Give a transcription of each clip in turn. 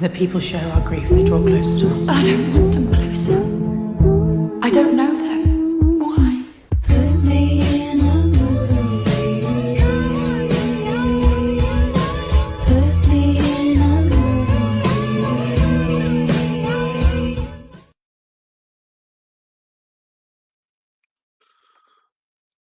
The people share our grief. They draw closer to us. I don't want them closer. I don't know them. Why? Put me in a movie. Put me in a movie.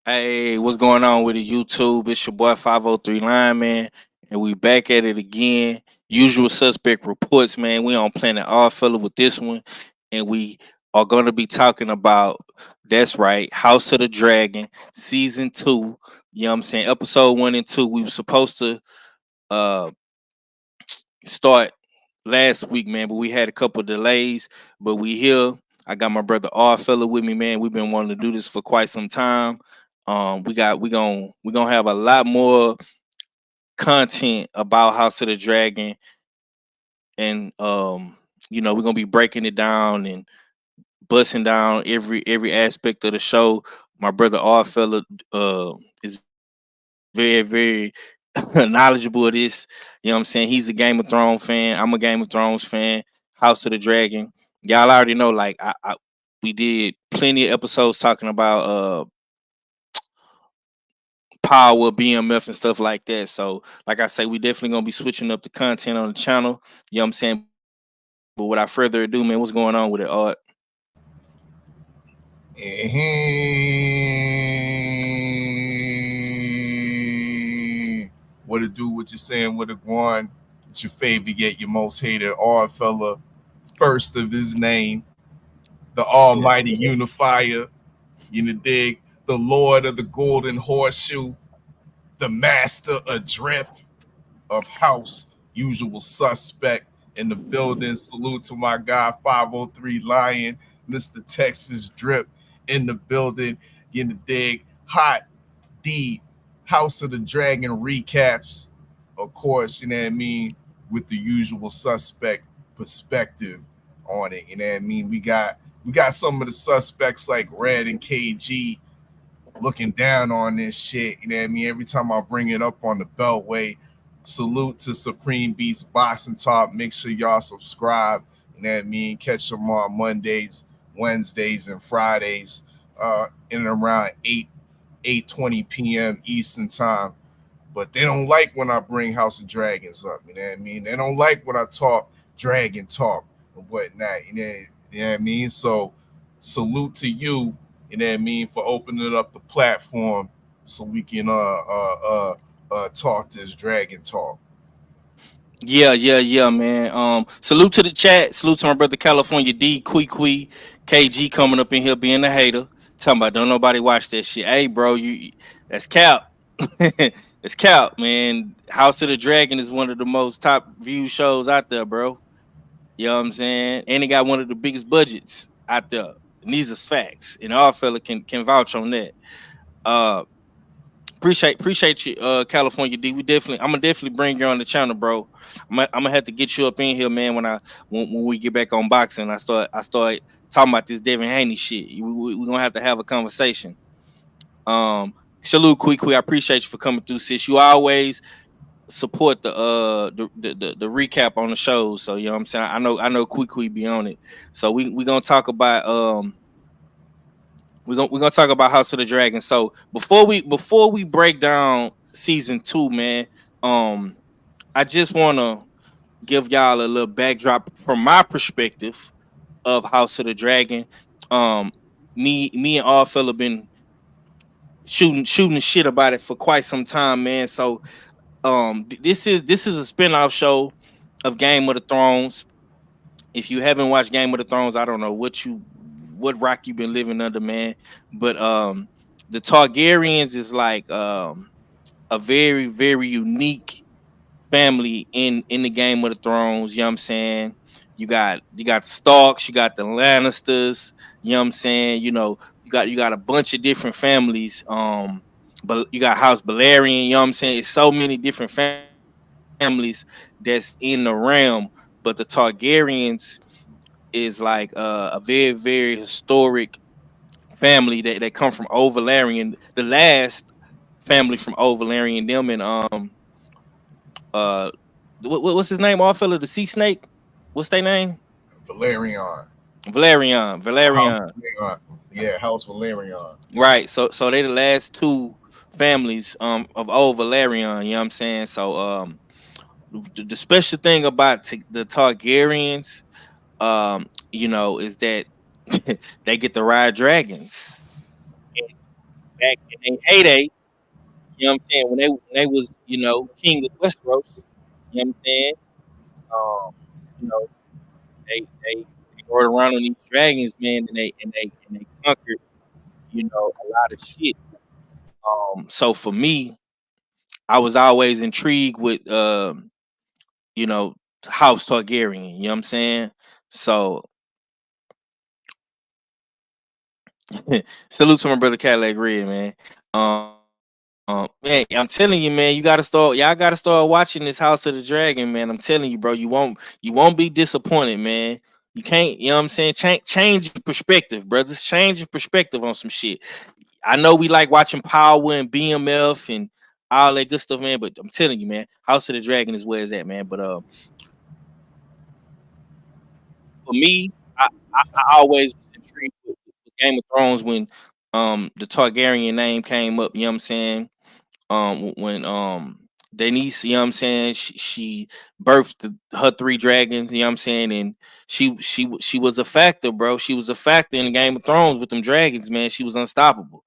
Hey, what's going on with the YouTube? It's your boy 503 Lineman, and we back at it again. Usual suspect reports, man. We on Planet R fella with this one, and we are gonna be talking about that's right, House of the Dragon, season 2. You know what I'm saying? Episode 1 and 2. We were supposed to uh start last week, man, but we had a couple delays. But we here. I got my brother R fella with me, man. We've been wanting to do this for quite some time. We gonna have a lot more content about House of the Dragon, and we're gonna be breaking it down and busting down every aspect of the show. My brother R fella is very, very knowledgeable of this. You know what I'm saying? He's a Game of Thrones fan. I'm a Game of Thrones fan. House of the Dragon. Y'all already know, like we did plenty of episodes talking about power, BMF, and stuff like that. So, like I say, we definitely gonna be switching up the content on the channel. You know what I'm saying? But without further ado, man, what's going on with it, Art? What it do, what you saying, what it going. It's your favorite yet your most hated R fella, first of his name, the almighty unifier, you know, dig, the lord of the golden horseshoe, the master of drip of house, usual suspect in the building. Salute to my guy 503 Lion, Mr. Texas Drip in the building. You know, dig, hot D, House of the Dragon recaps, of course, you know what I mean, with the usual suspect perspective on it. You know what I mean? We got some of the suspects like Red and KG looking down on this shit. You know what I mean? Every time I bring it up on the Beltway, salute to Supreme Beast Boxing Talk. Make sure y'all subscribe. You know what I mean? Catch them on Mondays, Wednesdays, and Fridays in and around 8:20 p.m. Eastern time. But they don't like when I bring House of Dragons up. You know what I mean? They don't like when I talk dragon talk and whatnot. You know what I mean? So salute to you, you know what I mean, for opening up the platform so we can talk this dragon talk. Yeah, man. Salute to the chat. Salute to my brother California D, Quee, KG coming up in here being a hater. Talking about don't nobody watch that shit. Hey, bro, you that's cap. It's cap, man. House of the Dragon is one of the most top view shows out there, bro. You know what I'm saying? And it got one of the biggest budgets out there. And these are facts. And our fella can vouch on that. Uh appreciate you, California D. I'm gonna definitely bring you on the channel, bro. I'm gonna have to get you up in here, man. When we get back on boxing, I start talking about this Devin Haney shit. We're gonna have a conversation. Salute, Quee. I appreciate you for coming through, sis. You always support the recap on the shows. So you know what I'm saying. I know Quee be on it. So we gonna talk about we're gonna talk about House of the Dragon. So before we break down season 2, man, I just wanna give y'all a little backdrop from my perspective of House of the Dragon. Um, me and all fella been shooting shit about it for quite some time, man. So this is a spinoff show of Game of the Thrones. If you haven't watched Game of the Thrones, I don't know what rock you've been living under, man. But the Targaryens is like a very, very unique family in the Game of the Thrones. You know what I'm saying? You got the Starks, you got the Lannisters. You know what I'm saying? You got a bunch of different families. But you got House Balerion. You know what I'm saying? It's so many different families that's in the realm. But the Targaryens is like a very, very historic family that come from Old Valerian, the last family from Old Valerian, them and uh what's his name? All fella, the sea snake. What's their name? Valerian. Valerian. House Valerian. Valerian. Yeah, House Valerian. Right. So they the last two families of old Valerian. You know what I'm saying? So the special thing about the Targaryens, is that they get to ride dragons. And back in their heyday, you know what I'm saying, when they was, king of Westeros, you know what I'm saying? Um, you know, they rode around on these dragons, man, and they conquered, a lot of shit. So for me, I was always intrigued with you know, House Targaryen, you know what I'm saying? So salute to my brother Cadillac Red, man. Man, I'm telling you, man, y'all gotta start watching this House of the Dragon, man. I'm telling you, bro, you won't be disappointed, man. You can't, you know what I'm saying? Change your perspective, brothers. Change your perspective on some shit. I know we like watching Power and BMF and all that good stuff, man. But I'm telling you, man, House of the Dragon is where it's at, man. But for me, I always was intrigued with Game of Thrones when the Targaryen name came up. You know what I'm saying? When Denise, you know what I'm saying, she birthed her three dragons. You know what I'm saying, and she was a factor, bro. She was a factor in Game of Thrones with them dragons, man. She was unstoppable.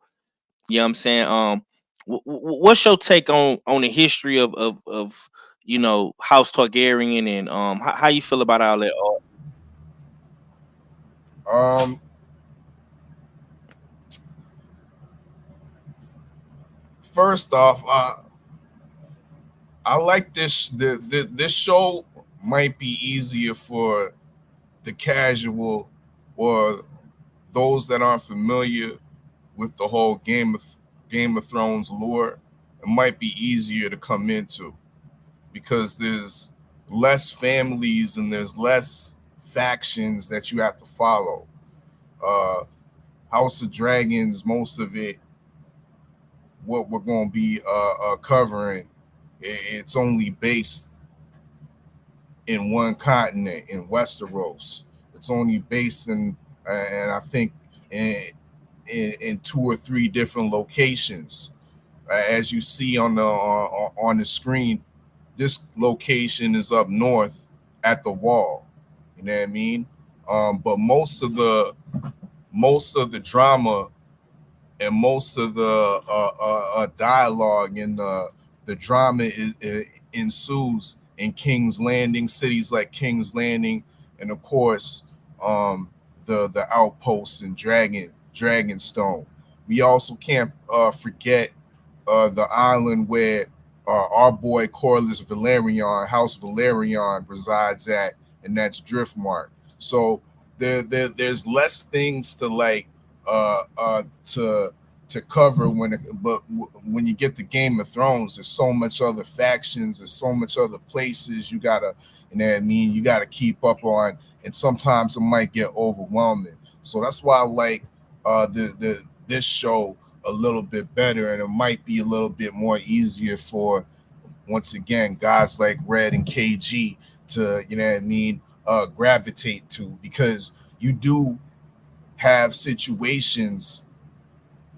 You know what I'm saying? What's your take on the history of House Targaryen and how you feel about all that? Um, First off, I like this show might be easier for the casual or those that aren't familiar with the whole Game of Thrones lore. It might be easier to come into because there's less families and there's less factions that you have to follow. Uh, House of Dragons, most of it, what we're going to be covering, it's only based in one continent in Westeros. It's only based in, and I think in two or three different locations. As you see on the screen, this location is up north at the wall. You know what I mean? But most of the drama and most of the dialogue and the drama ensues in King's Landing, cities like King's Landing, and of course the outposts in Dragonstone. We also can't forget the island where our boy Corlys Valerian, House Valerian, resides at, and that's Driftmark. So there's less things to like to cover but when you get to Game of Thrones, there's so much other factions, there's so much other places you gotta, you know what I mean, you gotta keep up on, and sometimes it might get overwhelming. So that's why I like the this show a little bit better, and it might be a little bit more easier for, once again, guys like Red and KG to, you know what I mean, gravitate to, because you do have situations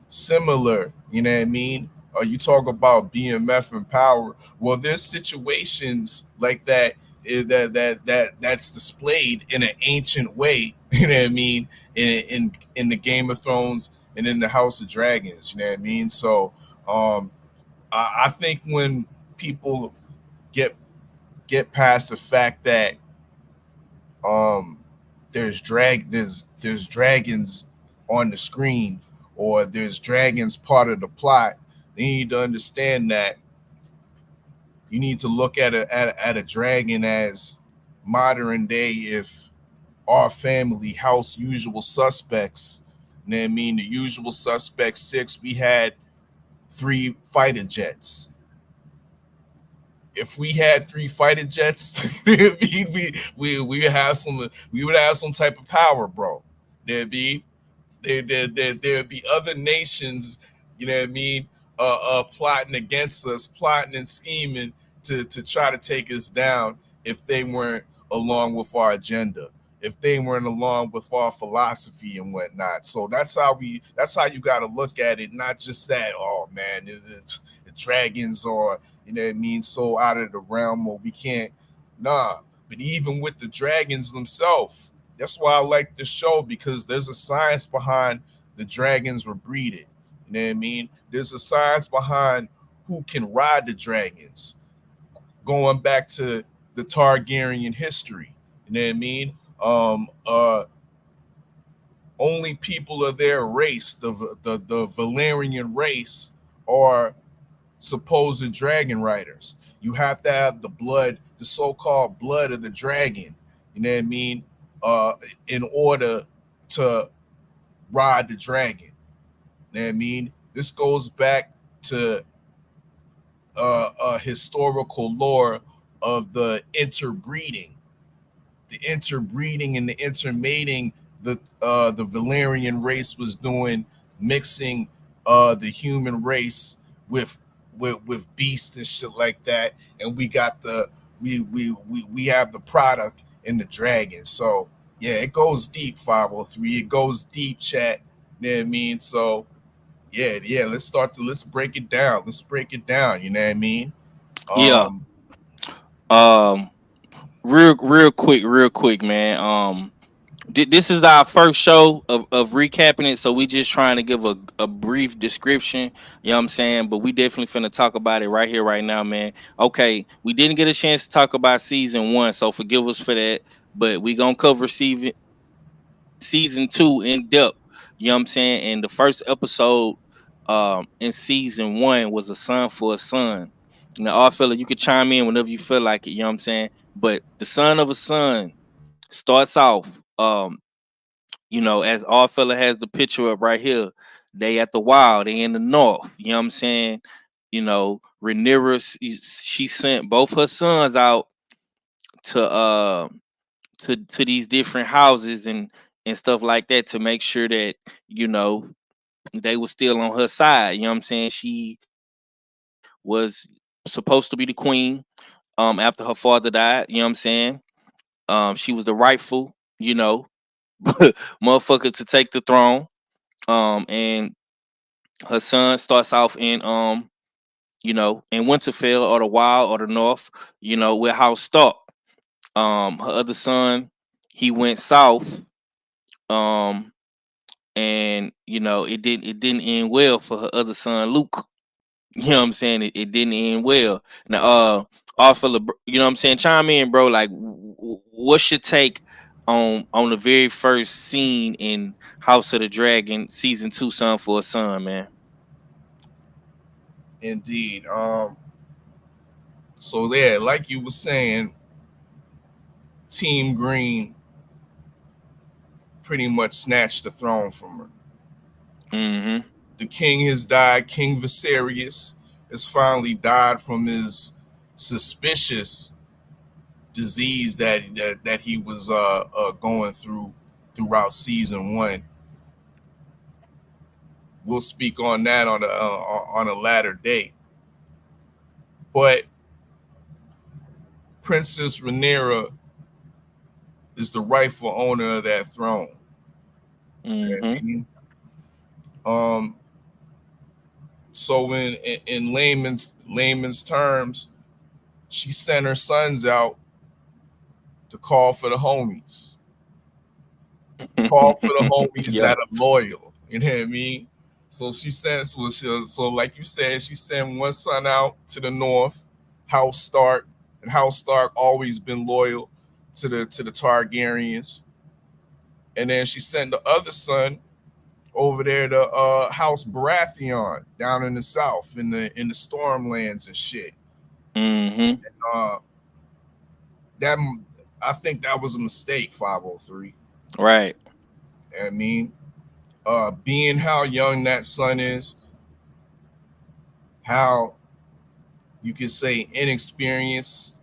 similar, you know what I mean? You talk about BMF and power. Well, there's situations like that that's displayed in an ancient way, you know what I mean, in the Game of Thrones and in the House of Dragons, you know what I mean? So I think when people get past the fact that um there's dragons on the screen, or there's dragons part of the plot, they need to understand that you need to look at a dragon as modern day, if our family house usual suspects, you know what I mean, the usual suspects six, we had three fighter jets. If we had three fighter jets, we would have some type of power, bro. There'd be there'd be other nations, you know what I mean, plotting against us, plotting and scheming to try to take us down if they weren't along with our agenda, if they weren't along with our philosophy and whatnot. So that's how you got to look at it, not just that, oh man, the dragons are, you know what I mean, so out of the realm, or we can't, nah. But even with the dragons themselves, that's why I like this show, because there's a science behind the dragons were breeded. You know what I mean? There's a science behind who can ride the dragons, going back to the Targaryen history. You know what I mean? Only people of their race, the Valerian race, are supposed dragon riders. You have to have the blood, the so-called blood of the dragon. You know what I mean? Uh, in order to ride the dragon. You know what I mean? This goes back to historical lore of the interbreeding and the intermating the Valerian race was doing, mixing the human race with with beasts and shit like that, and we got the we have the product in the dragon. So yeah, it goes deep. 503, it goes deep, chat. You know what I mean? So yeah, let's break it down. Let's break it down. You know what I mean? Yeah. Um, Um. Real quick, man. This is our first show of recapping it, so we just trying to give a brief description. You know what I'm saying? But we definitely finna talk about it right here, right now, man. Okay, we didn't get a chance to talk about season one, so forgive us for that. But we gonna cover season two in depth. You know what I'm saying? And the first episode in season one was a son for a son. Now, all fella, you could chime in whenever you feel like it. You know what I'm saying? But the son of a son starts off. As all fella has the picture up right here, they at the wild, they in the north. You know what I'm saying? Rhaenyra, she sent both her sons out to to these different houses and stuff like that to make sure that you know they were still on her side. You know what I'm saying? She was supposed to be the queen after her father died. You know what I'm saying? She was the rightful, motherfucker to take the throne. And her son starts off in Winterfell or the Wild or the North, with House Stark. Her other son, he went south. Um, and it didn't end well for her other son Luke. You know what I'm saying? It didn't end well. Now, also, you know what I'm saying? Chime in, bro. Like, what's your take on the very first scene in House of the Dragon season two, Son for a Son, man? Indeed. So yeah, like you were saying, Team Green pretty much snatched the throne from her. Mm-hmm. The king has died. King Viserys has finally died from his suspicious disease that he was going through throughout season one. We'll speak on that on a latter date. But Princess Rhaenyra is the rightful owner of that throne. Mm-hmm. I mean, um, so in layman's terms, she sent her sons out to call for the homies, call for the homies Yeah. that are loyal. You know what I mean? So she sent, so like you said, she sent one son out to the north, House Stark, and House Stark always been loyal to the Targaryens. And then she sent the other son over there to House Baratheon down in the south in the Stormlands and shit. Mm-hmm. Uh, that I think that was a mistake. 503. Right. I mean, being how young that son is, how you could say inexperienced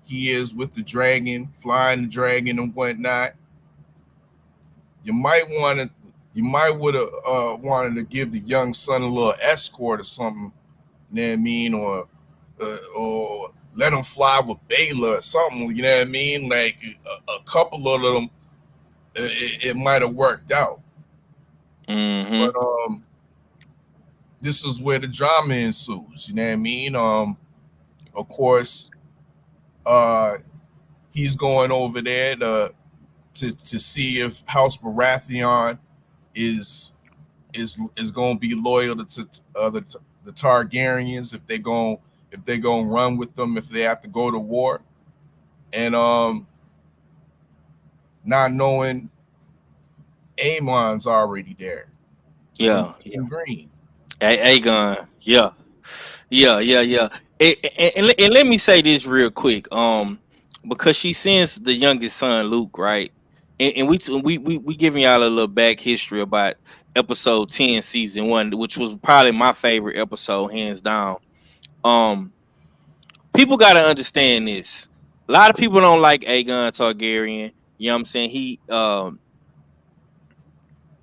he is with the dragon, flying the dragon and whatnot. You might want to, you might would have wanted to give the young son a little escort or something. You know what I mean? Or let him fly with Baylor or something. You know what I mean? Like a couple of them, it might have worked out. Mm-hmm. But this is where the drama ensues. You know what I mean? Of course, uh, he's going over there to see if House Baratheon is is going to be loyal the Targaryens, if they going to run with them if they have to go to war, and not knowing Amon's already there from Yeah, yeah. Team Green. Aegon. Yeah, yeah. And let me say this real quick. Because she sends the youngest son Luke, right? And we giving y'all a little back history about episode 10, season 1, which was probably my favorite episode, hands down. Um, People gotta understand this. A lot of people don't like Aegon Targaryen. You know what I'm saying?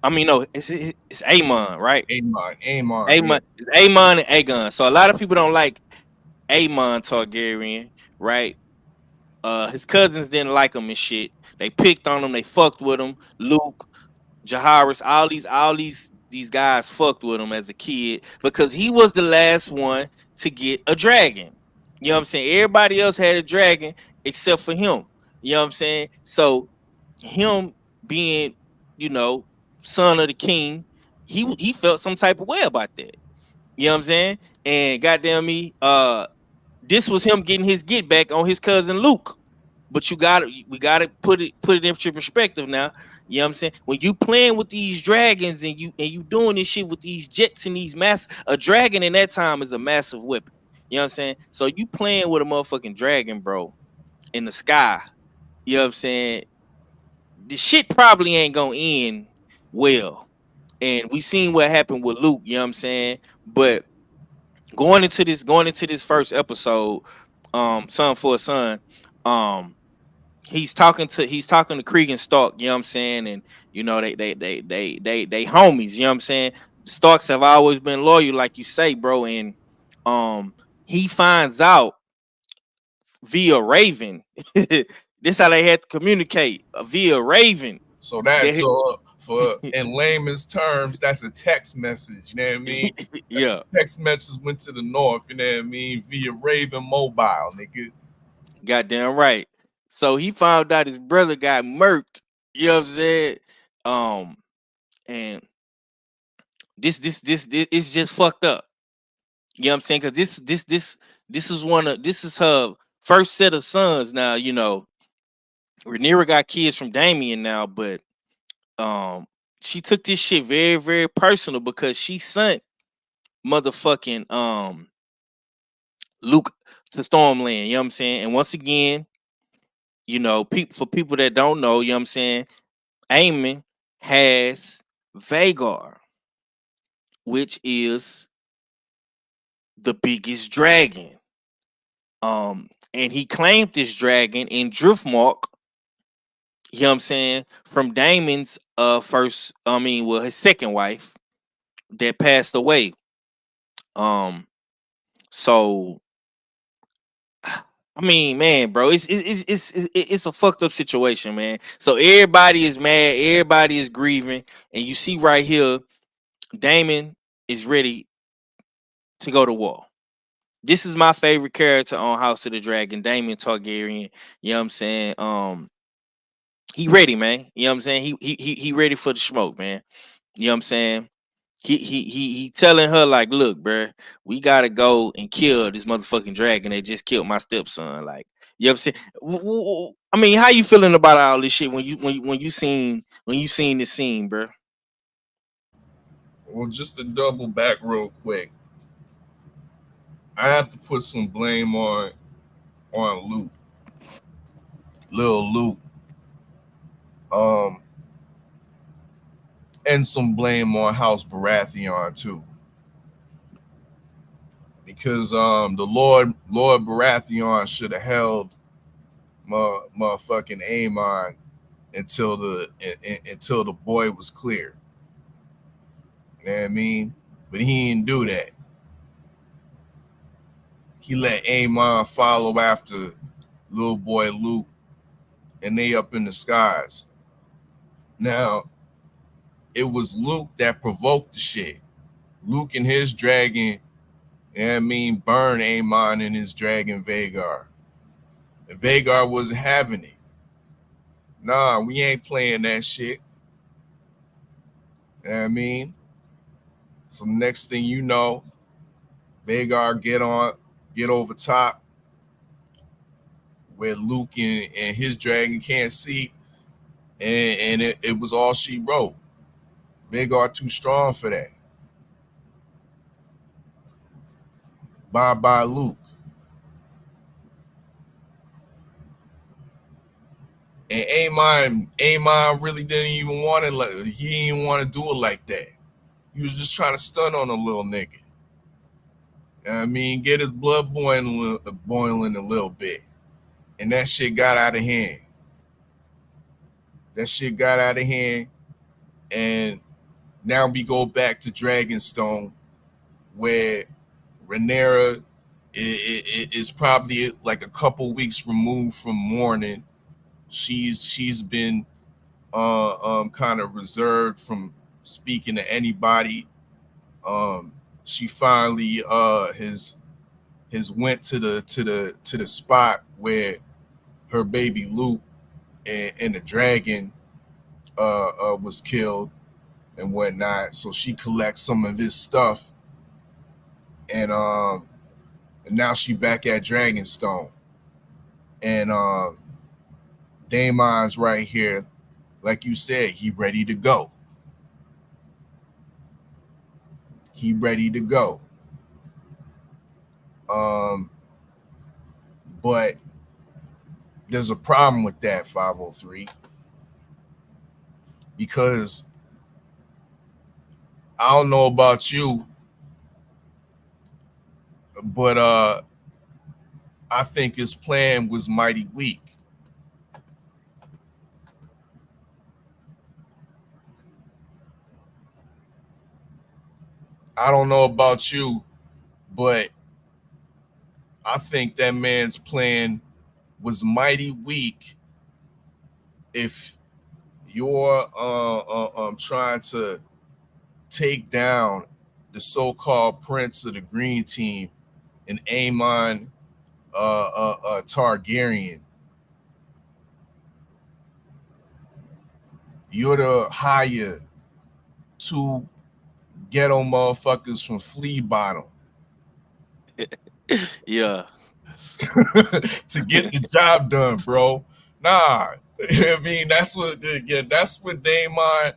I mean, no, it's Aemon, right? Amon, yeah. Aemon, it's Aemon and Aegon. So a lot of people don't like Aemon Targaryen, right? His cousins didn't like him and shit. They picked on him. They fucked with him. Luke, Jaharis, all these guys fucked with him as a kid because he was the last one to get a dragon. You know what I'm saying? Everybody else had a dragon except for him. You know what I'm saying? So him being, you know, son of the king, he felt some type of way about that. You know what I'm saying? And goddamn me, this was him getting his get back on his cousin Luke. But we gotta put it into perspective now. You know what I'm saying? When you playing with these dragons and you doing this shit with these jets and these a dragon in that time is a massive weapon. You know what I'm saying? So you playing with a motherfucking dragon, bro, in the sky. You know what I'm saying? The shit probably ain't gonna end well. And we seen what happened with Luke, you know what I'm saying? But going into this first episode, Son for a Son, um, he's talking to Krieg and Stark, you know what I'm saying? And you know, they homies, you know what I'm saying? The Starks have always been loyal, like you say, bro. And um he finds out via Raven. This how they had to communicate via Raven. So that That so for in layman's terms, that's a text message. You know what I mean? yeah, Text message went to the north. You know what I mean? Via Raven Mobile, nigga. goddamn right. So he found out his brother got murked. You know what I'm saying? Um, and this is just fucked up. You know what I'm saying? Because this is her first set of sons. Now you know Rhaenyra got kids from Damien now, but um, she took this shit very very personal because she sent motherfucking Luke to Stormland. You know what I'm saying? And once again, you know, for people that don't know, you know what I'm saying, Aemon has Vagar, which is the biggest dragon. And he claimed this dragon in Driftmark, you know what I'm saying, from Damon's his second wife that passed away. Um, so I mean, man, bro, it's a fucked up situation, man. So everybody is mad, everybody is grieving, and you see right here, Damon is ready to go to war. This is my favorite character on House of the Dragon, Damon Targaryen. You know what I'm saying? He ready, man. You know what I'm saying? He ready for the smoke, man. You know what I'm saying? He telling her like, look, bruh, we gotta go and kill this motherfucking dragon that just killed my stepson. Like, you know what I'm saying? I mean, how you feeling about all this shit when you seen this scene, bruh? Well, just to double back real quick, I have to put some blame on Luke, little Luke, um, and some blame on House Baratheon too, because the Lord Baratheon should have held motherfucking Aemon until the boy was clear. You know what I mean? But he didn't do that. he let Amon follow after little boy Luke, and they up in the skies. Now, it was Luke that provoked the shit. Luke and his dragon, you know what I mean, burned Amon and his dragon Vagar. And Vagar wasn't having it. Nah, we ain't playing that shit. You know what I mean? So next thing you know, Vagar get over top where Luke and his dragon can't see, and it was all she wrote. Vagar too strong for that. Bye bye Luke. And Amon really didn't even want it. He didn't even want to do it like that. He was just trying to stun on a little nigga. You know what I mean, get his blood boiling a little bit. And that shit got out of hand. And now we go back to Dragonstone, where Rhaenyra is probably like a couple weeks removed from mourning. She's been kind of reserved from speaking to anybody. She finally has went to the spot where her baby Luke and the dragon was killed and whatnot. So she collects some of his stuff, and now she back at Dragonstone, and Daemon's right here, like you said, he ready to go. But there's a problem with that, 503, because I don't know about you, but I think his plan was mighty weak. I don't know about you, but I think that man's plan was mighty weak if you're trying to take down the so-called prince of the green team and Aemon Targaryen. You're to hire two ghetto motherfuckers from Flea Bottom Yeah. to get the job done, bro. Nah, I mean that's what Daemon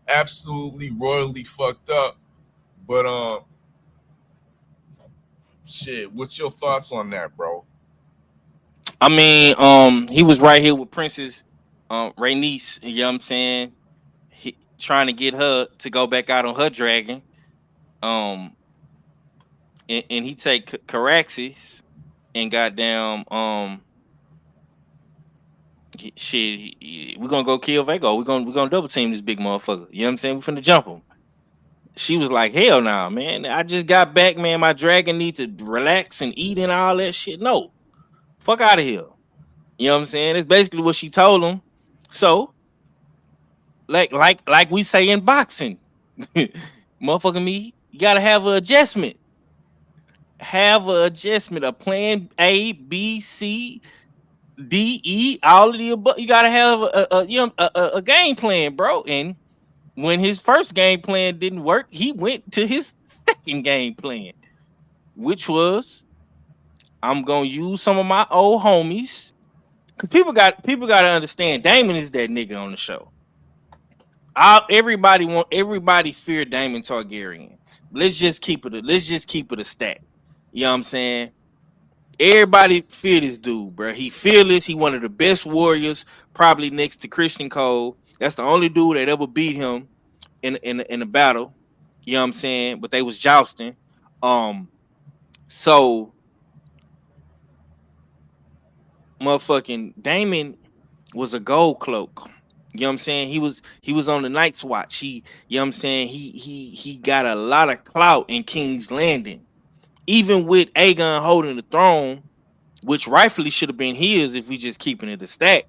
absolutely royally fucked up. But shit, what's your thoughts on that, bro? I mean, he was right here with Princess Rhaenys, you know what I'm saying? He trying to get her to go back out on her dragon. And he take Caraxes and goddamn we're gonna go kill Vago. We're gonna double team this big motherfucker. You know what I'm saying? We're finna jump him. She was like, hell nah, man. I just got back, man. My dragon needs to relax and eat and all that shit. No. Fuck out of here. You know what I'm saying? It's basically what she told him. So, like we say in boxing, motherfucking me, you gotta have an adjustment. Have an adjustment, a plan A, B, C, D, E, all of the above. You gotta have a game plan, bro. And when his first game plan didn't work, he went to his second game plan, which was I'm gonna use some of my old homies. Cause people got to understand Damon is that nigga on the show. Everybody fear Damon Targaryen. Let's just keep it a stat. You know what I'm saying? Everybody fear this dude, bro. He fearless. He one of the best warriors, probably next to Christian Cole. That's the only dude that ever beat him in a battle. You know what I'm saying? But they was jousting. So motherfucking Damon was a gold cloak. You know what I'm saying? He was on the Night's Watch. You know what I'm saying? He got a lot of clout in King's Landing. even with Aegon holding the throne, which rightfully should have been his if we just keeping it a stack.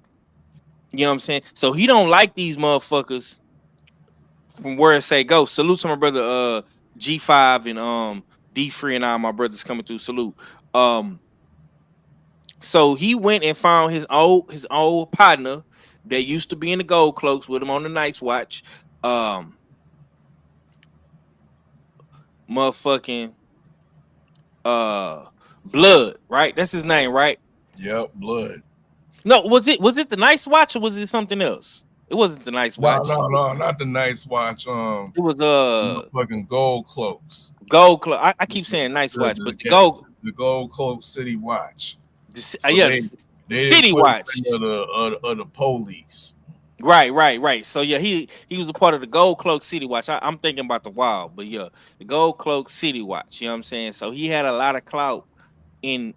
You know what I'm saying? So he don't like these motherfuckers from where it say go. Salute to my brother G5 and D Free and all my brothers coming through. Salute. Um so he went and found his old partner that used to be in the gold cloaks with him on the Night's Watch. Um motherfucking Blood, right? That's his name, right? Yep, Blood. No, was it the Night's Watch or was it something else? It wasn't the Night's No, Watch. no, no, not the Night's Watch. It was Fucking Gold Cloaks. Gold Cloak. I keep saying Night's Watch, but The Gold Cloak City Watch. So yeah, they City didn't put Watch. it of the police. Right. So yeah, he was a part of the Gold Cloak City Watch. I'm thinking about the Wild, but yeah, the Gold Cloak City Watch. You know what I'm saying? So he had a lot of clout in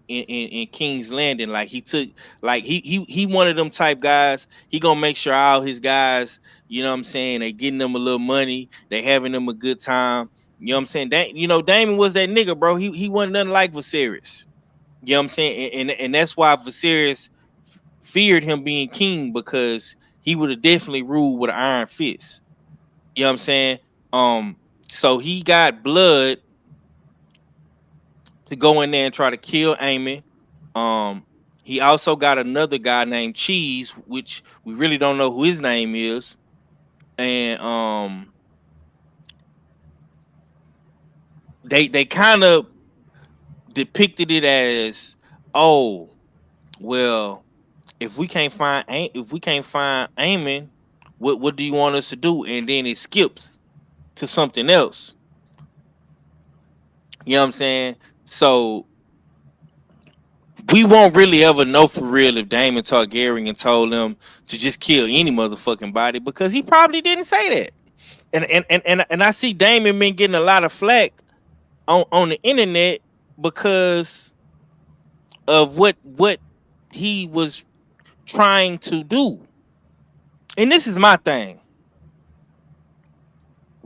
King's Landing. Like he took, like he one of them type guys. He gonna make sure all his guys, you know what I'm saying, they getting them a little money, they having them a good time. You know what I'm saying? Damon was that nigga, bro. He wasn't nothing like Viserys. You know what I'm saying? And that's why Viserys feared him being king, because he would have definitely ruled with an iron fist. You know what I'm saying? So he got Blood to go in there and try to kill Aemon. He also got another guy named Cheese, which we really don't know who his name is. And they kind of depicted it as, oh, well, if we can't find Aemon, what do you want us to do? And then it skips to something else. You know what I'm saying? So we won't really ever know for real if Daemon Targaryen told him to just kill any motherfucking body, because he probably didn't say that. And I see Daemon been getting a lot of flack on the internet because of what he was trying to do. And this is my thing.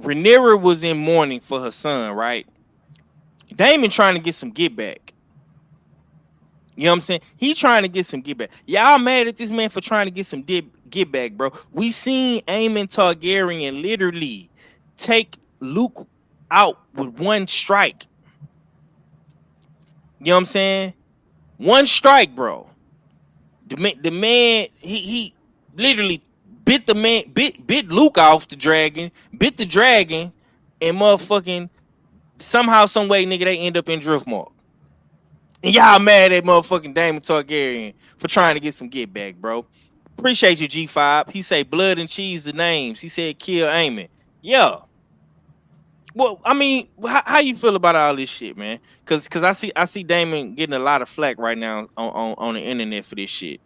Rhaenyra was in mourning for her son, right? Daemon trying to get some get back. You know what I'm saying? He trying to get some get back. Y'all mad at this man for trying to get some get back, bro. We seen Aemon Targaryen literally take Luke out with one strike. You know what I'm saying? One strike, bro. The man, he literally bit Luke off the dragon, bit the dragon, and motherfucking somehow, some way, nigga, they end up in Driftmark. And y'all mad at motherfucking Daemon Targaryen for trying to get some get back, bro. Appreciate you, G5. He say Blood and Cheese the names. He said kill Aemon. Yeah. Well, I mean, how you feel about all this shit, man? Cause I see Daemon getting a lot of flack right now on the internet for this shit.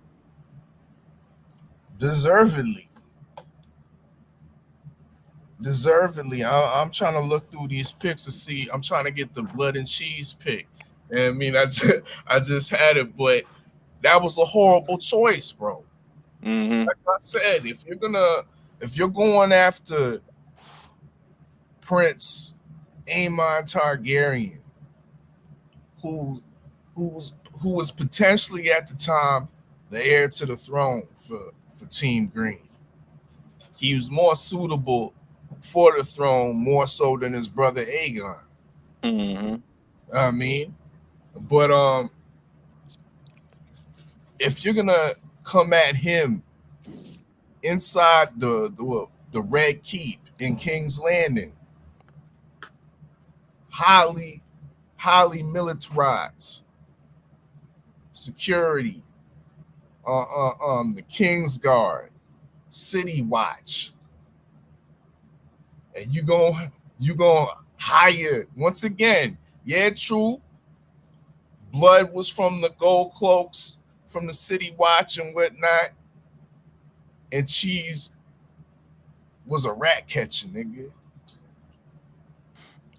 Deservedly. I'm trying to look through these pics to see. I'm trying to get the Blood and Cheese pic. And I mean, I just had it, but that was a horrible choice, bro. Mm-hmm. Like I said, if you're going after Prince Aemon Targaryen, who was potentially at the time the heir to the throne for Team Green, he was more suitable for the throne more so than his brother Aegon. Mm-hmm. I mean, but if you're gonna come at him inside the Red Keep in King's Landing, highly militarized security, the King's Guard, City Watch, and you gonna hire once again. Yeah, true. Blood was from the Gold Cloaks, from the City Watch and whatnot, and Cheese was a rat catcher, nigga.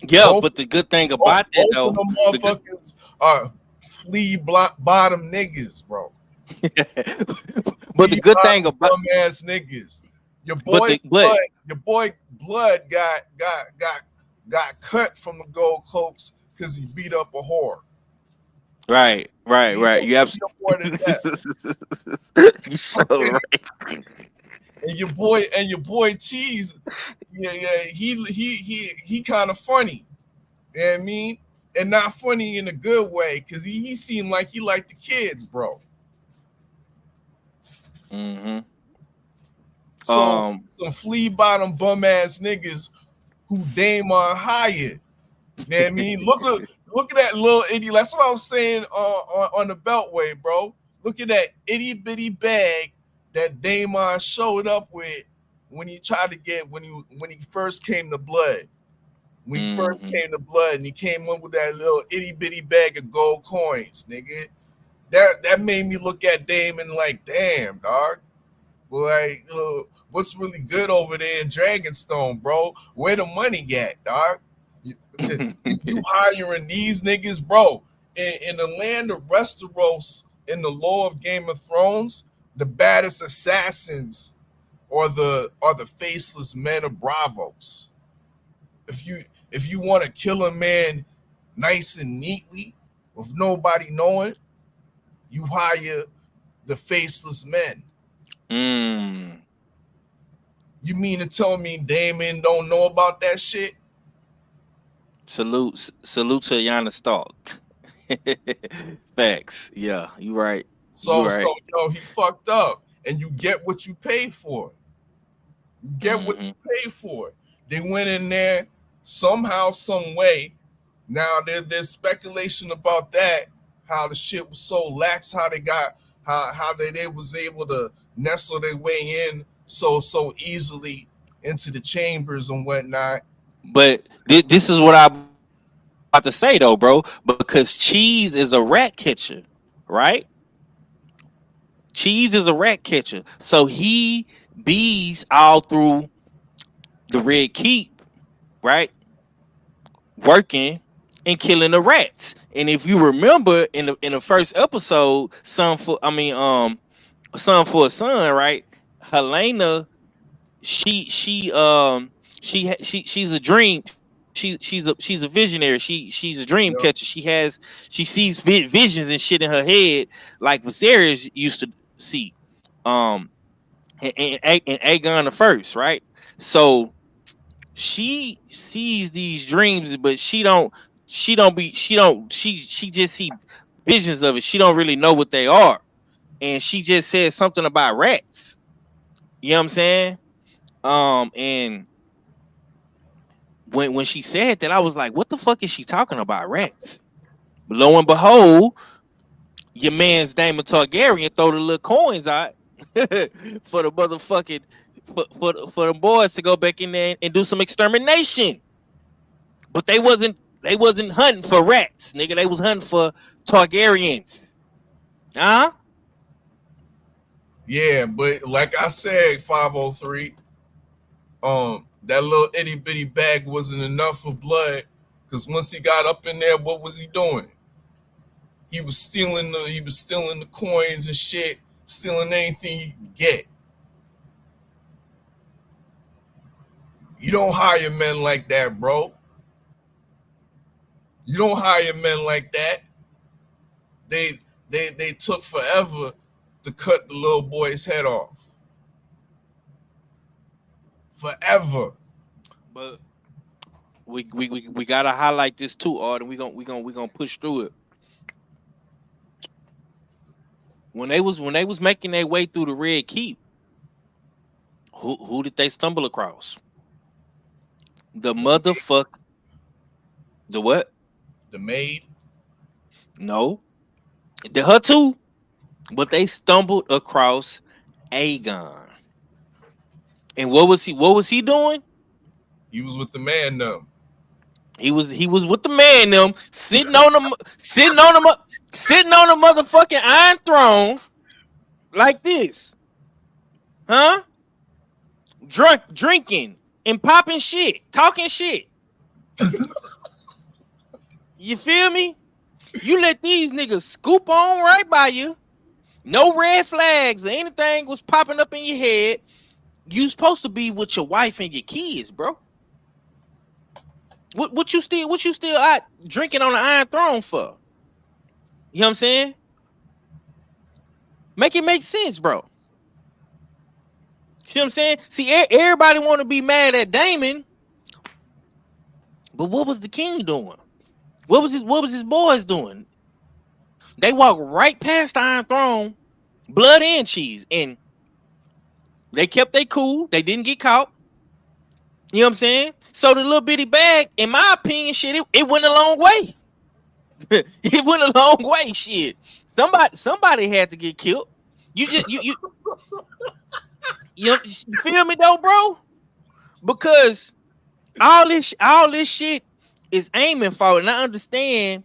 Yeah, but the good thing about that, though, both of them motherfuckers are flea bottom niggas, bro. But the good thing about dumb ass niggas, your boy Blood got cut from the Gold Cloaks because he beat up a whore. Right, right, Beat right. up, You beat up whore to death. you so right. And your boy Cheese, yeah, he kind of funny. You know what I mean? And not funny in a good way, because he seemed like he liked the kids, bro. Mm-hmm. Some flea bottom bum ass niggas who Damon hired. You know what I mean? Look at that little itty. That's what I was saying on the Beltway, bro. Look at that itty bitty bag that Damon showed up with when he tried to get when he first came to Blood. When he first Mm-hmm. came to Blood, and he came in with that little itty bitty bag of gold coins, nigga. That made me look at Damon like, damn, dog. Like, what's really good over there in Dragonstone, bro? Where the money at, dog? You hiring these niggas, bro? In the land of Westeros, in the lore of Game of Thrones, the baddest assassins are the faceless men of Bravos. If you want to kill a man nice and neatly with nobody knowing, you hire the faceless men. Mm. You mean to tell me Damon don't know about that shit? Salute to Yana Stark. Facts. Yeah, you right. You So right. yo, he fucked up, and you get what you pay for. You get what Mm-hmm. you pay for. They went in there somehow, some way. Now there's speculation about that, how the shit was so lax, how they got how they was able to nestle their way in so easily into the chambers and whatnot. But this is what I'm about to say though, bro. Because Cheese is a rat catcher, right? Cheese is a rat catcher, so he bees all through the Red Keep, right? Working and killing the rats. And if you remember in the first episode, Son for a Son, right? Helena, she she's a dream. She's a visionary. She's a dream catcher. Yep. She sees visions and shit in her head like Viserys used to see. Um, and Aegon the First, right? So she sees these dreams, but she just see visions of it. She don't really know what they are, and she just said something about rats. You know what I'm saying? And when she said that, I was like, what the fuck is she talking about, rats? Lo and behold, your man's Daemon Targaryen throw the little coins out for the motherfucking for the boys to go back in there and do some extermination. But they wasn't hunting for rats, nigga. They was hunting for Targaryens. Huh? Yeah, but like I said, 503, that little itty bitty bag wasn't enough for Blood, because once he got up in there, what was he doing? He was stealing the coins and shit, stealing anything you could get. You don't hire men like that, bro. You don't hire men like that. They they took forever to cut the little boy's head off. Forever. But we gotta highlight this too, Art, and we gonna push through it. When they was making their way through the Red Keep, who did they stumble across? The motherfuck. The what? The maid. No, her too. But they stumbled across Aegon. And what was he doing? He was with the man them. He was with the man them sitting on the motherfucking Iron Throne like this. Huh? Drinking and popping shit, talking shit. You feel me? You let these niggas scoop on right by you. No red flags or anything was popping up in your head. You supposed to be with your wife and your kids, bro. What you still out drinking on the Iron Throne for? You know what I'm saying? Make it make sense, bro. See what I'm saying? See, everybody want to be mad at Damon, but what was the king doing? What was his boys doing? They walked right past the Iron Throne, blood and cheese, and they kept they cool. They didn't get caught. You know what I'm saying? So the little bitty bag, in my opinion, shit, it went a long way. It went a long way, shit. Somebody had to get killed. You just you feel me though, bro? Because all this shit is Aemon fault, and I understand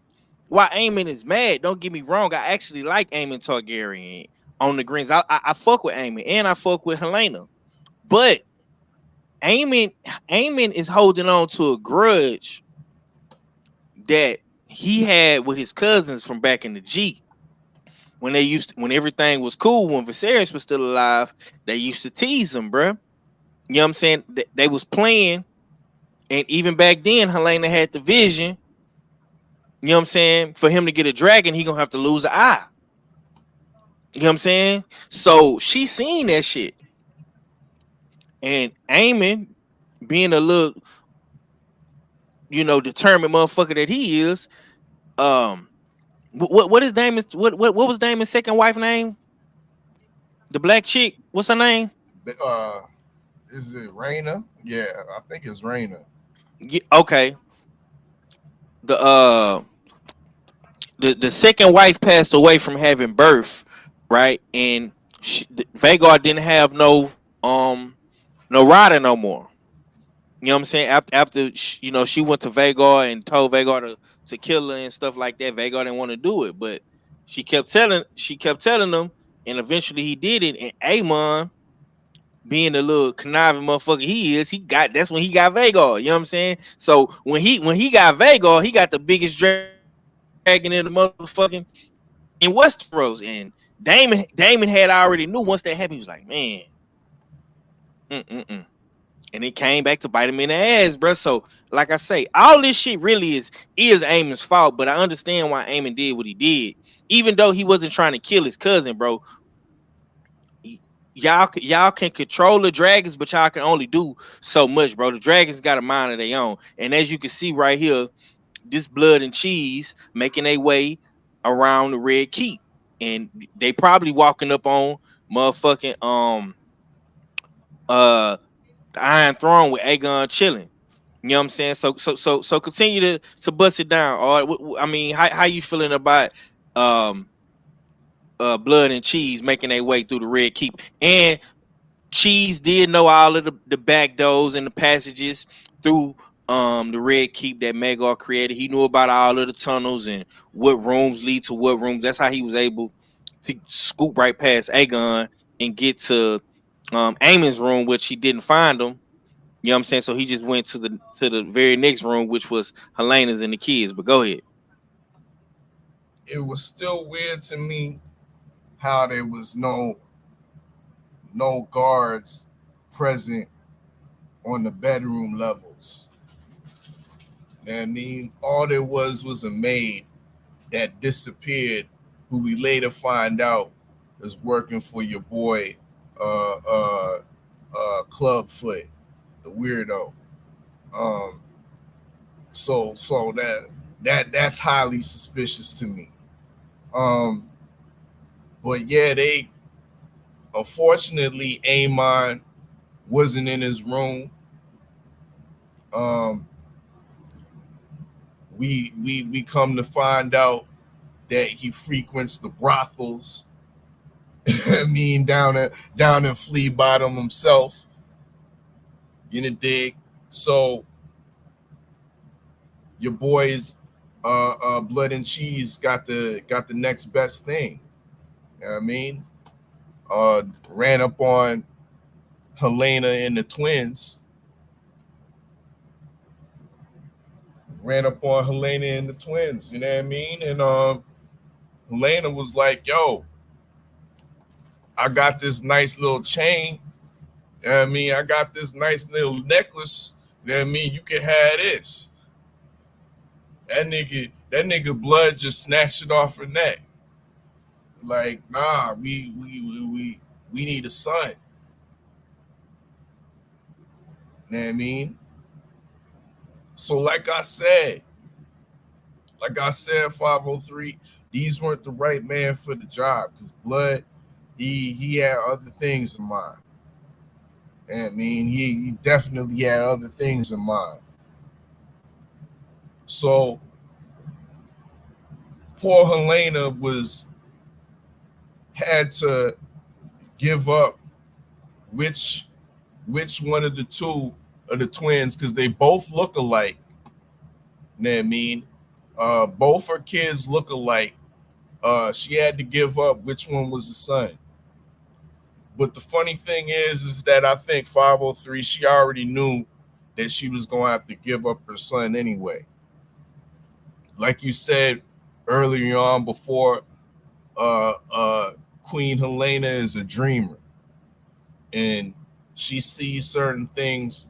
why Aemon is mad. Don't get me wrong, I actually like Aemon Targaryen on the greens. I fuck with Aemon and I fuck with Helena, but Aemon is holding on to a grudge that he had with his cousins from back in the G. When everything was cool, when Viserys was still alive, they used to tease him, bro. You know what I'm saying? They was playing, and even back then, Helena had the vision. You know what I'm saying? For him to get a dragon, he gonna have to lose an eye. You know what I'm saying? So she seen that shit, and Aemon, being a little, determined motherfucker that he is, um, what is Damon's what was Damon's second wife name? The black chick. What's her name? Uh, is it Raina? Yeah, I think it's Raina. Yeah, okay. The the second wife passed away from having birth, right? And Vagar didn't have no rider no more. You know what I'm saying? After she went to Vagar and told Vagar to kill her and stuff like that. Vagar didn't want to do it, but she kept telling him, and eventually he did it. And Aemon, being the little conniving motherfucker he is, that's when he got Vagar. You know what I'm saying? So when he got Vagar, he got the biggest dragon in the motherfucking in Westeros. And Damon had already knew once that happened. He was like, man, mm-mm-mm. And it came back to bite him in the ass, bro. So, like I say, all this shit really is Aemon's fault, but I understand why Aemon did what he did. Even though he wasn't trying to kill his cousin, bro. Y'all can control the dragons, but y'all can only do so much, bro. The dragons got a mind of their own. And as you can see right here, this blood and cheese making their way around the Red Keep. And they probably walking up on motherfucking the Iron Throne with Aegon chilling. You know what I'm saying? So continue to bust it down. Or I mean, how you feeling about um blood and cheese making their way through the Red Keep? And Cheese did know all of the back doors and the passages through the Red Keep that Maegor created. He knew about all of the tunnels and what rooms lead to what rooms. That's how he was able to scoop right past Aegon and get to Aemon's room, which he didn't find him. You know what I'm saying? So he just went to the very next room, which was Helena's and the kids. But go ahead. It was still weird to me how there was no guards present on the bedroom levels. You know what I mean? All there was a maid that disappeared, who we later find out is working for your boy Clubfoot, the weirdo. Um so that's highly suspicious to me. Um but yeah, they unfortunately Aemon wasn't in his room. Um we come to find out that he frequents the brothels. I mean, down in Flea Bottom himself. You know, dig. So your boys, Blood and Cheese got the next best thing. You know what I mean? Ran up on Helena and the twins. Ran up on Helena and the twins. You know what I mean? And Helena was like, "Yo, I got this nice little chain. You know what I mean? I got this nice little necklace. You know what I mean? You can have this." that nigga blood just snatched it off her neck. Like, nah, we need a son. You know what I mean? So like I said, 503, these weren't the right man for the job because Blood, he had other things in mind. And I mean, he definitely had other things in mind. So poor Helena had to give up which one of the two of the twins because they both look alike. You know what I mean? Both her kids look alike. She had to give up which one was the son. But the funny thing is that I think 503, she already knew that she was going to have to give up her son anyway. Like you said earlier on before, Queen Helena is a dreamer. And she sees certain things.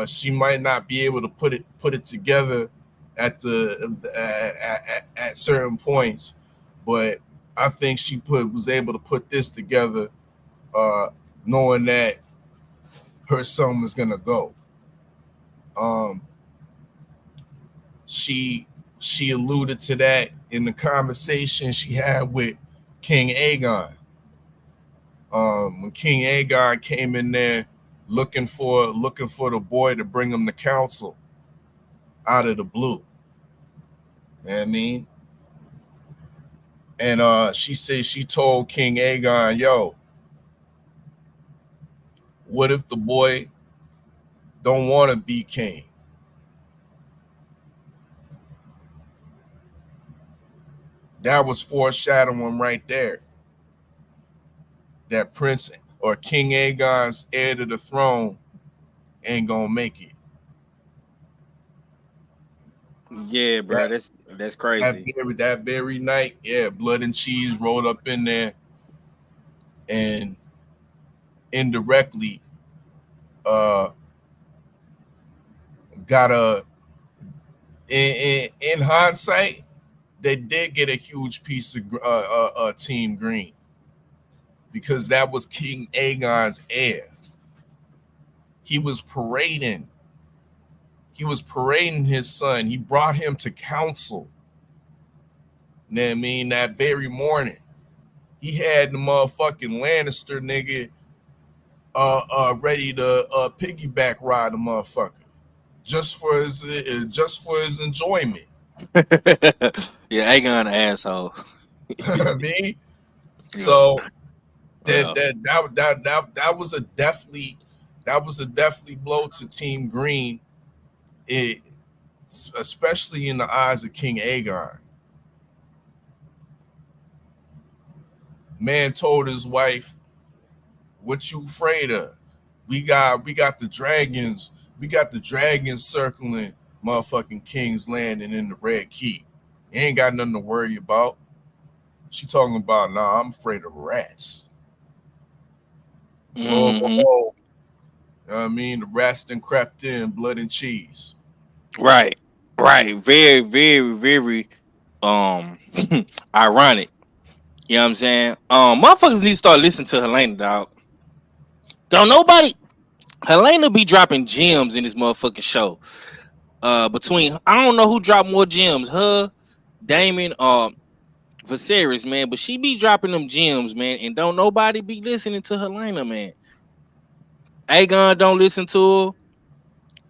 She might not be able to put it together at certain points, but I think she was able to put this together, knowing that her son was gonna go. She alluded to that in the conversation she had with King Aegon. When King Aegon came in there looking for the boy to bring him to council out of the blue. You know what I mean? And she said she told King Aegon, yo, what if the boy don't want to be king? That was foreshadowing right there. That Prince or King Aegon's heir to the throne ain't gonna make it. Yeah, bro, that's crazy. That very night, yeah, Blood and Cheese rolled up in there and indirectly got in hindsight, they did get a huge piece of Team Green because that was King Aegon's heir. He was parading his son. He brought him to council. You know what I mean? That very morning, he had the motherfucking Lannister nigga ready to piggyback ride the motherfucker just for his enjoyment. Yeah, Aegon an asshole. I mean, so that was a definitely blow to Team Green, especially in the eyes of King Aegon. Man told his wife, "What you afraid of? We got the dragons. We got the dragons circling motherfucking King's Landing in the Red Keep. You ain't got nothing to worry about." She talking about, nah, I'm afraid of rats. Mm-hmm. You know what I mean? The rats done crept in, Blood and Cheese. Right. Very, very, very ironic. You know what I'm saying? Motherfuckers need to start listening to Helena, dog. Don't nobody Helena be dropping gems in this motherfucking show. Between I don't know who dropped more gems, her, Damon, Viserys, man, but she be dropping them gems, man, and don't nobody be listening to Helena, man. Aegon don't listen to her.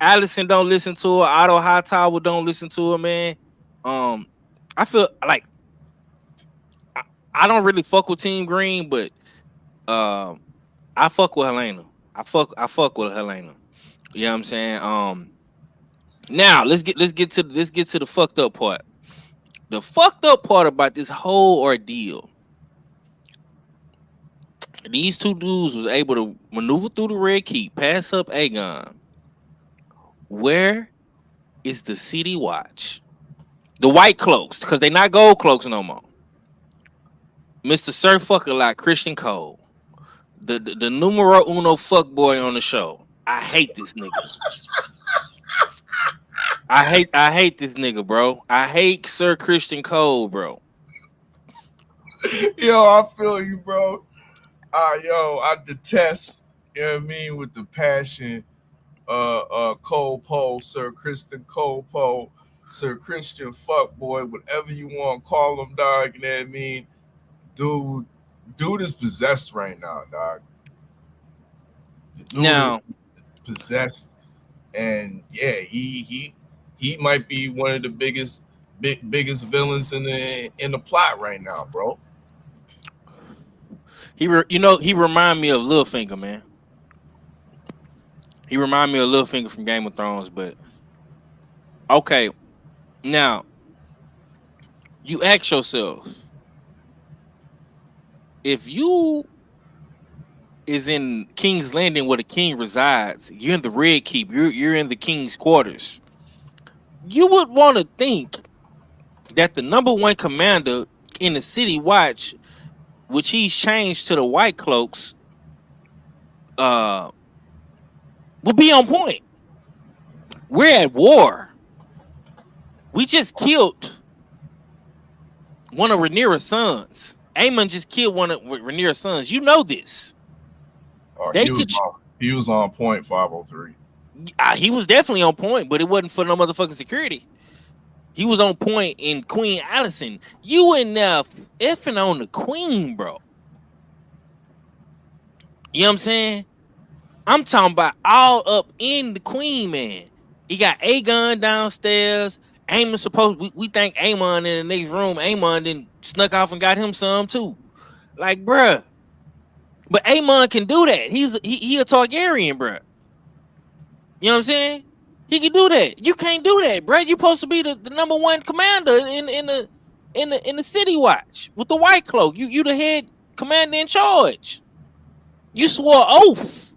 Allison don't listen to her. Otto Hightower don't listen to her, man. I feel like I don't really fuck with Team Green, but I fuck with Helena. I fuck with Helena. You know what I'm saying? Now let's get to the fucked up part. The fucked up part about this whole ordeal. These two dudes was able to maneuver through the Red Keep, pass up Aegon. Where is the City Watch? The white cloaks, because they not gold cloaks no more. Mr. Sir Fucker like Christian Cole. The numero uno fuck boy on the show. I hate this nigga. I hate this nigga, bro. I hate Sir Christian Cole, bro. Yo, I feel you, bro. I detest, you know what I mean, with the passion, Cole Poe, Sir Christian Cole Poe, Sir Christian fuckboy, whatever you want to call him, dog. You know what I mean, dude. Dude is possessed right now, dog. The dude is Now, possessed, and yeah, he might be one of the biggest villains in the plot right now, bro. he remind me of Littlefinger, man. He remind me of Littlefinger from Game of Thrones, but okay. Now, you ask yourself, if you is in King's Landing where the king resides, you're in the Red Keep, you're in the king's quarters. You would want to think that the number one commander in the city watch, which he's changed to the White Cloaks, uh, will be on point. We're at war. We just killed one of Rhaenyra's sons. Aemon just killed one of Rhaenyra's sons. You know this. Oh, They could. he was on point 503. He was definitely on point, but it wasn't for no motherfucking security. He was on point in Queen Allison. You in there effing on the queen, bro. You know what I'm saying? I'm talking about all up in the queen, man. He got Aegon downstairs. Aemon supposed we think Aemon in the next room. Aemon then snuck off and got him some too. Like, bruh. But Aemon can do that. He a Targaryen, bruh. You know what I'm saying? He can do that. You can't do that, bruh. You supposed to be the number one commander in the city watch with the white cloak. You the head commander in charge. You swore oath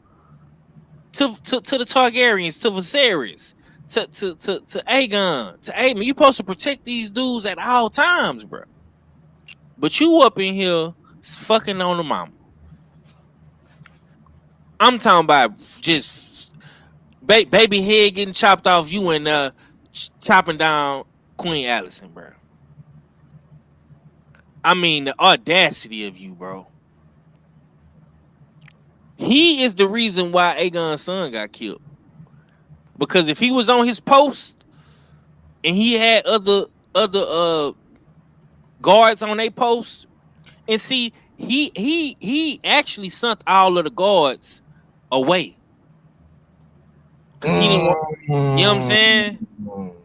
to the Targaryens, to Viserys, to Aegon, to Aemon. You supposed to protect these dudes at all times, bro. But you up in here fucking on the mama. I'm talking about just baby head getting chopped off. You and chopping down Queen Allison, bro. I mean the audacity of you, bro. He is the reason why Aegon's son got killed. Because if he was on his post and he had other guards on their post, and see, he actually sent all of the guards away. Cause he didn't want, you know what I'm saying?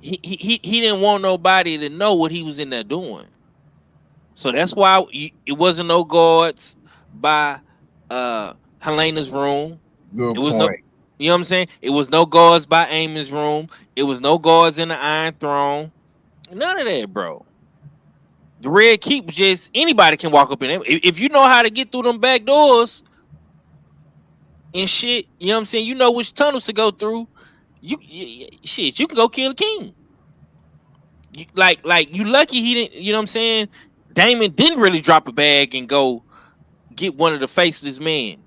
He didn't want nobody to know what he was in there doing. So that's why it wasn't no guards by Helena's room. Good It was point. no, you know what I'm saying? It was no guards by Aemon's room. It was no guards in the Iron Throne. None of that, bro. The Red Keep just anybody can walk up in there. If you know how to get through them back doors and shit, you know what I'm saying? You know which tunnels to go through. Shit, you can go kill the king. Like you lucky he didn't, you know what I'm saying? Damon didn't really drop a bag and go get one of the faceless men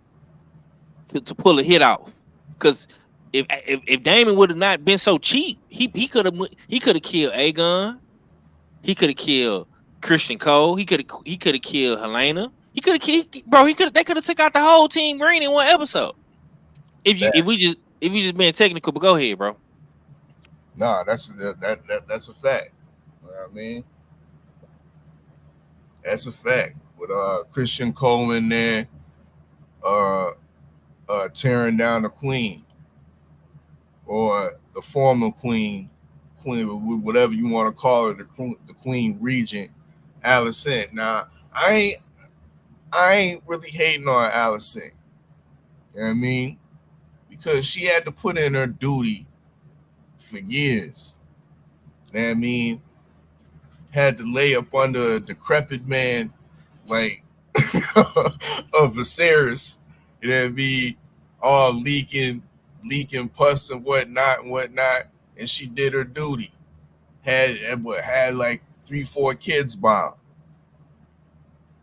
to pull a hit off. Because if Damon would have not been so cheap, he could have killed Aegon. He could have killed Christian Cole. He could have killed Helena. He could have killed, bro. They could have took out the whole team green in one episode. If we just being technical, but go ahead, bro. Nah, that's a fact. You know what I mean? That's a fact. With Christian Cole in there, tearing down the queen or the former queen, whatever you want to call her, the queen regent, Allison. Now, I ain't really hating on Allison. You know what I mean? Because she had to put in her duty for years. You know what I mean? Had to lay up under a decrepit man like of Viserys. You know what I mean? All leaking pus and whatnot. And she did her duty. Had like 3-4 kids bombed.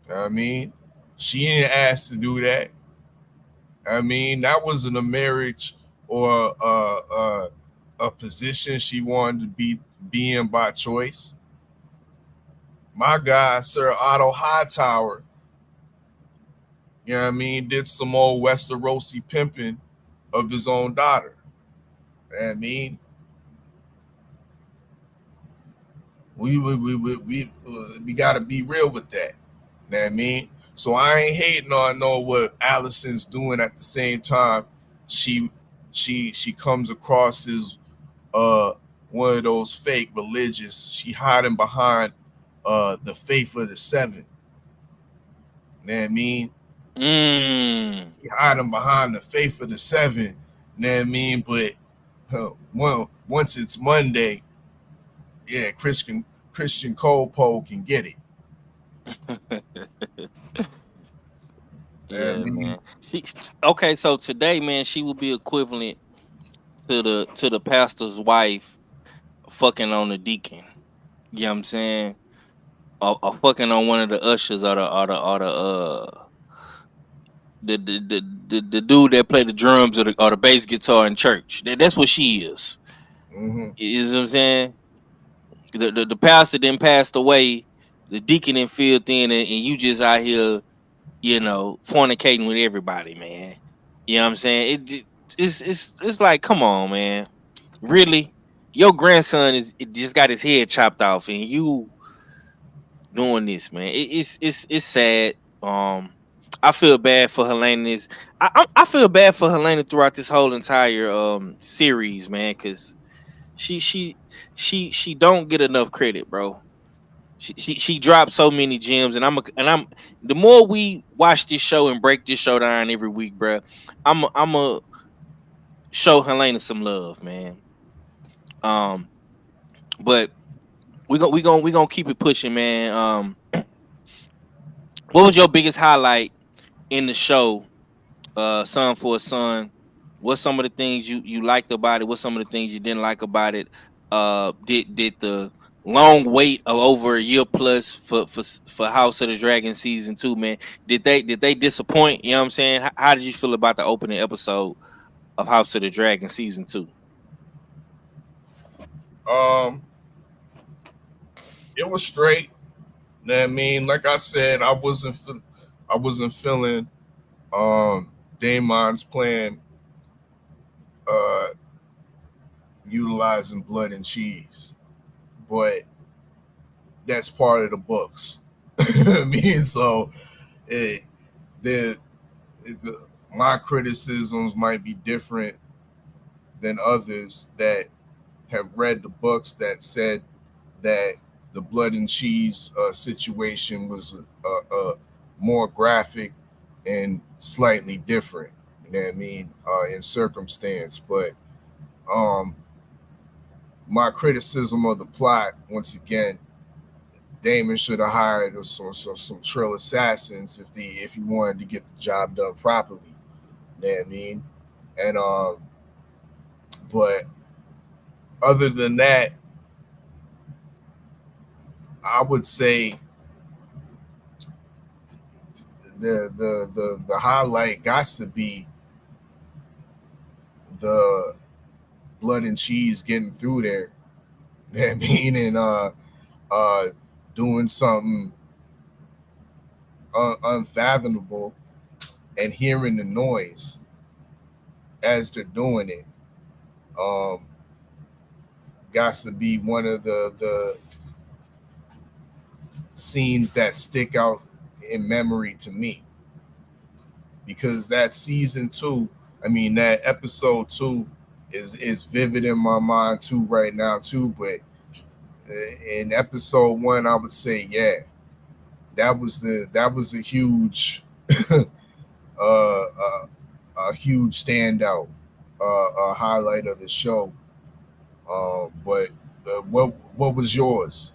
You know what I mean? She didn't ask to do that. I mean, that wasn't a marriage or a position she wanted to be in by choice. My guy, Sir Otto Hightower, you know what I mean, did some old Westerosi pimping of his own daughter. You know what I mean, we got to be real with that. You know what I mean? So I ain't hating on know what Allison's doing at the same time. She she comes across as uh one of those fake religious. She hiding behind the faith of the seven. You know what I mean? Mm. She hiding behind the faith of the seven. You know what I mean? But well, once it's Monday, yeah, Christian Cole can get it. You know what I Yeah, mean? man. Okay, so today, man, she would be equivalent to the pastor's wife fucking on the deacon. You know what I'm saying? Or fucking on one of the ushers or the dude that played the drums or the bass guitar in church. That's what she is. Mm-hmm. You know what I'm saying? The pastor then passed away, the deacon then filled in, and you just out here, fornicating with everybody, man. You know what I'm saying? It's like, come on, man. Really? Your grandson it just got his head chopped off, and you doing this, man. It's sad. I feel bad for Helena. I feel bad for Helena throughout this whole entire series, man, because she she she don't get enough credit, bro. She dropped so many gems, and I'm the more we watch this show and break this show down every week, bro. I'm a show Helena some love, man. Um, but we gonna keep it pushing, man. What was your biggest highlight in the show, Son for a Son? What's some of the things you liked about it? What's some of the things you didn't like about it? Did the long wait of over a year plus for House of the Dragon season 2, man? Did they disappoint? You know what I'm saying? How did you feel about the opening episode of House of the Dragon season 2? Um, it was straight. You know what I mean? Like I said, I wasn't feeling Damon's plan uh utilizing blood and cheese. But that's part of the books. I mean, so it, the, the my criticisms might be different than others that have read the books that said that the blood and cheese situation was more graphic and slightly different. You know what I mean? In circumstance, but um, my criticism of the plot, once again, Damon should have hired some trail assassins if he wanted to get the job done properly. You know what I mean? And but other than that, I would say the highlight got to be the blood and cheese getting through there. You know what I mean? And uh doing something unfathomable and hearing the noise as they're doing it. Um got to be one of the scenes that stick out in memory to me, because that season 2, I mean that episode 2 is vivid in my mind too right now too. But in episode 1, I would say, yeah, that was uh, a huge standout, a highlight of the show. But what was yours?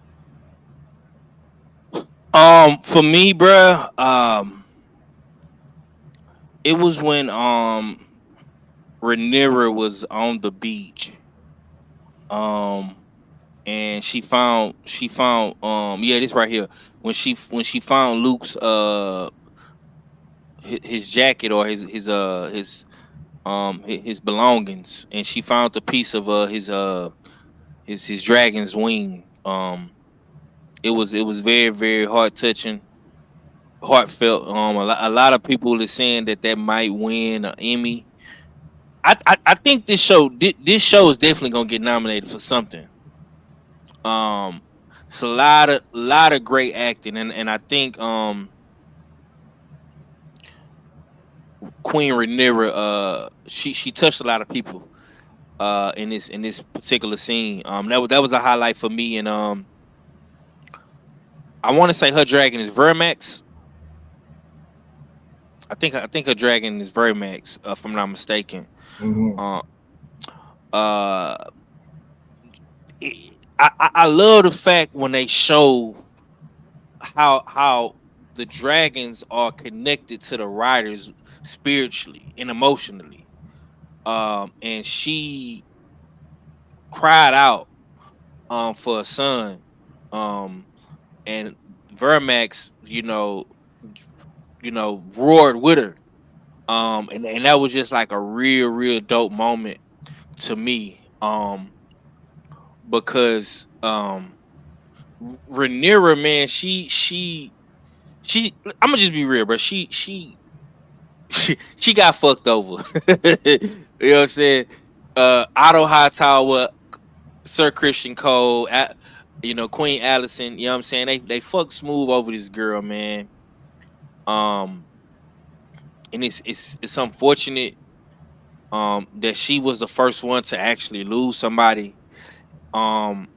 For me, bruh, it was when Rhaenyra was on the beach. Um, and she found yeah, this right here, when she found Luke's his jacket, or his his belongings, and she found a piece of his dragon's wing. It was very very heart touching, heartfelt. A lot of people are saying that might win an Emmy. I think this show is definitely gonna get nominated for something. Um, it's a lot of great acting, and I think Queen Rhaenyra she touched a lot of people in this particular scene. That was a highlight for me, and I want to say her dragon is Vermax. I think her dragon is Vermax, if I'm not mistaken. Mhm. Uh, uh, I love the fact when they show how the dragons are connected to the riders spiritually and emotionally. And she cried out for a son. Um, and Vermax, roared with her. And that was just like a real, real dope moment to me. Because Rhaenyra, man, she I'm gonna just be real, bro. She got fucked over. You know what I'm saying? Otto Hightower, Sir Christian Cole, Queen Allison. You know what I'm saying? They fucked smooth over this girl, man. Um, and it's unfortunate that she was the first one to actually lose somebody um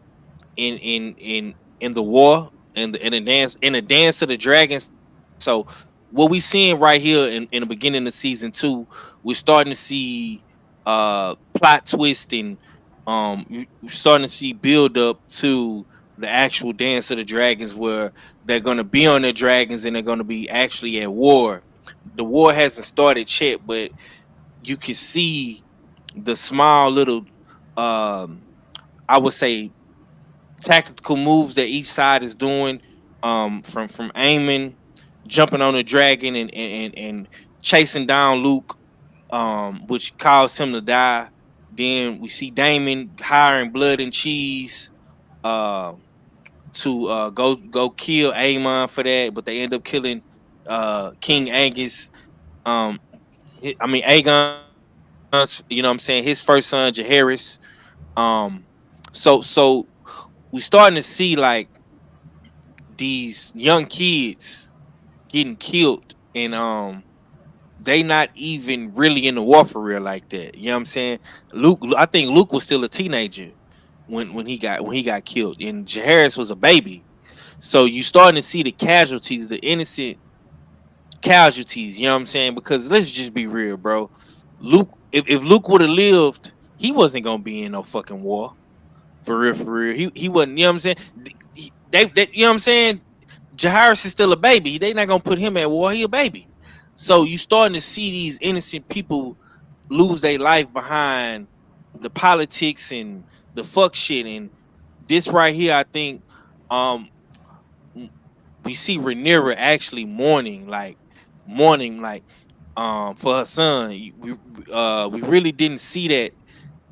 in the war in the dance of the dragons. So what we seeing right here in the beginning of season 2, we're starting to see plot twist, and we're starting to see build up to the actual dance of the dragons, where they're going to be on their dragons and they're going to be actually at war. The war hasn't started yet, but you can see the small little um I would say tactical moves that each side is doing, from aiming, jumping on the dragon, and chasing down Luke, which caused him to die. Then we see Damon hiring Blood and Cheese uh, to go kill Aemon for that, but they end up killing King Angus. Um, I mean Aegon's, what I'm saying, his first son Jaehaerys. So we starting to see like these young kids getting killed, and they not even really in the war for real like that. You know what I'm saying? I think Luke was still a teenager when he got killed, and Jaehaerys was a baby. So you starting to see the casualties, the innocent casualties. You know what I'm saying? Because let's just be real, bro. Luke, if Luke would have lived, he wasn't gonna be in no fucking war. For real, for real. He wasn't, you know what I'm saying? You know what I'm saying? Jaharis is still a baby. They not gonna put him at war. He a baby. So you starting to see these innocent people lose their life behind the politics and the fuck shit. And this right here, I think, um, we see Rhaenyra actually mourning, for her son. We really didn't see that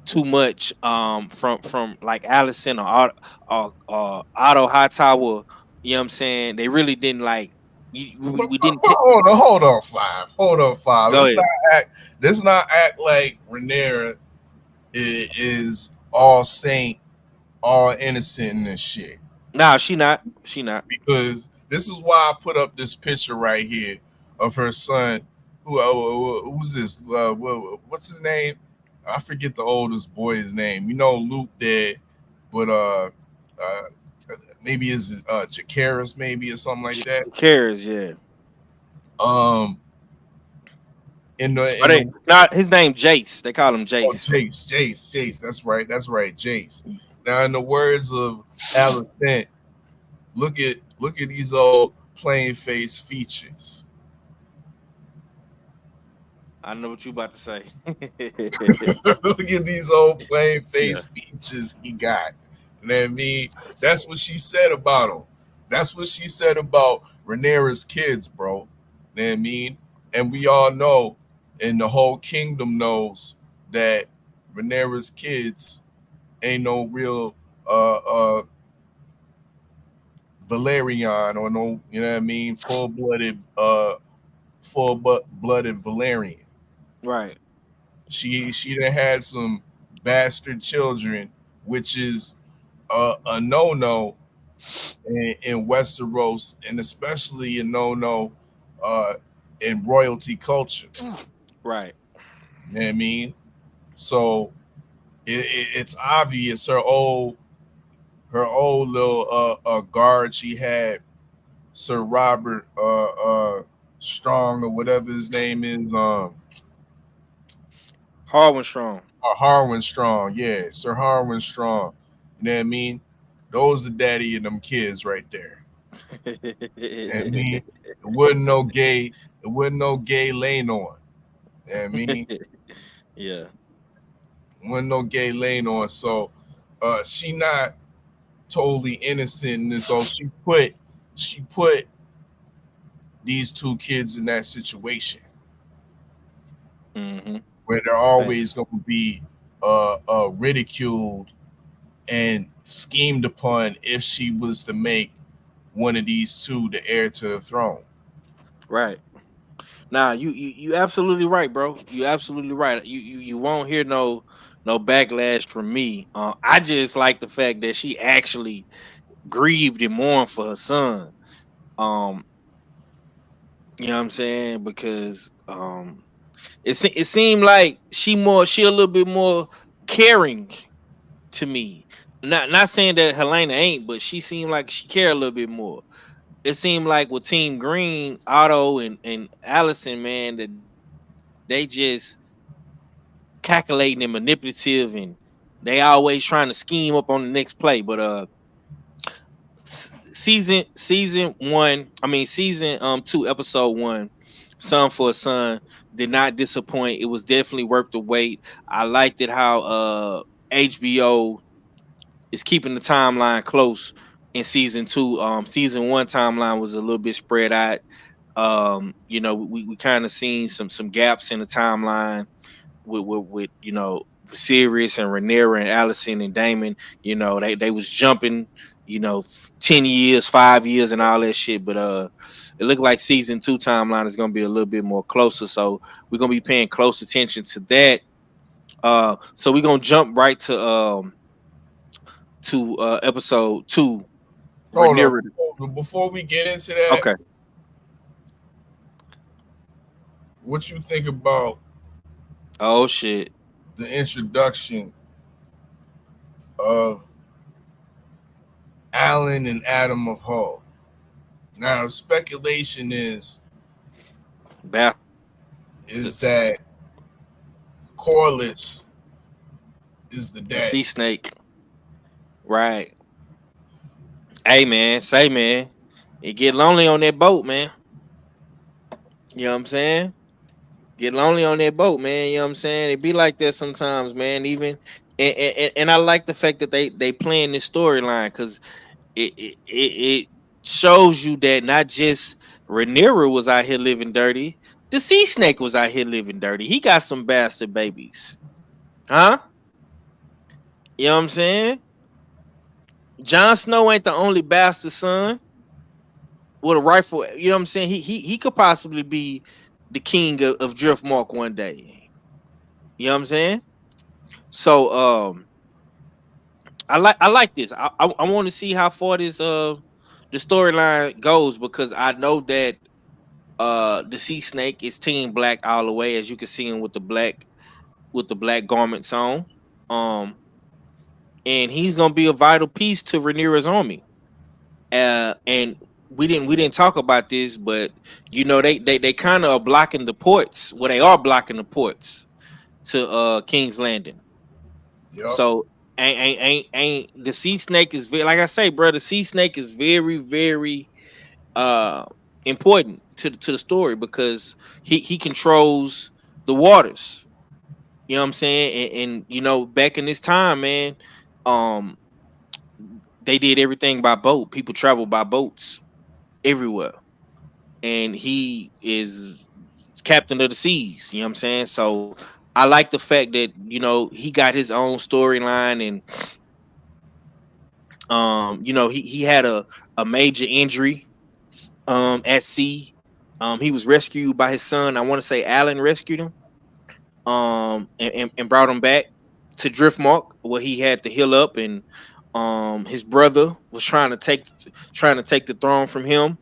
too much from like Allison or Otto Hightower. You know what I'm saying? They really didn't like we didn't Hold on, 5. go ahead. Let's not act like Rhaenyra is all saint, all innocent in this shit. Nah, she not. Because this is why I put up this picture right here of her son. Who's this? What's his name? I forget the oldest boy's name. You know Luke dead, but uh maybe is Jacaerys maybe or something like that. Cares, yeah. Um, Or in they the not his name Jace. They call him Oh, Jace. Jace. That's right, Jace. Now, in the words of Alicent, look at these old plain face features. I know what you about to say. Look at these old plain Yeah. face features he got. You know what I mean? That's what she said about him. That's what she said about Rhaenyra's kids, bro. You know what I mean? And we all know and the whole kingdom knows that Rhaenyra's kids ain't no real Valerian or no, you know what I mean, full blooded Valerian. Right. She done had some bastard children, which is a no no in Westeros, and especially a no no uh, in royalty culture. Right. You know what I mean? So it's obvious her old little guard she had, Sir Robert Strong or whatever his name is, Harwin Strong. Harwin Strong, yeah, Sir Harwin Strong. You know what I mean? Those the daddy of them kids right there. And I mean, it wasn't no gay lane on. And I mean, Yeah. it wasn't no gay lane on. So she not totally innocent in this. So she put these two kids in that situation Mm-hmm. where they're Right. always going to be ridiculed and schemed upon if she was to make one of these two the heir to the throne. Right. Nah, you absolutely right, bro. You absolutely right. You won't hear no backlash from me. I just like the fact that she actually grieved and mourned for her son. Um, you know what I'm saying? Because it seemed like she a little bit more caring to me. Not saying that Helena ain't, but she seemed like she cared a little bit more. It seemed like with Team Green, Otto and Allison, man, that they just calculating and manipulative, and they always trying to scheme up on the next play. But season one, I mean season 2, episode 1, Son for a Son, did not disappoint. It was definitely worth the wait. I liked it how HBO is keeping the timeline close in season 2. Season 1 timeline was a little bit spread out. We kind of seen some gaps in the timeline with Sirius and Rhaenyra and Allison and Damon. They was jumping, 10 years, 5 years, and all that shit. But it looked like season 2 timeline is gonna be a little bit more closer. So we're gonna be paying close attention to that. So we're gonna jump right to episode 2. Hold on, Rhaenyra. before we get into that, Okay. what you think about Oh shit. the introduction of Alan and Adam of Hull? Now, speculation is Bastards. that Corliss is the The sea daddy. snake. Right. Hey man, say man. It get lonely on that boat, man. You know what I'm saying? Get lonely on that boat, man. You know what I'm saying? It be like that sometimes, man. Even and I like the fact that they playing this storyline because it shows you that not just Rhaenyra was out here living dirty, the sea snake was out here living dirty. He got some bastard babies, huh? You know what I'm saying? Jon Snow ain't the only bastard son with a rifle. You know what I'm saying? He could possibly be the king of Driftmark one day. You know what I'm saying? So I like this. I want to see how far this the storyline goes because I know that the sea snake is team black all the way, as you can see him with the black garments on. Um and he's gonna be a vital piece to Rhaenyra's army. And we didn't talk about this, but they kind of are blocking the ports. Well, they are blocking the ports to King's Landing. Yep. So ain't the sea snake is very, like I say, bro. The sea snake is very, very uh important to the story because he controls the waters. You know what I'm saying? And back in this time, man, um, they did everything by boat. People travel by boats everywhere, and he is captain of the seas. You know what I'm saying? So I like the fact that he got his own storyline, and he had a major injury at sea. He was rescued by his son. I want to say Alan rescued him, and brought him back to Driftmark, where he had to heal up, and his brother was trying to take the throne from him.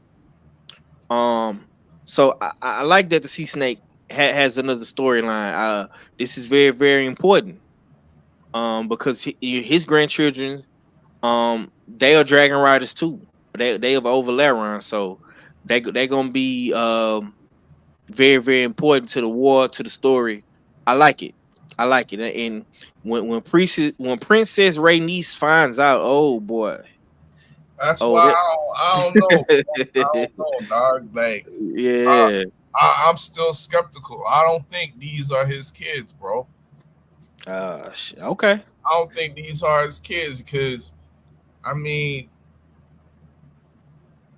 Um, so I like that the Sea Snake has another storyline. This is very, very important. Because his grandchildren, they are dragon riders too. They have over Laron, so they gonna be very, very important to the war, to the story. I like it. I like it. And when Princess Rhaenys finds out, oh boy, That's oh why that, I don't know. I don't know, dog. Like I, yeah. I'm still skeptical. I don't think these are his kids, bro. Okay. I don't think these are his kids because I mean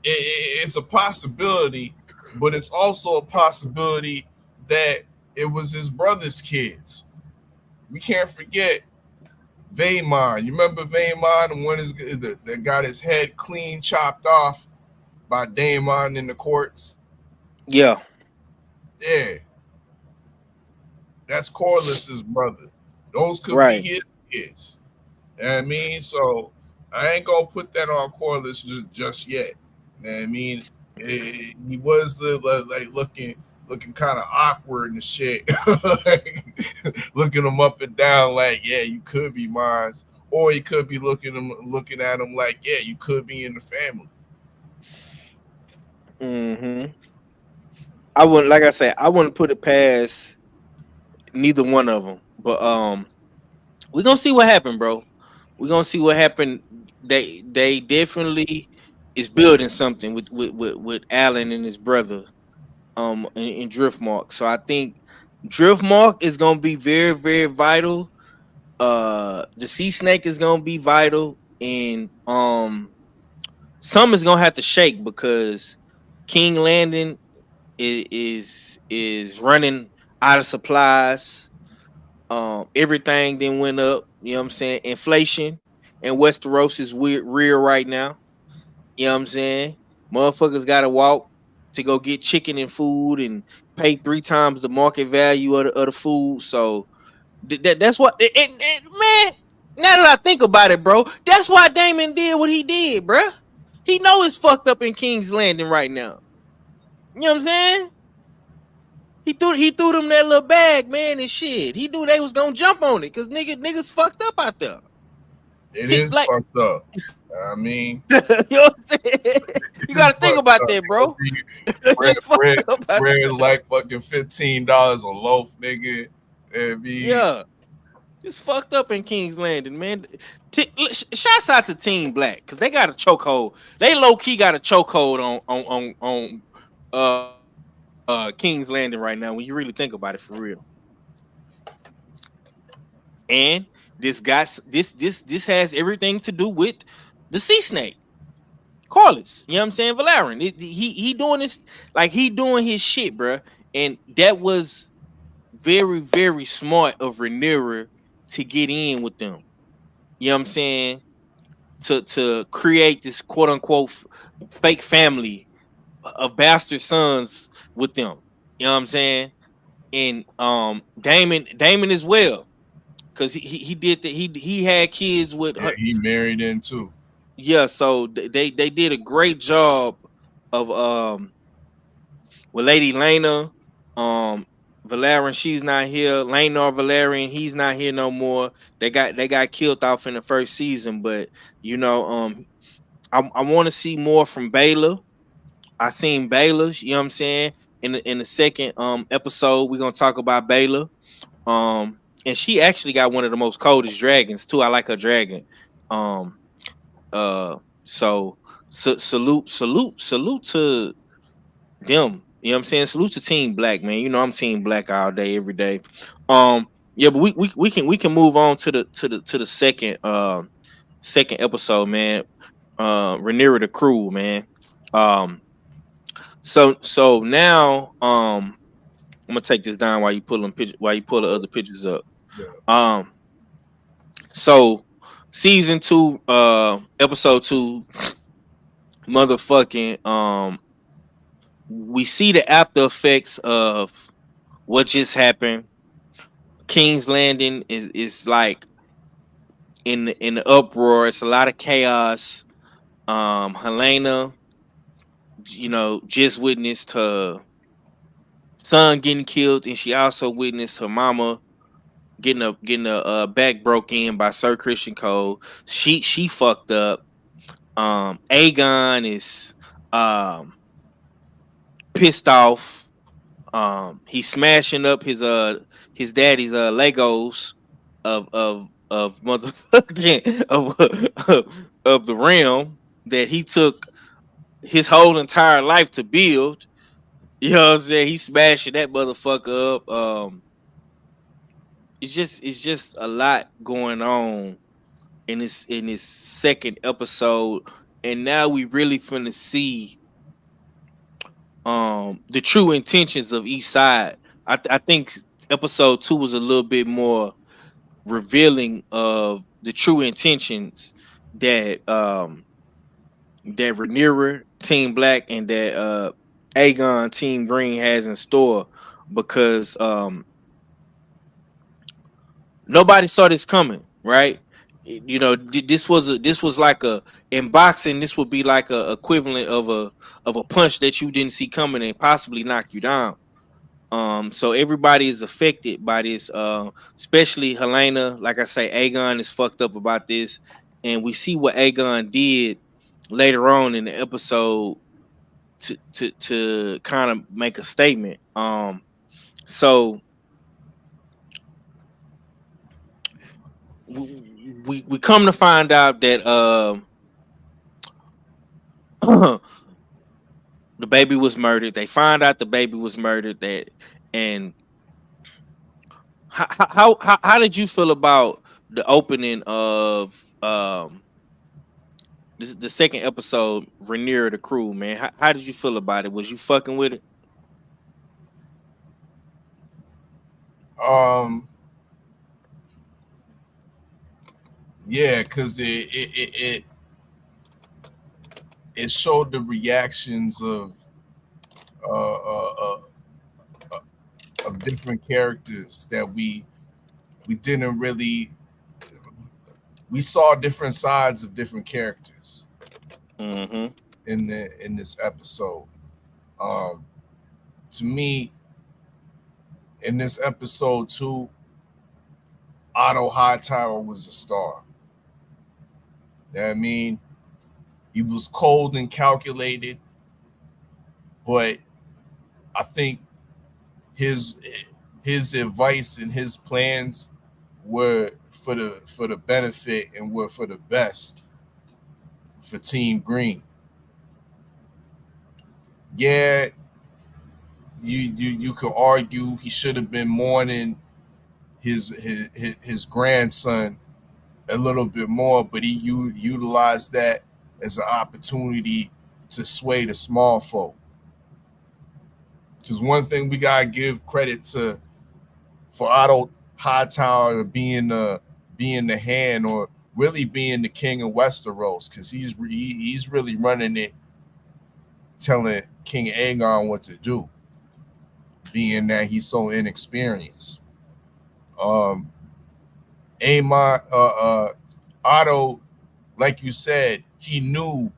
it's a possibility, but it's also a possibility that it was his brother's kids. We can't forget Vaymon. You remember Vaymon, the one that got his head clean chopped off by Daemon in the courts? Yeah. Yeah, that's Corliss's brother. Those could be Right. his kids. You know what I mean? So I ain't gonna put that on Corliss just yet. You know what I mean? He was like looking kind of awkward and shit, like, looking him up and down like, yeah, you could be mine, or he could be looking at him like, yeah, you could be in the family. Hmm. I wouldn't, like I said, I wouldn't put it past neither one of them. But we're gonna see what happened, bro. We're gonna see what happened. They definitely is building something with Alan and his brother in Driftmark. So I think Driftmark is gonna be very, very vital. The Sea Snake is gonna be vital, and some is gonna have to shake because King Landing is running out of supplies. Everything then went up. You know what I'm saying? Inflation and Westeros is real right now. You know what I'm saying? Motherfuckers gotta walk to go get chicken and food and pay 3 times the market value of the food. So that's what man. Now that I think about it, bro, that's why Damon did what he did, bro. He know it's fucked up in King's Landing right now. You know what I'm saying? He threw them that little bag, man, and shit. He knew they was gonna jump on it because niggas fucked up out there. It is Like fucked up. I mean, you know what I'm saying? You it's gotta think fucked about up. that, bro. Bread, It's fucked bread, up out bread there. is like fucking $15 a loaf, nigga. And be Yeah. It's fucked up in King's Landing, man. Shouts out to Team Black because they got a chokehold. They low key got a chokehold on King's Landing right now. When you really think about it, for real. And this has everything to do with the Sea Snake, Carlos. You know what I'm saying? Valerian. He doing this like he doing his shit, bro. And that was very, very smart of Rhaenyra to get in with them. You know what I'm saying? To create this quote unquote fake family of bastard sons with them. You know what I'm saying? And Damon as well, because he did that. He had kids with yeah, her. he married in too. Yeah, so they did a great job of with Lady Lena. Um Valerian, she's not here. Lena or Valerian, he's not here no more. They got killed off in the first season, but you know, I want to see more from Baylor. I seen Baylor, you know what I'm saying? In the second episode, we're gonna talk about Baylor. And she actually got one of the most coldest dragons too. I like her dragon. Um uh so salute to them. You know what I'm saying? Salute to Team Black, man. You know I'm Team Black all day, every day. Yeah, but we can move on to the second episode, man. Rhaenyra the Cruel, man. Um so now I'm gonna take this down while you pull them while you pull the other pictures up. Yeah. Um, so season 2, episode 2, motherfucking we see the after effects of what just happened. King's Landing is like in the uproar. It's a lot of chaos. Helena, just witnessed her son getting killed, and she also witnessed her mama getting a back broke in by Sir Christian Cole. She fucked up. Aegon is um pissed off. He's smashing up his daddy's Legos of motherfucking of the realm that he took his whole entire life to build. You know what I'm saying? He's smashing that motherfucker up. It's just a lot going on in this second episode, and now we really finna see the true intentions of each side. I think episode 2 was a little bit more revealing of the true intentions that Rhaenyra Team Black and that Aegon Team Green has in store, because nobody saw this coming, right? This was like a in boxing. This would be like a equivalent of a punch that you didn't see coming and possibly knock you down. So everybody is affected by this, especially Helena. Like I say, Aegon is fucked up about this, and we see what Aegon did later on in the episode to kind of make a statement. So we come to find out that the baby was murdered. They find out the baby was murdered. And how did you feel about the opening of the second episode, Rhaenyra the Crew, man? How did you feel about it? Was you fucking with it? Yeah, because it showed the reactions uh, uh, uh, of different characters that we didn't really we saw different sides of different characters Mm-hmm. in this episode. Um, to me, in this episode too, Otto Hightower was a star. You know what I mean? He was cold and calculated, but I think his his advice and his plans were for the benefit and were for the best for Team Green. Yeah, you could argue he should have been mourning his grandson a little bit more, but he utilized that as an opportunity to sway the small folk. Because one thing we gotta give credit to for Otto Hightower being the hand or really being the king of Westeros, because he's really running it, telling King Aegon what to do, being that he's so inexperienced. Aemon, Otto, like you said, he knew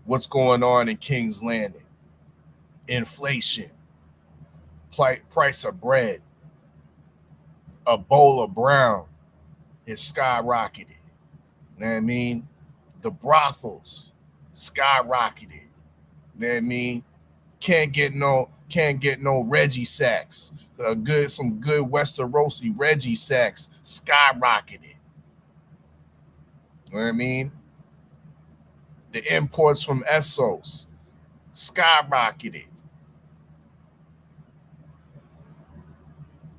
what's going on in King's Landing. Inflation, price of bread, a bowl of brown is skyrocketed. You know what I mean? The brothels skyrocketed. You know what I mean? Can't get no Reggie sacks. Some good Westerosi Reggie sacks skyrocketed. You know what I mean? The imports from Essos skyrocketed.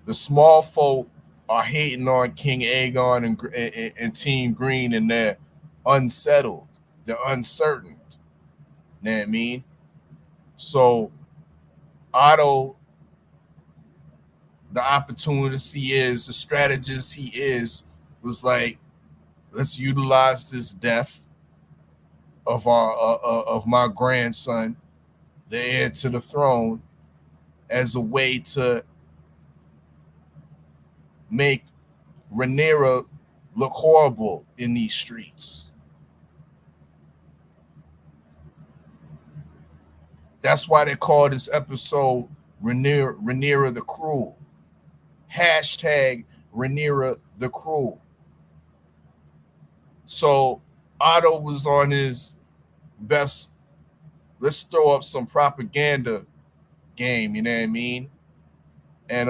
The small folk are hating on King Aegon and Team Green, and they're unsettled. They're uncertain. You know what I mean? So Otto the opportunist he is, the strategist he is, was like, let's utilize this death of my grandson, the heir to the throne, as a way to make Rhaenyra look horrible in these streets. That's why they call this episode Rhaenyra the Cruel. Hashtag Rhaenyra the Cruel. So Otto was on his best. Let's throw up some propaganda game, you know what I mean? And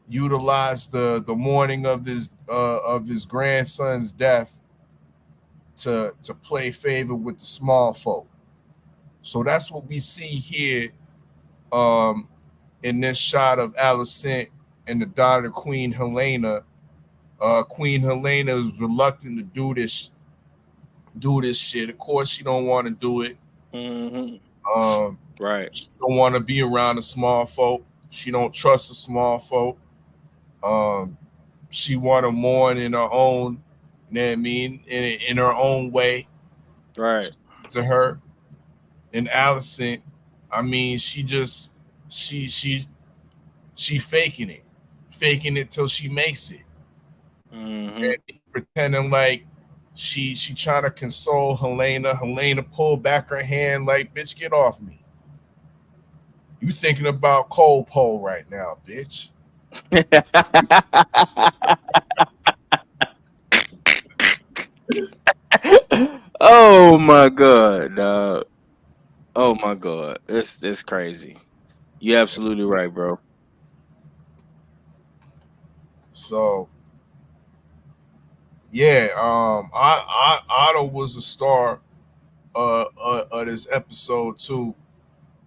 utilize the morning of his grandson's death to play favor with the small folk. So that's what we see here in this shot of Alicent and the daughter Queen Helena. Queen Helena is reluctant to do this shit. Of course, she don't want to do it. Right. She don't want to be around the small folk. She don't trust the small folk. She want to mourn in her own, you know what I mean, in her own way. Right. To her. And Alicent, I mean, she faking it till she makes it. And pretending like she trying to console Helena. Helena pulled back her hand like, bitch, get off me. You thinking about cold pole right now, bitch. Oh my god, dog. Oh my god. It's crazy. You're absolutely right, bro. So yeah, Otto was a star of this episode too,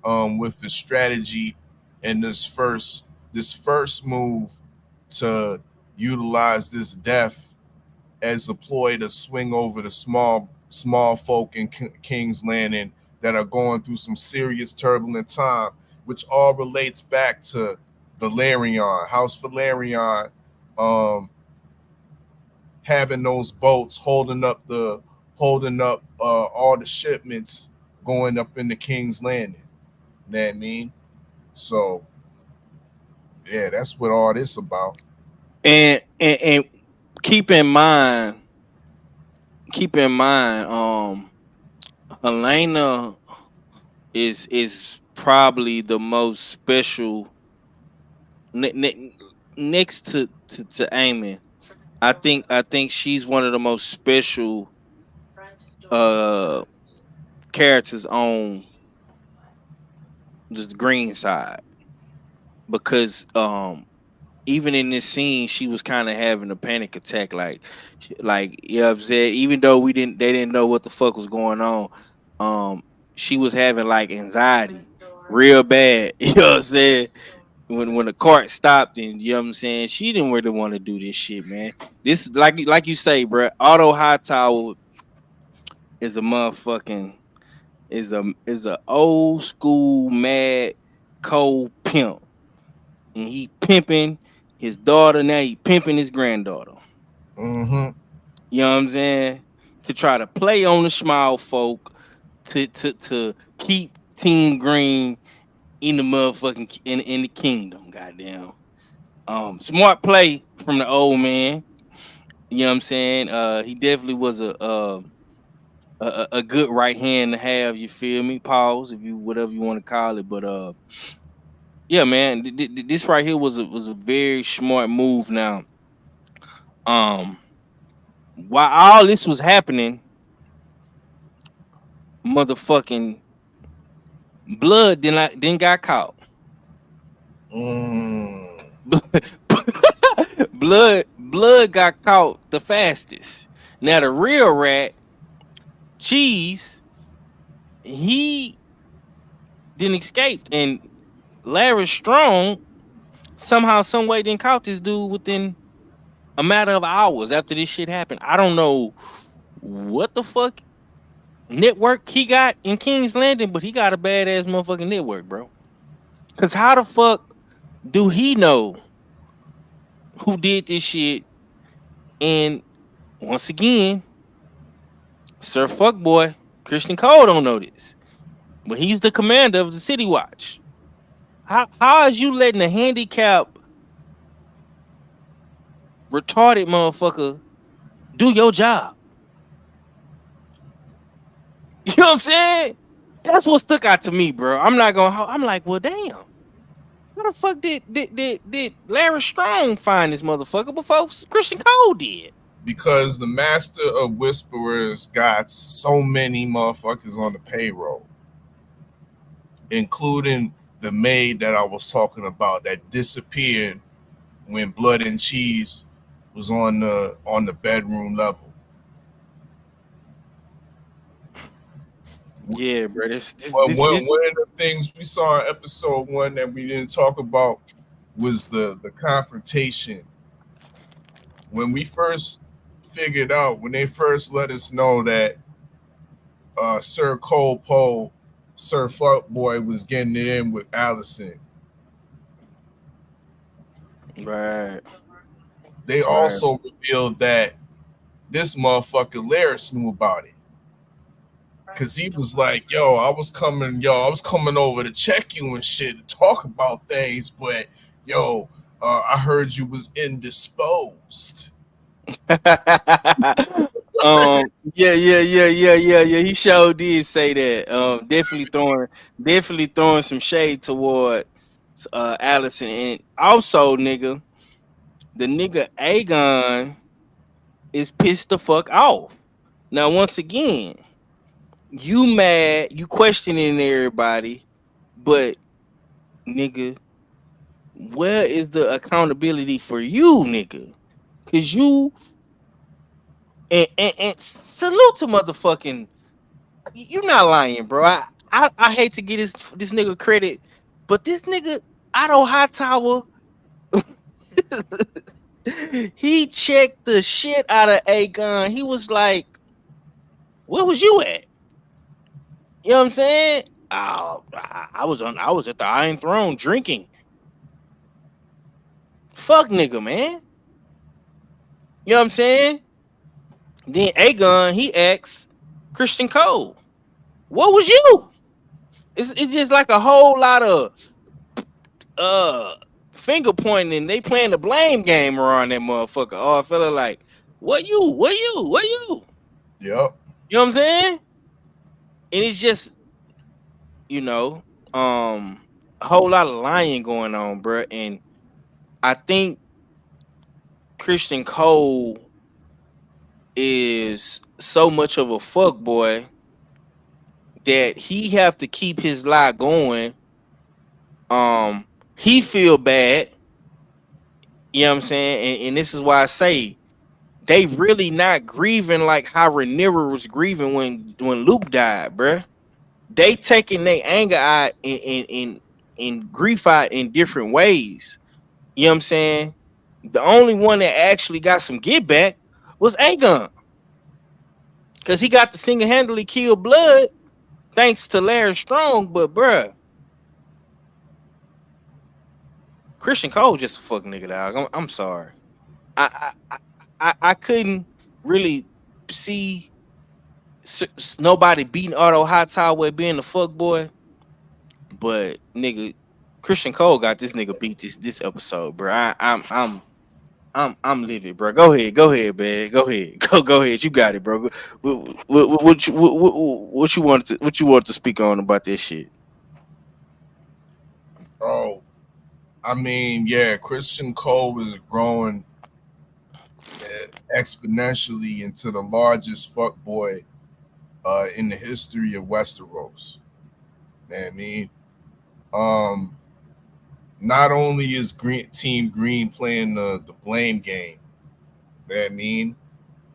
with the strategy and this first move to utilize this death as a ploy to swing over the small folk in King's Landing that are going through some serious turbulent time, which all relates back to Valerion, House Valerion, having those boats holding up all the shipments going up into King's Landing. You know what I mean? So yeah, that's what all this about. And keep in mind, Helena is probably the most special next to Amy. I think she's one of the most special uh characters on the green side, because even in this scene she was kind of having a panic attack, like you know what I'm saying, even though they didn't know what the fuck was going on. She was having like anxiety real bad. You know what I'm saying? When the cart stopped, and you know what I'm saying, she didn't really want to do this shit, man. This, like you say, bro, Otto Hightower is a motherfucking is a old school mad cold pimp, and he pimping his daughter, now he pimping his granddaughter. Mm-hmm. You know what I'm saying? To try to play on the small folk, to keep Team Green in the motherfucking in the kingdom. Goddamn. Smart play from the old man. You know what I'm saying? He definitely was a good right hand to have. You feel me? Pause, if you whatever you want to call it. But yeah, man, this right here was a very smart move. Now, um, while all this was happening, motherfucking blood didn't got caught. Mm. blood got caught the fastest. Now the real rat, Cheese, he didn't escape, and Larry Strong somehow, some way didn't caught this dude within a matter of hours after this shit happened. I don't know what the fuck network he got in King's Landing, but he got a badass motherfucking network, bro. Cause how the fuck Do he know who did this shit? And once again, Sir Fuckboy Christian Cole don't know this, but he's the commander of the City Watch. How is you letting a handicap retarded motherfucker do your job? You know what I'm saying? That's what stuck out to me, bro. I'm not gonna. I'm like, well, damn. How the fuck did Larry Strong find this motherfucker before Christian Cole did? Because the master of whisperers got so many motherfuckers on the payroll, including the maid that I was talking about that disappeared when Blood and Cheese was on the bedroom level. Yeah, bro. This Well, this, this one of the things we saw in episode one that we didn't talk about was the confrontation when we first figured out when they first let us know that Sir Cole Poe, Sir Fuckboy was getting it in with Allison. right, They right. also revealed that this motherfucker Laris knew about it. Cause he was like, I was coming over to check you and shit to talk about things, but I heard you was indisposed. Yeah. He sure did say that. Definitely throwing some shade toward Allison. And also, nigga, the nigga Aegon is pissed the fuck off. Now, once again, you mad, you questioning everybody, but nigga, where is the accountability for you, nigga? Cause you and salute to motherfucking you not lying, bro. I hate to get this nigga credit, but this nigga Otto Hightower, he checked the shit out of Aegon. He was like, "Where was you at?" You know what I'm saying? Oh, I was at the Iron Throne drinking. Fuck nigga, man. You know what I'm saying? Then Aegon, he asks Christian Cole, "What was you?" It's just like a whole lot of uh finger pointing. They playing the blame game around that motherfucker. Oh, I feel like, what you? What you? What you? Yep. You know what I'm saying? And it's just, you know, a whole lot of lying going on, bro. And I think Christian Cole is so much of a fuck boy that he have to keep his lie going. He feel bad. You know what I'm saying? And this is why I say they really not grieving like how Rhaenyra was grieving when Luke died, bruh. They taking their anger out and grief out in different ways. You know what I'm saying? The only one that actually got some get back was Aegon. Cause he got to single-handedly kill Blood thanks to Larry Strong, but bruh, Christian Cole just a fuck nigga, dog. I'm sorry. I couldn't really see nobody beating Otto Hightower being the fuck boy, but nigga, Christian Cole got this nigga beat this episode, bro. I'm livid, bro. Go ahead, man. Go ahead, go ahead. You got it, bro. What you want to speak on about this shit? Oh, I mean, yeah, Christian Cole is growing exponentially into the largest fuckboy in the history of Westeros. You know what I mean? Um, Not only is Team Green playing the blame game, you know what I mean?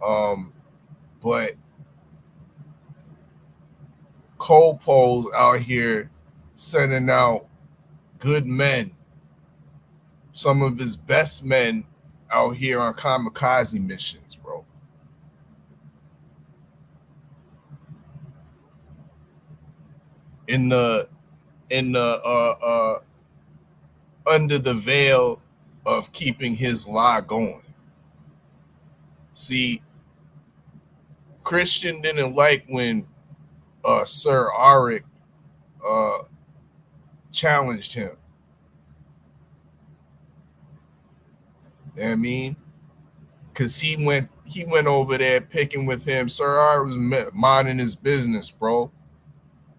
Um, but Cole Pole's out here sending out good men, some of his best men out here on kamikaze missions, bro. In the in the under the veil of keeping his lie going. See, Christian didn't like when Sir Arik uh, challenged him. You know what I mean? Because he went over there picking with him. Sir Arik was minding his business, bro,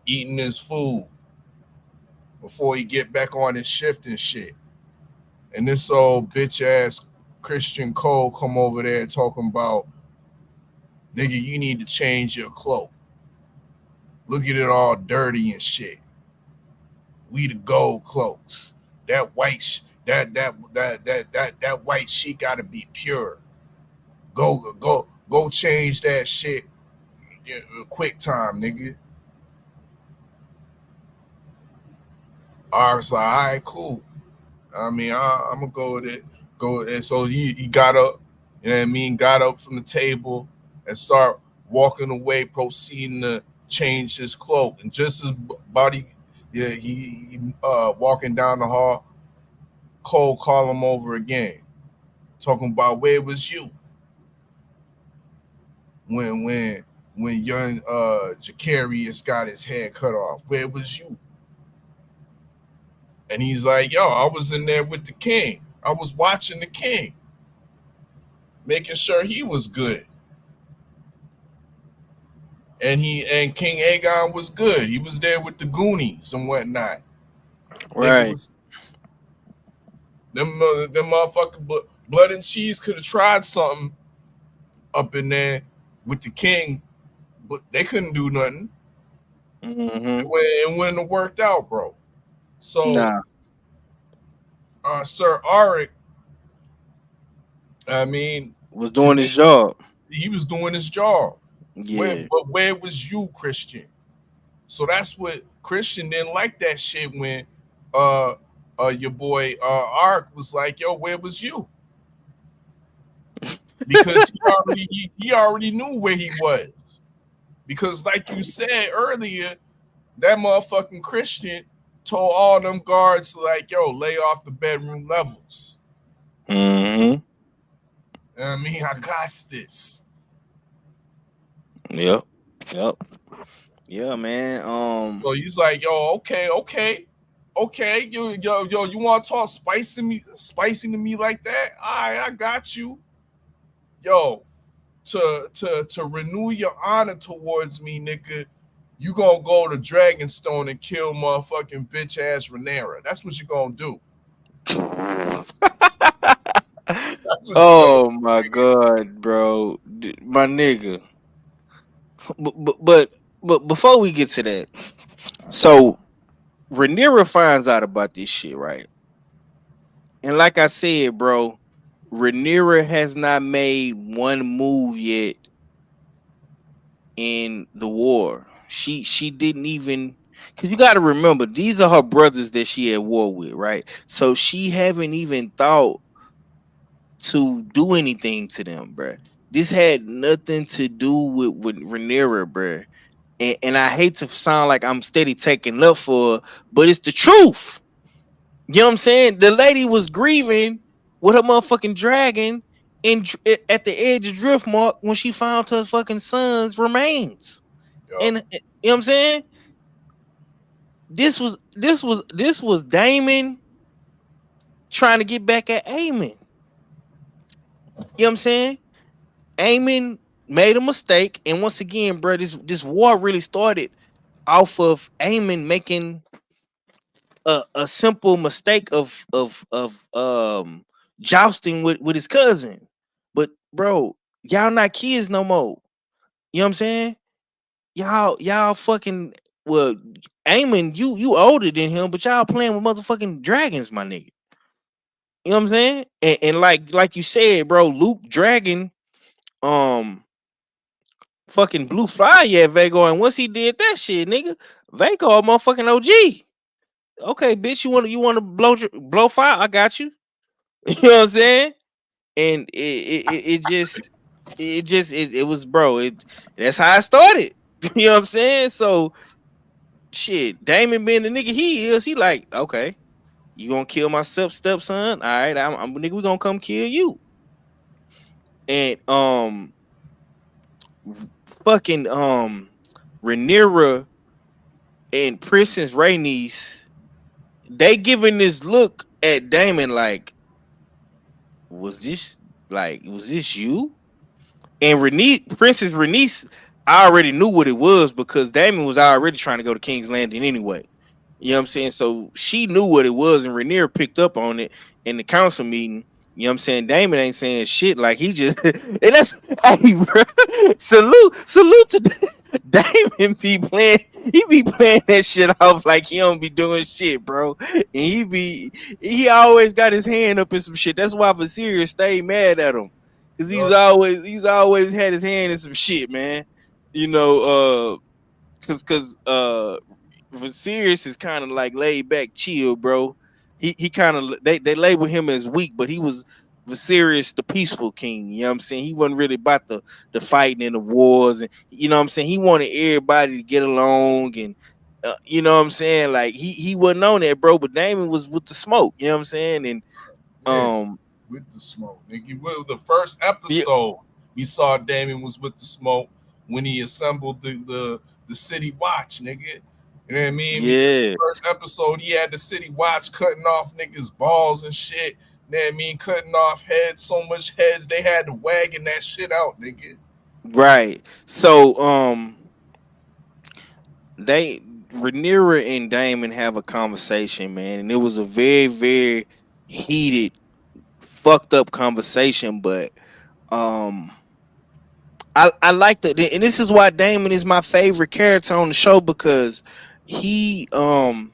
eating his food before he get back on his shift and shit. And this old bitch ass Christian Cole come over there talking about, nigga, you need to change your cloak. Look at it all dirty and shit. We the gold cloaks. That white that white sheet gotta be pure. Go change that shit. Quick time, nigga. I was like, all right, cool. I mean, I'm gonna go with it. Go and so he got up, you know what I mean, got up from the table and start walking away, proceeding to change his cloak. And just his body, yeah, he walking down the hall, Cole call him over again, talking about where was you when young Jacarius got his head cut off? Where was you? And he's like, yo, I was in there with the king. I was watching the king, making sure he was good. And King Aegon was good. He was there with the Goonies and whatnot. Right. Them motherfucking blood and cheese could have tried something up in there with the king, but they couldn't do nothing. Mm-hmm. It wouldn't have worked out, bro. So, Nah. Sir Arik, I mean, Was doing his job. He was doing his job. Yeah. Where was you, Christian? So that's what Christian didn't like that shit when your boy Arik was like, yo, where was you? Because he already knew where he was. Because like you said earlier, that motherfucking Christian told all them guards like, yo, lay off the bedroom levels. Mm-hmm. I mean, I got this. Yep. Yeah, man. So he's like, yo, okay. You want to talk spicy to me like that? All right, I got you. Yo, to renew your honor towards me, nigga, you gonna go to Dragonstone and kill motherfucking bitch ass Rhaenyra. That's what you gonna do. Oh my god, bro, my nigga. But before we get to that, so Rhaenyra finds out about this shit, right? And like I said, bro, Rhaenyra has not made one move yet in the war. She didn't even, because you got to remember, these are her brothers that she at war with, right? So she haven't even thought to do anything to them, bro. This had nothing to do with Rhaenyra, bro. And I hate to sound like I'm steady taking up for her, but it's the truth. You know what I'm saying? The lady was grieving with her motherfucking dragon at the edge of Driftmark when she found her fucking son's remains. Yo. And you know what I'm saying? This was Daemon trying to get back at Aemon. You know what I'm saying? Aemon made a mistake, and once again, bro, this war really started off of Aemon making a simple mistake of jousting with his cousin. But bro, y'all not kids no more. You know what I'm saying? Y'all fucking, well, Aemon, you older than him, but y'all playing with motherfucking dragons, my nigga. You know what I'm saying? And like you said, bro, Luke Dragon fucking blew fire at Vago, and once he did that shit, nigga, Vago a motherfucking OG. Okay, bitch, you want to blow fire? I got you. You know what I'm saying? And it was, bro. That's how I started. You know what I'm saying? So shit, Damon being the nigga he is, he like, okay, You gonna kill my stepson? All right, I'm nigga. We gonna come kill you. And fucking Rhaenyra and Princess Rhaenys, they giving this look at Damon like, was this you? And Princess Rhaenys, I already knew what it was because Damon was already trying to go to King's Landing anyway. You know what I'm saying? So she knew what it was, and Rhaenyra picked up on it in the council meeting. You know what I'm saying? Damon ain't saying shit. Like he just and that's hey, bro, salute to Damon be playing. He be playing that shit off like he don't be doing shit, bro. And he always got his hand up in some shit. That's why Viserys stayed mad at him. Cause he was always had his hand in some shit, man. You know, cause Viserys is kind of like laid back, chill, bro. He kind of they label him as weak, but he was Viserys the peaceful king. You know what I'm saying? He wasn't really about the fighting and the wars, and you know what I'm saying. He wanted everybody to get along, and you know what I'm saying. Like he wasn't on that, bro. But Damon was with the smoke. You know what I'm saying? And Yeah, um with the smoke, nigga. Well, the first yeah, episode we saw Damon was with the smoke when he assembled the city watch, nigga. You know what I mean? yeah. First episode, he had the city watch cutting off niggas' balls and shit. You know what I mean? Cutting off heads, so much heads they had to wagging that shit out, nigga. Right. So they Rhaenyra and Damon have a conversation, man, and it was a very, very heated, fucked up conversation. But um, I like that, and this is why Damon is my favorite character on the show because he um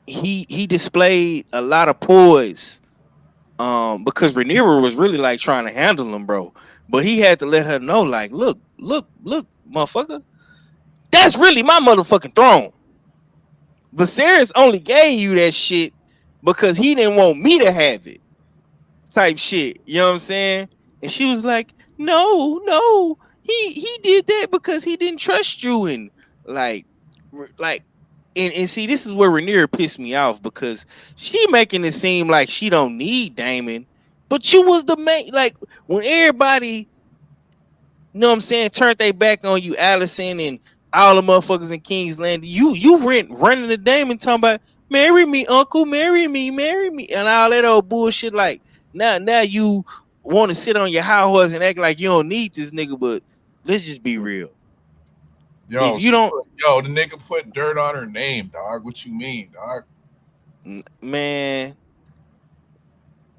he displayed a lot of poise. Because Rhaenyra was really like trying to handle him, bro, but he had to let her know, like, look, motherfucker, that's really my motherfucking throne. Viserys only gave you that shit because he didn't want me to have it, type shit. You know what I'm saying? And she was like, no, he did that because he didn't trust you, and like, like, and see, this is where Rhaenyra pissed me off because she making it seem like she don't need Damon, but you was the main, like, when everybody, you know what I'm saying, turned they back on you, Allison, and all the motherfuckers in King's Landing. You running the Damon talking about marry me, uncle, marry me, and all that old bullshit. Like now you want to sit on your high horse and act like you don't need this nigga, but let's just be real. If you don't, The nigga put dirt on her name, dog. What you mean, dog? man,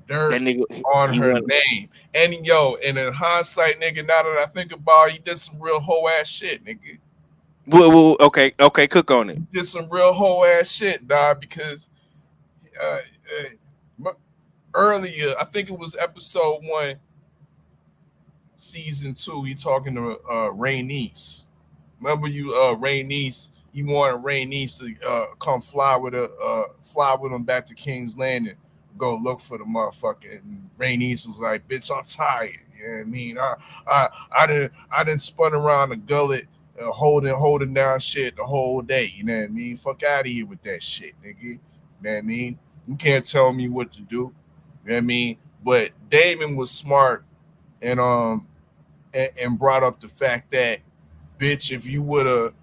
that Dirt nigga on he her went. name. And in hindsight, nigga, now that I think about it, he did some real hoe ass shit, nigga. Okay, cook on it. He did some real hoe ass shit, dog, because uh, earlier, I think it was episode 1, season 2, he talking to Rhaenys. Remember you Rhaenys, he wanted Rhaenys to come fly with him back to King's Landing, go look for the motherfucker. And Rhaenys was like, bitch, I'm tired. You know what I mean? I didn't spun around the gullet holding down shit the whole day. You know what I mean? Fuck out of here with that shit, nigga. You know what I mean? You can't tell me what to do. You know what I mean? But Damon was smart and brought up the fact that, bitch, if you would have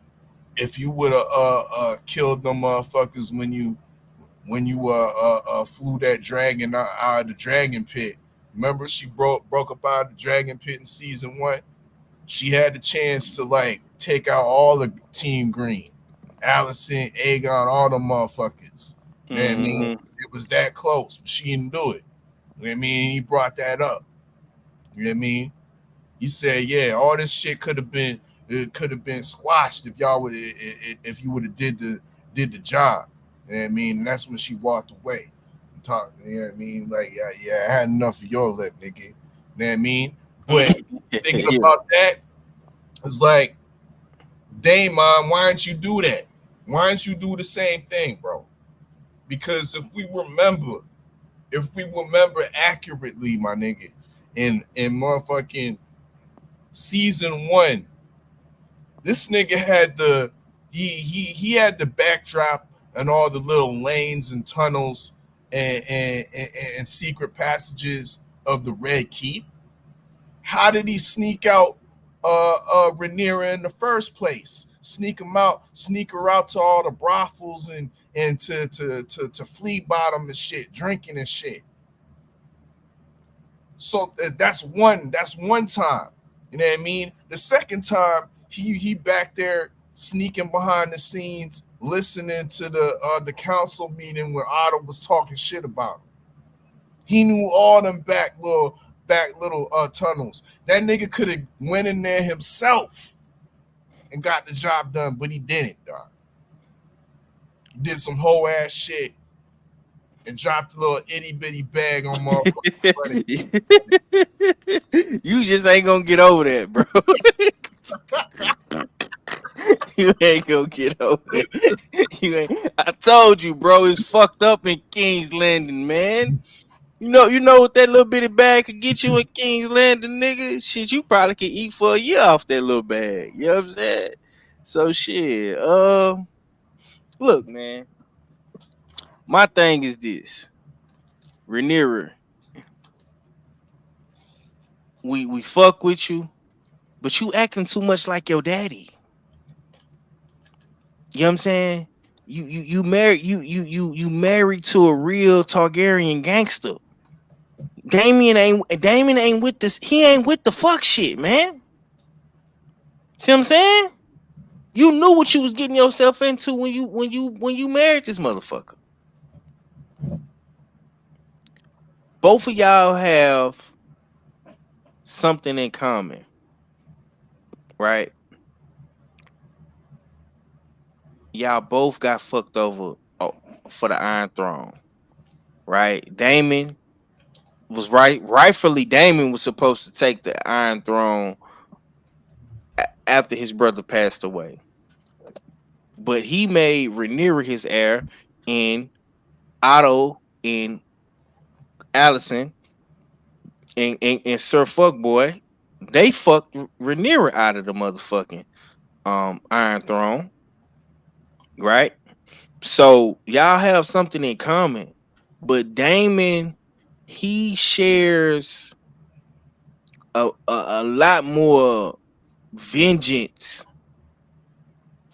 killed them motherfuckers when you flew that dragon out of the dragon pit. Remember, she broke up out of the dragon pit in season 1. She had the chance to like take out all the Team Green, Allison, Aegon, all the motherfuckers. You know what I mean? Mm-hmm. It was that close, but she didn't do it. You know what I mean? He brought that up. You know what I mean? He said, "Yeah, all this shit could have been squashed if y'all would if you would have did the job." You know what I mean? And that's when she walked away. And talked, you know what I mean? Like, yeah, I had enough of your lip, nigga. You know what I mean? But thinking Yeah. about that, it's like, Damon, why don't you do that? Why don't you do the same thing, bro? Because if we remember accurately, my nigga, in motherfucking season 1, this nigga had the he had the backdrop and all the little lanes and tunnels and secret passages of the Red Keep? How did he sneak out Rhaenyra in the first place? Sneak him out, sneak her out to all the brothels and to flea bottom and shit, drinking and shit. So that's one time. You know what I mean? The second time he back there sneaking behind the scenes, listening to the council meeting where Otto was talking shit about him. He knew all them back little tunnels. That nigga could have went in there himself and got the job done, but he didn't, dog. Did some whole ass shit and dropped a little itty bitty bag on motherfucking You just ain't gonna get over that, bro. You ain't gonna get over it. I told you, bro, it's fucked up in King's Landing, man. You know what that little bitty bag could get you in King's Landing, nigga? Shit, you probably could eat for a year off that little bag. You know what I'm saying? So shit. Look, man. My thing is this. Rhaenyra. We fuck with you, but you acting too much like your daddy. You know what I'm saying? You married to a real Targaryen gangster. Damien ain't with this. He ain't with the fuck shit, man. See what I'm saying? You knew what you was getting yourself into when you married this motherfucker. Both of y'all have something in common, right? Y'all both got fucked over for the Iron Throne, right? Rightfully Damon was supposed to take the Iron Throne after his brother passed away, but he made Rhaenyra his heir, and Otto and Allison and Sir Fuckboy, they fucked Rhaenyra out of the motherfucking Iron Throne, right? So y'all have something in common, but Damon, he shares a lot more vengeance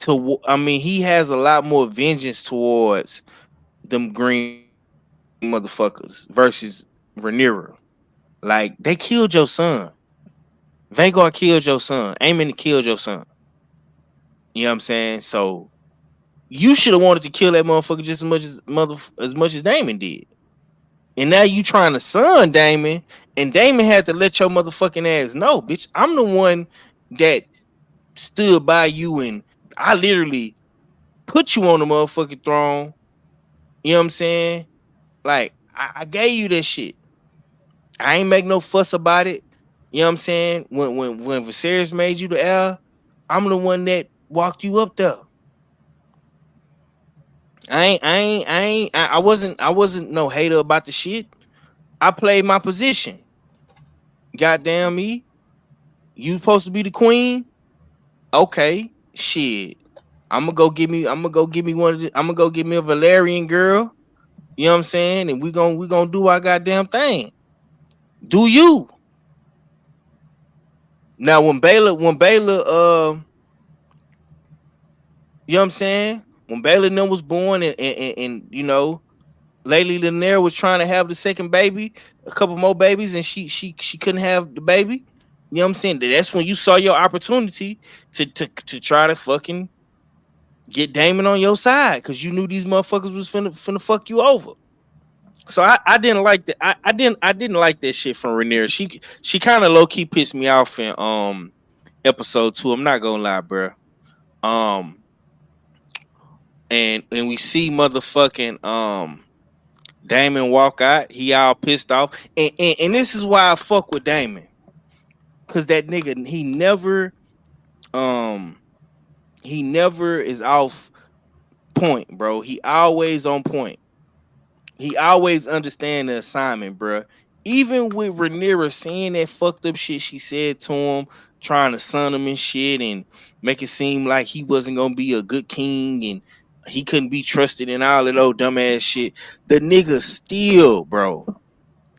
he has a lot more vengeance towards them green motherfuckers versus Rhaenyra. Like, they killed your son. Vanguard killed your son. Aemon killed your son. You know what I'm saying? So you should have wanted to kill that motherfucker just as much as Damon did. And now you trying to son Damon, and Damon had to let your motherfucking ass know, bitch, I'm the one that stood by you, and I literally put you on the motherfucking throne. You know what I'm saying? Like, I gave you that shit. I ain't make no fuss about it. You know what I'm saying? When Viserys made you the heir, I'm the one that walked you up there. I wasn't no hater about the shit. I played my position. Goddamn me. You supposed to be the queen? Okay, shit. I'm gonna go give me a Valerian girl. You know what I'm saying? And we gonna do our goddamn thing. Do you? Now when Baylor, you know what I'm saying? When Baylor and them was born and you know, Lady Lanier was trying to have the second baby, a couple more babies, and she couldn't have the baby. You know what I'm saying? That's when you saw your opportunity to try to fucking get Damon on your side, because you knew these motherfuckers was finna fuck you over. So I didn't like that. I didn't like that shit from Rhaenyra. She kind of low key pissed me off in episode 2. I'm not gonna lie, bro. And we see motherfucking Damon walk out. He all pissed off, and this is why I fuck with Damon, cause that nigga he never is off point, bro. He always on point. He always understand the assignment, bro. Even with Rhaenyra saying that fucked up shit she said to him, trying to son him and shit, and make it seem like he wasn't gonna be a good king, and he couldn't be trusted in all of those dumbass shit. The nigga still, bro.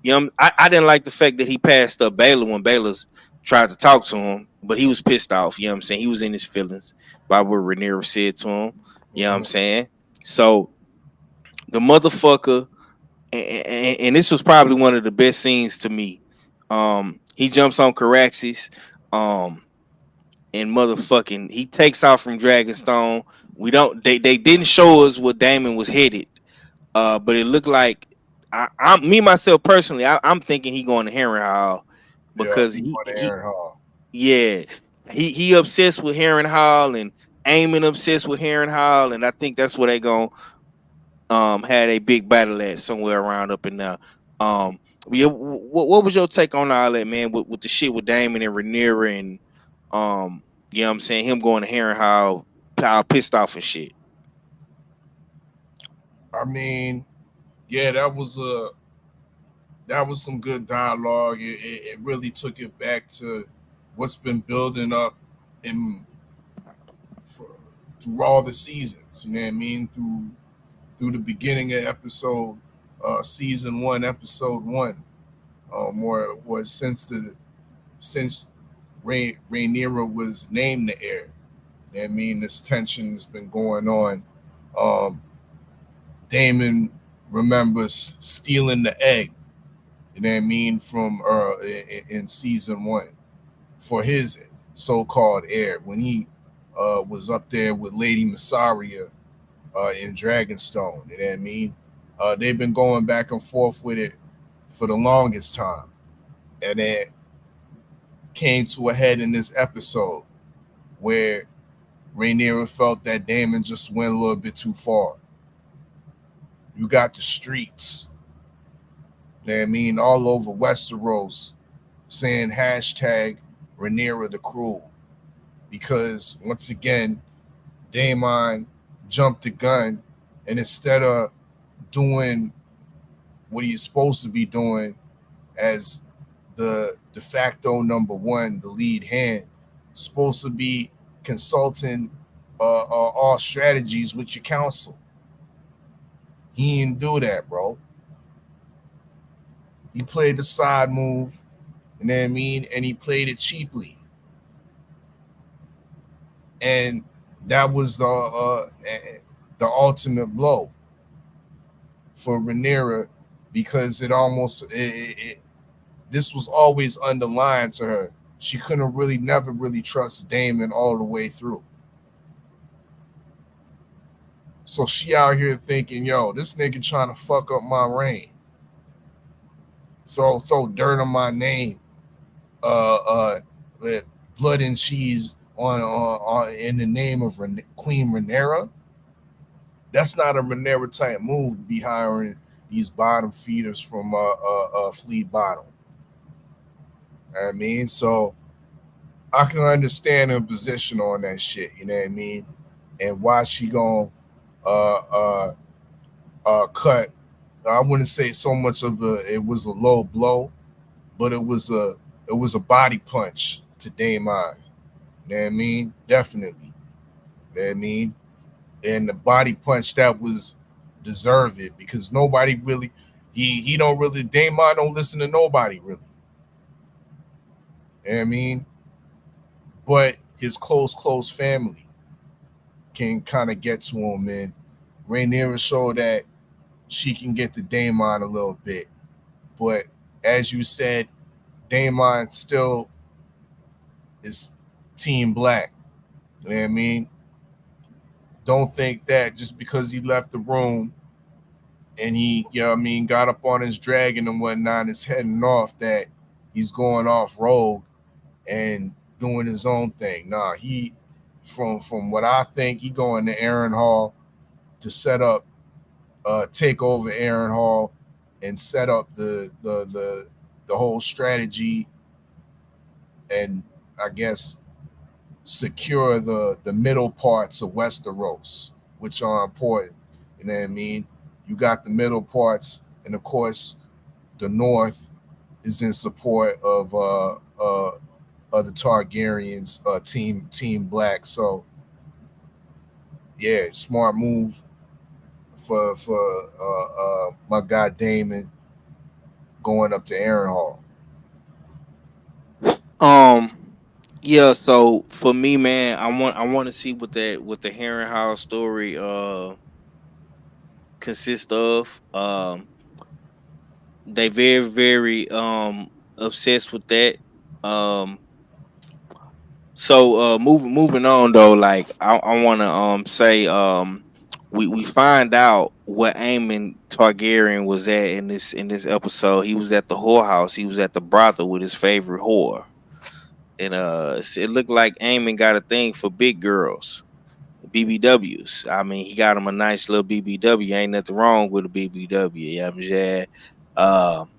You know, I didn't like the fact that he passed up Baylor when Baylor's tried to talk to him, but he was pissed off. You know what I'm saying? He was in his feelings by what Rhaenyra said to him. You know what I'm saying? So the motherfucker, and this was probably one of the best scenes to me. He jumps on Caraxes, and motherfucking he takes off from Dragonstone. We don't they didn't show us what Damon was headed. But it looked like I'm me myself personally. I'm thinking he going to Harrenhal Yeah, because he won Aaron Hall. yeah he obsessed with Harrenhal and Aemon obsessed with Harrenhal, and I think that's where they gonna had a big battle at somewhere around up in there. Yeah, what was your take on all that, man? With the shit with Damon and Rhaenyra and you know what I'm saying, him going to Harrenhal, how pissed off and shit. I mean, yeah, that was some good dialogue. It really took it back to what's been building up in for, through all the seasons. You know what I mean? Through the beginning of episode, season one, episode one, or was since Rhaenyra was named the heir. You know what I mean, this tension has been going on. Um, Damon remembers stealing the egg. You know what I mean, from in season one for his so-called heir when he was up there with Lady Massaria in Dragonstone. You know what I mean? They've been going back and forth with it for the longest time, and it came to a head in this episode where Rhaenyra felt that Damon just went a little bit too far. You got the streets, you know what I mean, all over Westeros saying hashtag Rhaenyra the Cruel, because once again, Daemon jumped the gun, and instead of doing what he's supposed to be doing as the de facto number one, the lead hand, supposed to be consulting all strategies with your council. He didn't do that, bro. He played the side move, you know what I mean, and he played it cheaply. And that was the ultimate blow for Rhaenyra, because this was always underlying to her. She couldn't really never really trust Damon all the way through. So she out here thinking, yo, this nigga trying to fuck up my reign. Throw dirt on my name. With blood and cheese on in the name of Queen Rhaenyra. That's not a Rhaenyra type move to be hiring these bottom feeders from Fleet Bottom. I mean, so I can understand her position on that shit. You know what I mean? And why she gonna cut. I wouldn't say so much of it was a low blow, but it was a body punch to Damon. You know what I mean? Definitely. You know what I mean? And the body punch that was deserved it, because nobody really he don't really Damon don't listen to nobody really. You know what I mean? But his close family can kind of get to him, man. Rhaenyra showed that she can get to Damon a little bit. But as you said, Damon still is team black. You know what I mean? Don't think that just because he left the room and he, you know what I mean, got up on his dragon and whatnot and is heading off, that he's going off rogue and doing his own thing. Nah, he from what I think, he going to Aaron Hall to set up take over Aaron Hall and set up the whole strategy, and I guess secure the middle parts of Westeros, which are important. You know what I mean? You got the middle parts, and of course, the North is in support of the Targaryens, team Black. So yeah, smart move for my guy Damon going up to Aaron Hall. Um, yeah. So for me, man, I want to see what the Harrenhal story consists of. They very obsessed with that. Um, so moving on though, like I want to say we find out what Aemon Targaryen was at in this episode. He was at the whorehouse. He was at the brothel with his favorite whore. And it looked like Eamon got a thing for big girls, BBWs. I mean, he got him a nice little BBW. Ain't nothing wrong with a BBW. You know what I'm saying? Um,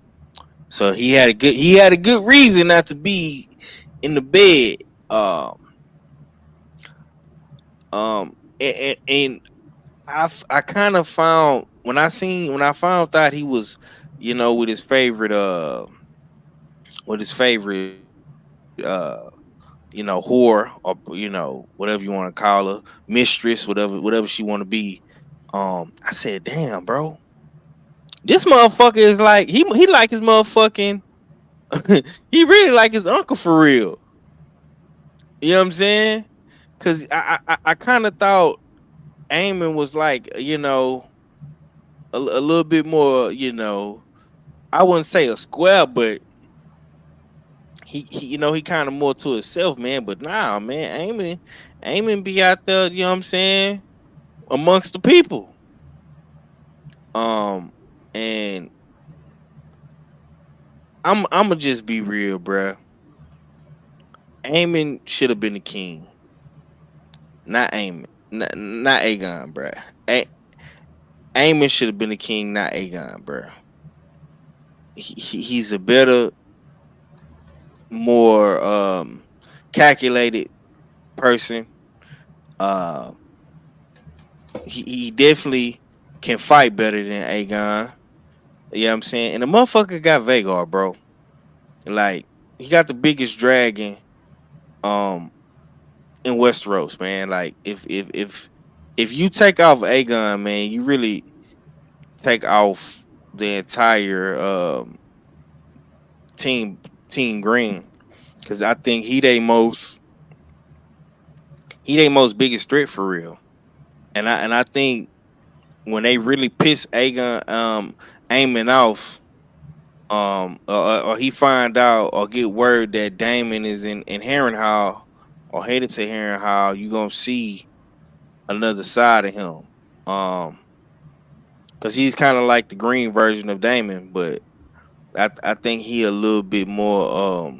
so he had a good reason not to be in the bed. And I kind of found when I found out he was, with his favorite whore, or whatever you want to call her, mistress, whatever she want to be. I said, damn, bro, this motherfucker is like he like his motherfucking he really like his uncle for real. You know what I'm saying? Cause I kind of thought Eamon was like, a little bit more, I wouldn't say a square, but he kind of more to himself, man. But nah, man, Eamon be out there, you know what I'm saying, amongst the people. Um, and I'ma just be real, bruh. Aemon should have been the king, not Aemon, not Aegon, bruh. Aemon should have been the king, not Aegon, bruh. He's a better, more calculated person. Uh, he definitely can fight better than Aegon. You know what I'm saying? And the motherfucker got Vagar, bro. Like he got the biggest dragon um in Westeros, man. Like if you take off Aegon, man, you really take off the entire team team green. Cause I think he they most biggest threat for real. And I think when they really piss Aegon Aemon off, or he find out or get word that Damon is in Harrenhal or headed to Harrenhal, you gonna see another side of him. Um, because he's kind of like the green version of Damon, but I think he a little bit more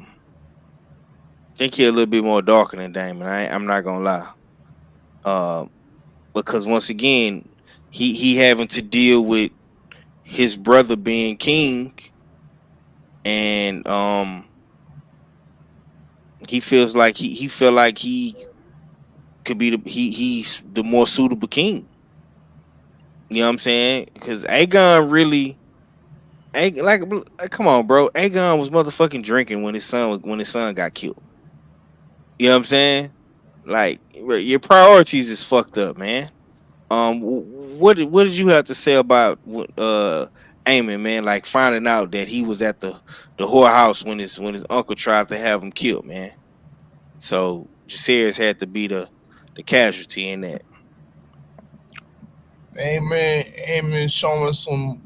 think he a little bit more darker than Damon. I'm not gonna lie. Um, because once again, he having to deal with his brother being king, and he feels like he feel like he could be he's the more suitable king. You know what I'm saying? Because Aegon really like come on, bro. Aegon was motherfucking drinking when his son got killed. You know what I'm saying? Like your priorities is fucked up, man. What did you have to say about Aemon, man? Like finding out that he was at the whorehouse when his uncle tried to have him killed, man. So Jaceres had to be the casualty in that. Amen showing some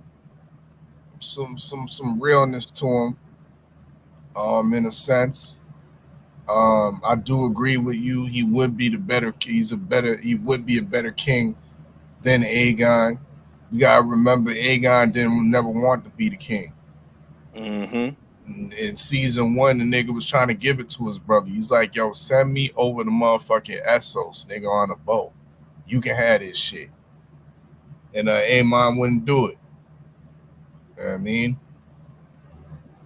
realness to him, in a sense. I do agree with you. He would be the better. He would be a better king than Aegon. You gotta remember, Aegon didn't never want to be the king. Mm-hmm. In season one, the nigga was trying to give it to his brother. He's like, "Yo, send me over the motherfucking Essos, nigga, on a boat. You can have this shit." And Aemon wouldn't do it. You know what I mean,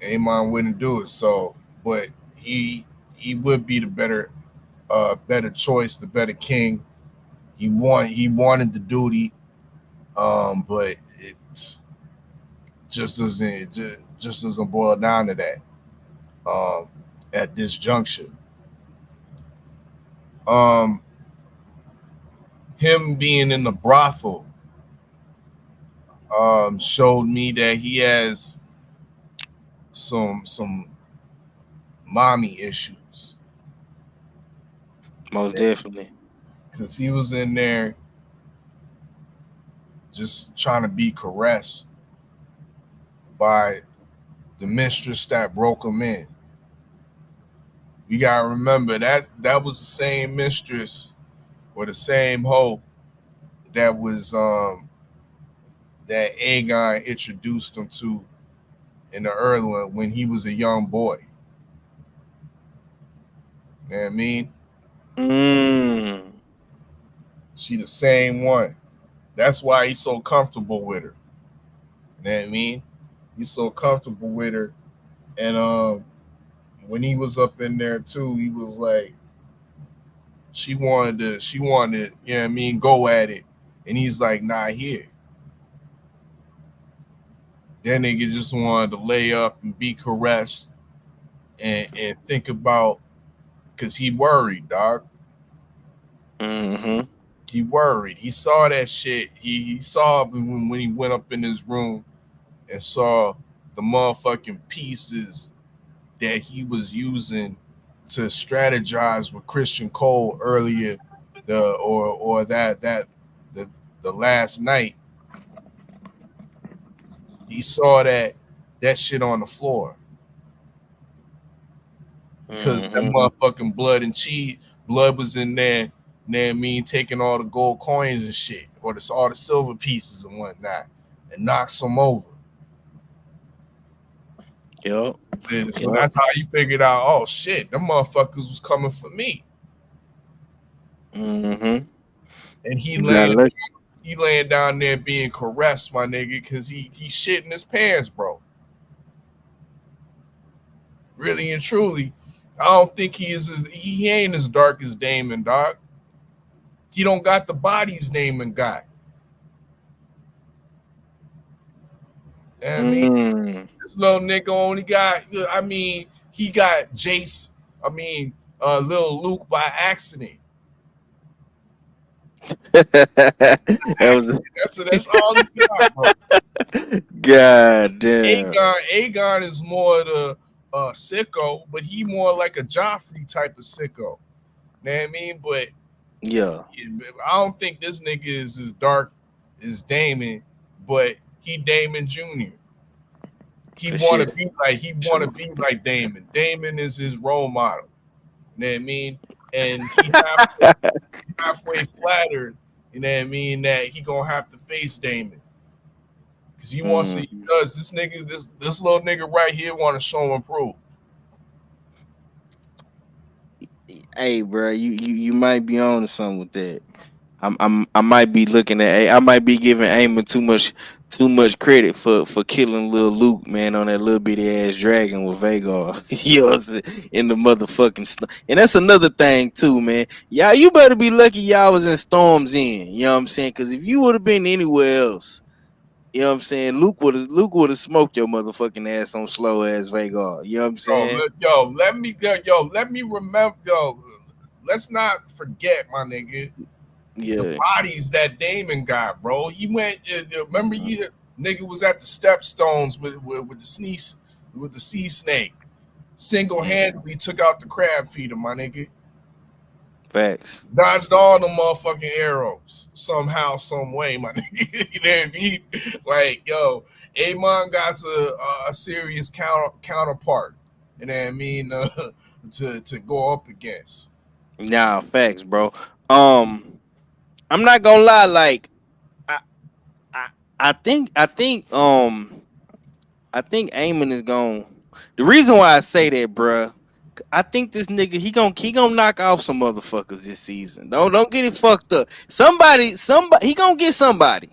Aemon wouldn't do it. So, but he would be the better choice, the better king. He wanted the duty, but it just doesn't boil down to that. Um, at this juncture, um, him being in the brothel showed me that he has some mommy issues. Most definitely. Because he was in there just trying to be caressed by the mistress that broke him in. You gotta remember that was the same mistress or the same hoe that was that Aegon introduced him to in the early one when he was a young boy. You know what I mean? Mm. She the same one. That's why he's so comfortable with her. You know what I mean? He's so comfortable with her. And when he was up in there too, he was like, she wanted, you know what I mean, go at it. And he's like, nah, here. That nigga just wanted to lay up and be caressed and think about, because he worried, dog. Mm-hmm. He worried. He saw that shit. He saw when he went up in his room and saw the motherfucking pieces that he was using to strategize with Christian Cole earlier, that the the last night. He saw that shit on the floor because that Mm-hmm. motherfucking blood was in there. You know what I mean, taking all the gold coins and shit, or all the silver pieces and whatnot, and knocks them over. Yup. So Yup. that's how you figured out. Oh shit, them motherfuckers was coming for me. Mm-hmm. And You got lucky. he laying down there being caressed, my nigga, because he shit in his pants, bro. Really and truly, I don't think he ain't as dark as Damon, dog. He don't got the bodies Damon got. I mean, Mm. this little nigga only got. I mean, he got Jace. I mean, little Luke by accident. That was Accident. That's all he got, bro. God damn. Aegon is more the sicko, but he more like a Joffrey type of sicko. Know what I mean? But Yeah. I don't think this nigga is as dark as Damon, but he Damon Jr. For sure. He wanna be like Damon. Damon is his role model. You know what I mean? And he halfway flattered, you know what I mean, that he gonna have to face Damon. Cause he wants to, he Mm. does this little nigga right here want to show and prove. Hey, bro, you might be on to something with that. I might be looking at. I might be giving Eamon too much credit for killing little Luke, man, on that little bitty ass dragon with Vagar. You know what I'm saying? In the motherfucking and that's another thing too, man. Y'all, you better be lucky y'all was in Storm's End. You know what I'm saying? Because if you would have been anywhere else, you know what I'm saying, Luke would have smoked your motherfucking ass on slow ass Vagar. You know what I'm saying? Let me remember, let's not forget, my nigga, the Yeah. bodies that Damon got, bro. He went. Remember, you nigga was at the Stepstones with the sneeze with the sea snake. Single handedly took out the crab feeder, my nigga. Facts. Dodged all the motherfucking arrows somehow, some way, my nigga. You know what I mean? Like, yo, Amon got a serious counterpart. You know what I mean? To go up against. Nah, facts, bro. Um, I'm not gonna lie, like I, I, I think Eamon is going. The reason why I say that, bruh, I think this nigga he gonna knock off some motherfuckers this season. Don't get it fucked up. Somebody he gonna get somebody.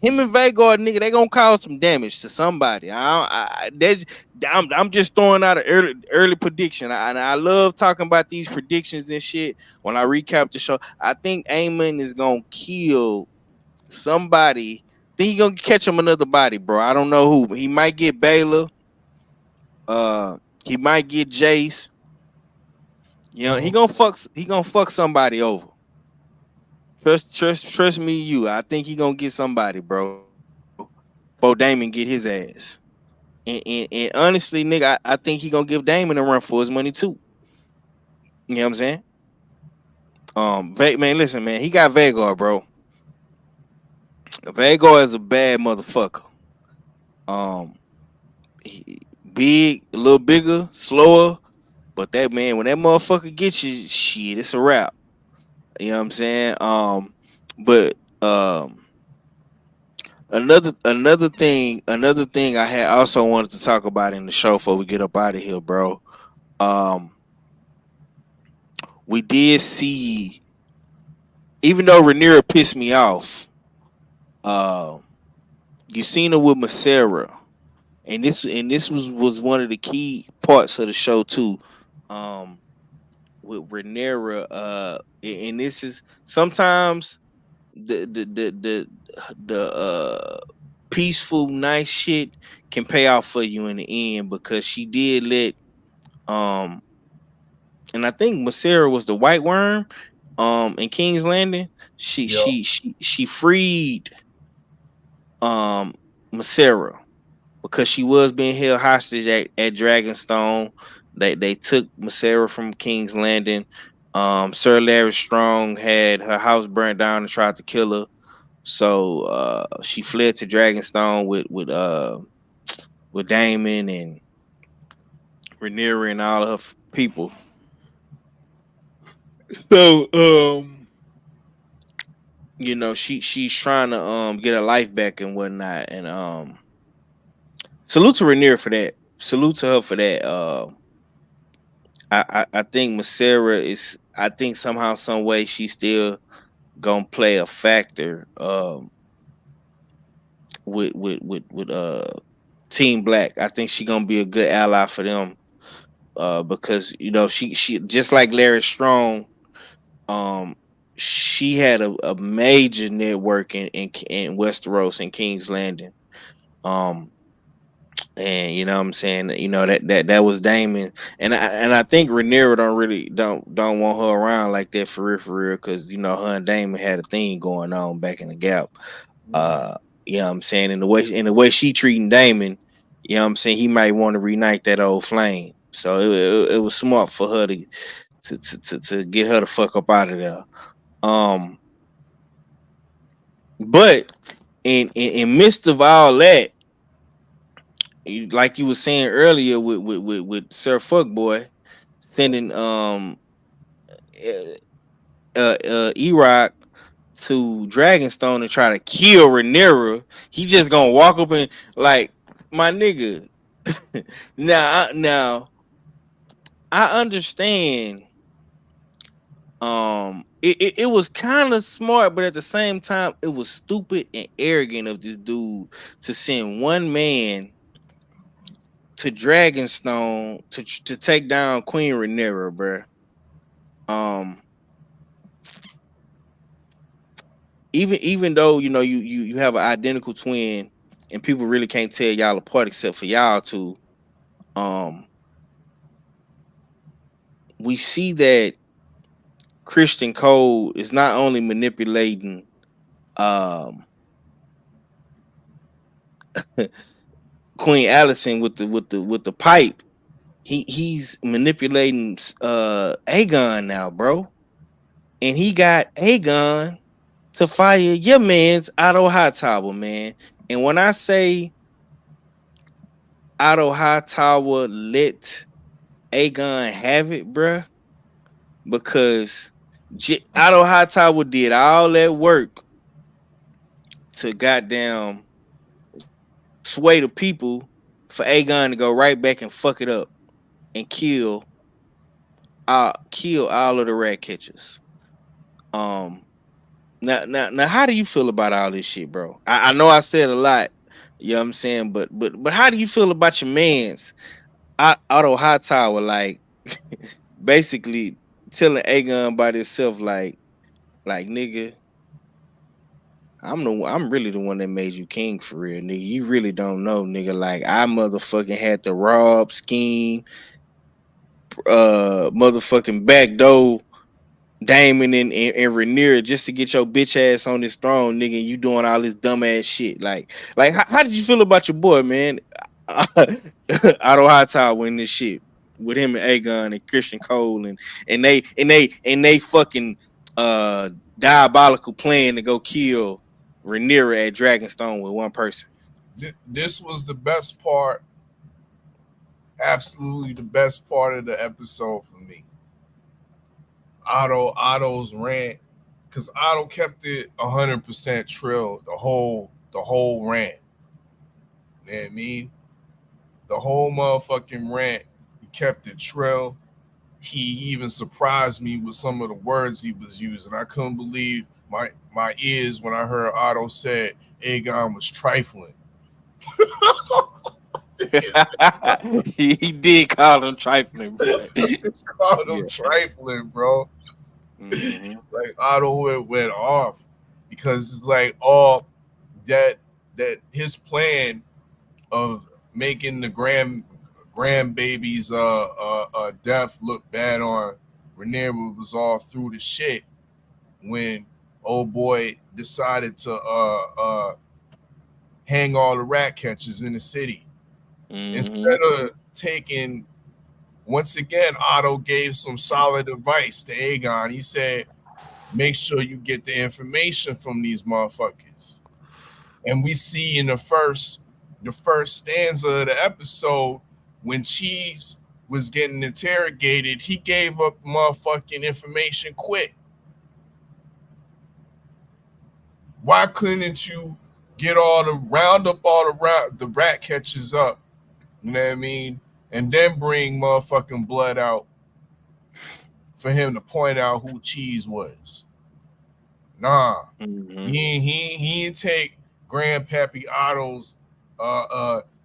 Him and Vagar, nigga, they gonna cause some damage to somebody. I'm just throwing out an early prediction. I love talking about these predictions and shit when I recap the show. I think Eamon is gonna kill somebody. Think he gonna catch him another body, bro. I don't know who. He might get Baylor. Uh, he might get Jace. You know, he gonna fuck somebody over. Trust me, you. I think he gonna get somebody, bro. Before Damon get his ass. And honestly, nigga, I think he gonna give Damon a run for his money too. You know what I'm saying? Man, listen, man, he got Vagar, bro. Vagar is a bad motherfucker. Um, big, a little bigger, slower, but that man, when that motherfucker gets you, shit, it's a wrap. You know what I'm saying? But another thing I had also wanted to talk about in the show before we get up out of here, bro. Um, we did see, even though Rhaenyra pissed me off, uh, you seen her with Masera, and this was one of the key parts of the show too. Um, with Rhaenyra, and this is sometimes the peaceful, nice shit can pay off for you in the end because she did let um and I think Masera was the white worm in King's Landing. She Yep. she she she freed um Masera because she was being held hostage at Dragonstone. They took Masera from King's Landing. Sir Larry Strong had her house burnt down and tried to kill her. So she fled to Dragonstone with Damon and Rhaenyra and all of her people. So she's trying to get her life back and whatnot. And salute to Rhaenyra for that. Salute to her for that. I think Masera is. I think somehow, some way, she's still gonna play a factor with Team Black. I think she's gonna be a good ally for them because she just like Larry Strong. Um, she had a major network in Westeros and King's Landing. Um, and you know what I'm saying, that was Damon, and I think Rhaenyra don't want her around like that for real, because her and Damon had a thing going on back in the Gap. Uh, you know what I'm saying, in the way she treating Damon, you know what I'm saying, he might want to reunite that old flame. So it was smart for her to get her the fuck up out of there. Um, but in midst of all that, like you were saying earlier with Sir Fuckboy sending uh, Erock to Dragonstone and try to kill Rhaenyra, he just gonna walk up and like, my nigga. now I understand. It was kind of smart, but at the same time, it was stupid and arrogant of this dude to send one man to Dragonstone to take down Queen Rhaenyra, bruh. Um, even though you have an identical twin, and people really can't tell y'all apart except for y'all two. Um, we see that Christian Cole is not only manipulating um Queen Allison with the pipe. He's manipulating Aegon now, bro. And he got Aegon to fire your man's Otto Hightower, man. And when I say Otto Hightower let Aegon have it, bruh, because Otto Hightower did all that work to goddamn sway the people for Aegon to go right back and fuck it up and kill all of the rat catchers. Um, now, how do you feel about all this shit, bro? I know I said a lot, you know what I'm saying, but how do you feel about your man's Otto Hightower, like basically telling Aegon by himself, like nigga, I'm really the one that made you king for real, nigga. You really don't know, nigga. Like, I motherfucking had to rob, scheme, motherfucking backdoor Damon and Rhaenyra just to get your bitch ass on this throne, nigga. And you doing all this dumb ass shit. Like how did you feel about your boy, man? Otto Hightower winning this shit with him and Aegon and Christian Cole and they fucking diabolical plan to go kill Rhaenyra at Dragonstone with one person. This was the best part, absolutely the best part of the episode for me. Otto's rant, because Otto kept it 100% trill the whole rant. You know what I mean? The whole motherfucking rant, he kept it trill. He even surprised me with some of the words he was using. I couldn't believe my ears when I heard Otto said Aegon was trifling. He did call him trifling, bro. Called him trifling, bro. Mm-hmm. Like Otto went off because it's like all that his plan of making the grandbaby's death look bad on Rhaenyra was all through the shit when old boy decided to hang all the rat catchers in the city. Mm-hmm. Instead of taking, once again, Otto gave some solid advice to Aegon. He said, make sure you get the information from these motherfuckers. And we see in the first stanza of the episode, when Cheese was getting interrogated, he gave up motherfucking information quick. Why couldn't you round up all the rat catchers up? You know what I mean? And then bring motherfucking Blood out for him to point out who Cheese was. Nah. Mm-hmm. He didn't take Grandpappy Otto's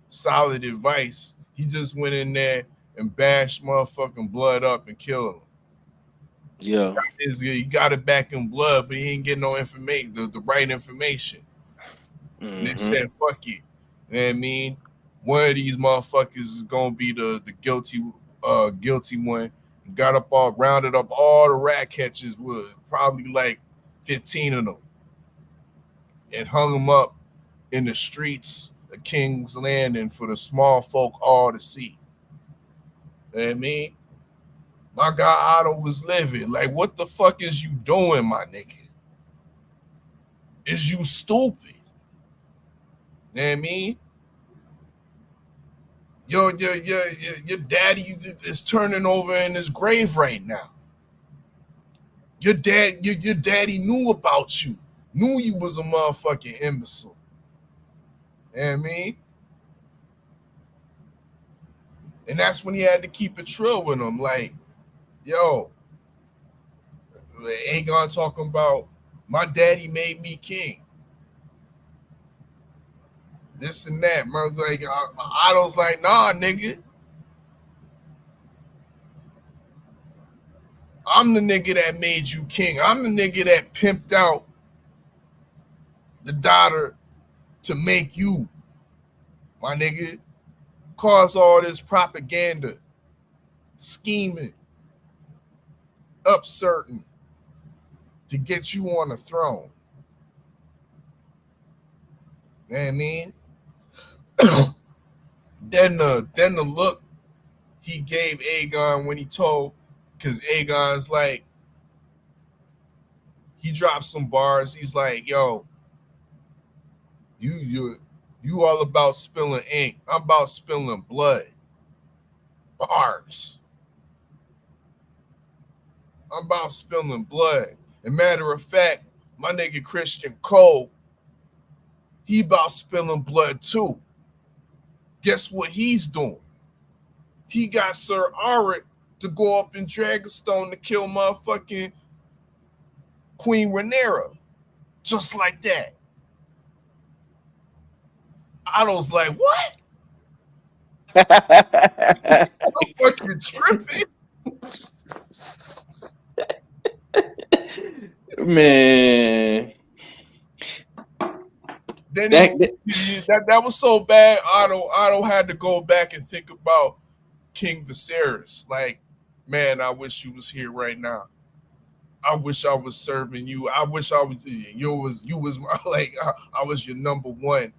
solid advice. He just went in there and bashed motherfucking Blood up and killed him. Yeah. He got it back in blood, but he didn't get no information, the right information. Mm-hmm. And they said, fuck it. You know what I mean? One of these motherfuckers is gonna be the guilty one. Rounded up all the rat catchers with probably like 15 of them, and hung them up in the streets of King's Landing for the small folk all to see. You know what I mean? My guy Otto was living. Like, what the fuck is you doing, my nigga? Is you stupid? You know what I mean? Your daddy is turning over in his grave right now. Your daddy knew about you. Knew you was a motherfucking imbecile. You know what I mean? And that's when he had to keep it trill with him. Like, yo, Aegon talking about my daddy made me king. This and that. Man, like, Otto's like, nah, nigga. I'm the nigga that made you king. I'm the nigga that pimped out the daughter to make you, my nigga. Cause all this propaganda, scheming, upserting to get you on the throne. You know what I mean? Then the look he gave Aegon when he told, because Aegon's like, he dropped some bars. He's like, yo, you all about spilling ink. I'm about spilling blood. Bars. I'm about spilling blood. And matter of fact, my nigga Christian Cole, he about spilling blood too. Guess what he's doing? He got Sir Auric to go up in Dragonstone to kill motherfucking Queen Rhaenyra. Just like that. Otto's like, what? I'm fucking tripping. Man. Then that was so bad. Otto had to go back and think about King Viserys. Like, man, I wish you was here right now. I wish I was serving you. I wish you was like I was your number one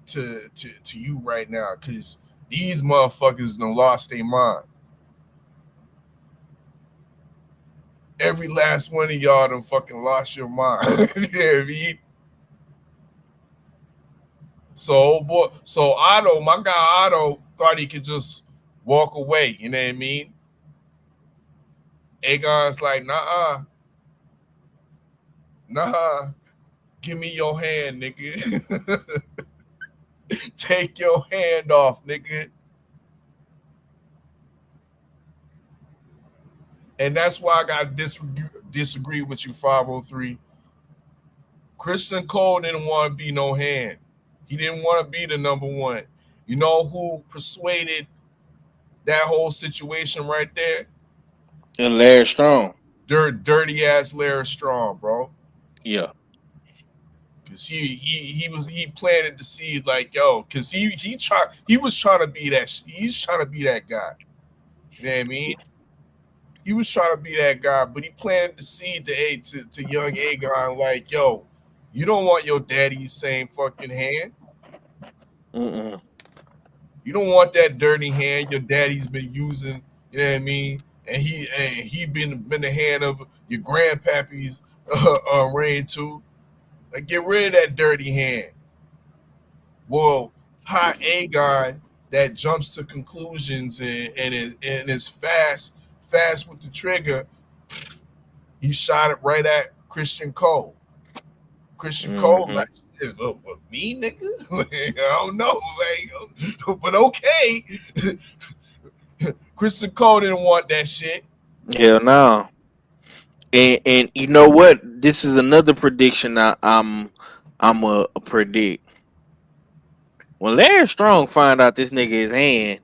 to you right now, because these motherfuckers done lost their mind. Every last one of y'all done fucking lost your mind. You know what I mean? So boy, so Otto, my guy Otto thought he could just walk away. You know what I mean? Aegon's like, nah, give me your hand, nigga. Take your hand off, nigga. And that's why I got to disagree with you, 503. Christian Cole didn't want to be no hand. He didn't want to be the number one. You know who persuaded that whole situation right there? And Larry Strong. Dirty ass Larry Strong, bro. Yeah. Cause he planted the seed like, yo, cause he was trying to be that, he's trying to be that guy. You know what I mean? He was trying to be that guy, but he planted the seed to young Aegon like, yo, you don't want your daddy's same fucking hand. Mm-mm. You don't want that dirty hand your daddy's been using. You know what I mean? And he been the hand of your grandpappy's reign too. Like, get rid of that dirty hand. Well, hot Aegon that jumps to conclusions and is fast with the trigger. He shot it right at Christian Cole. Christian Cole, like, what, me, nigga? I don't know, like, but okay. Christian Cole didn't want that shit. Hell no. And you know what? This is another prediction I'm a predict. When Larry Strong find out this nigga is hand,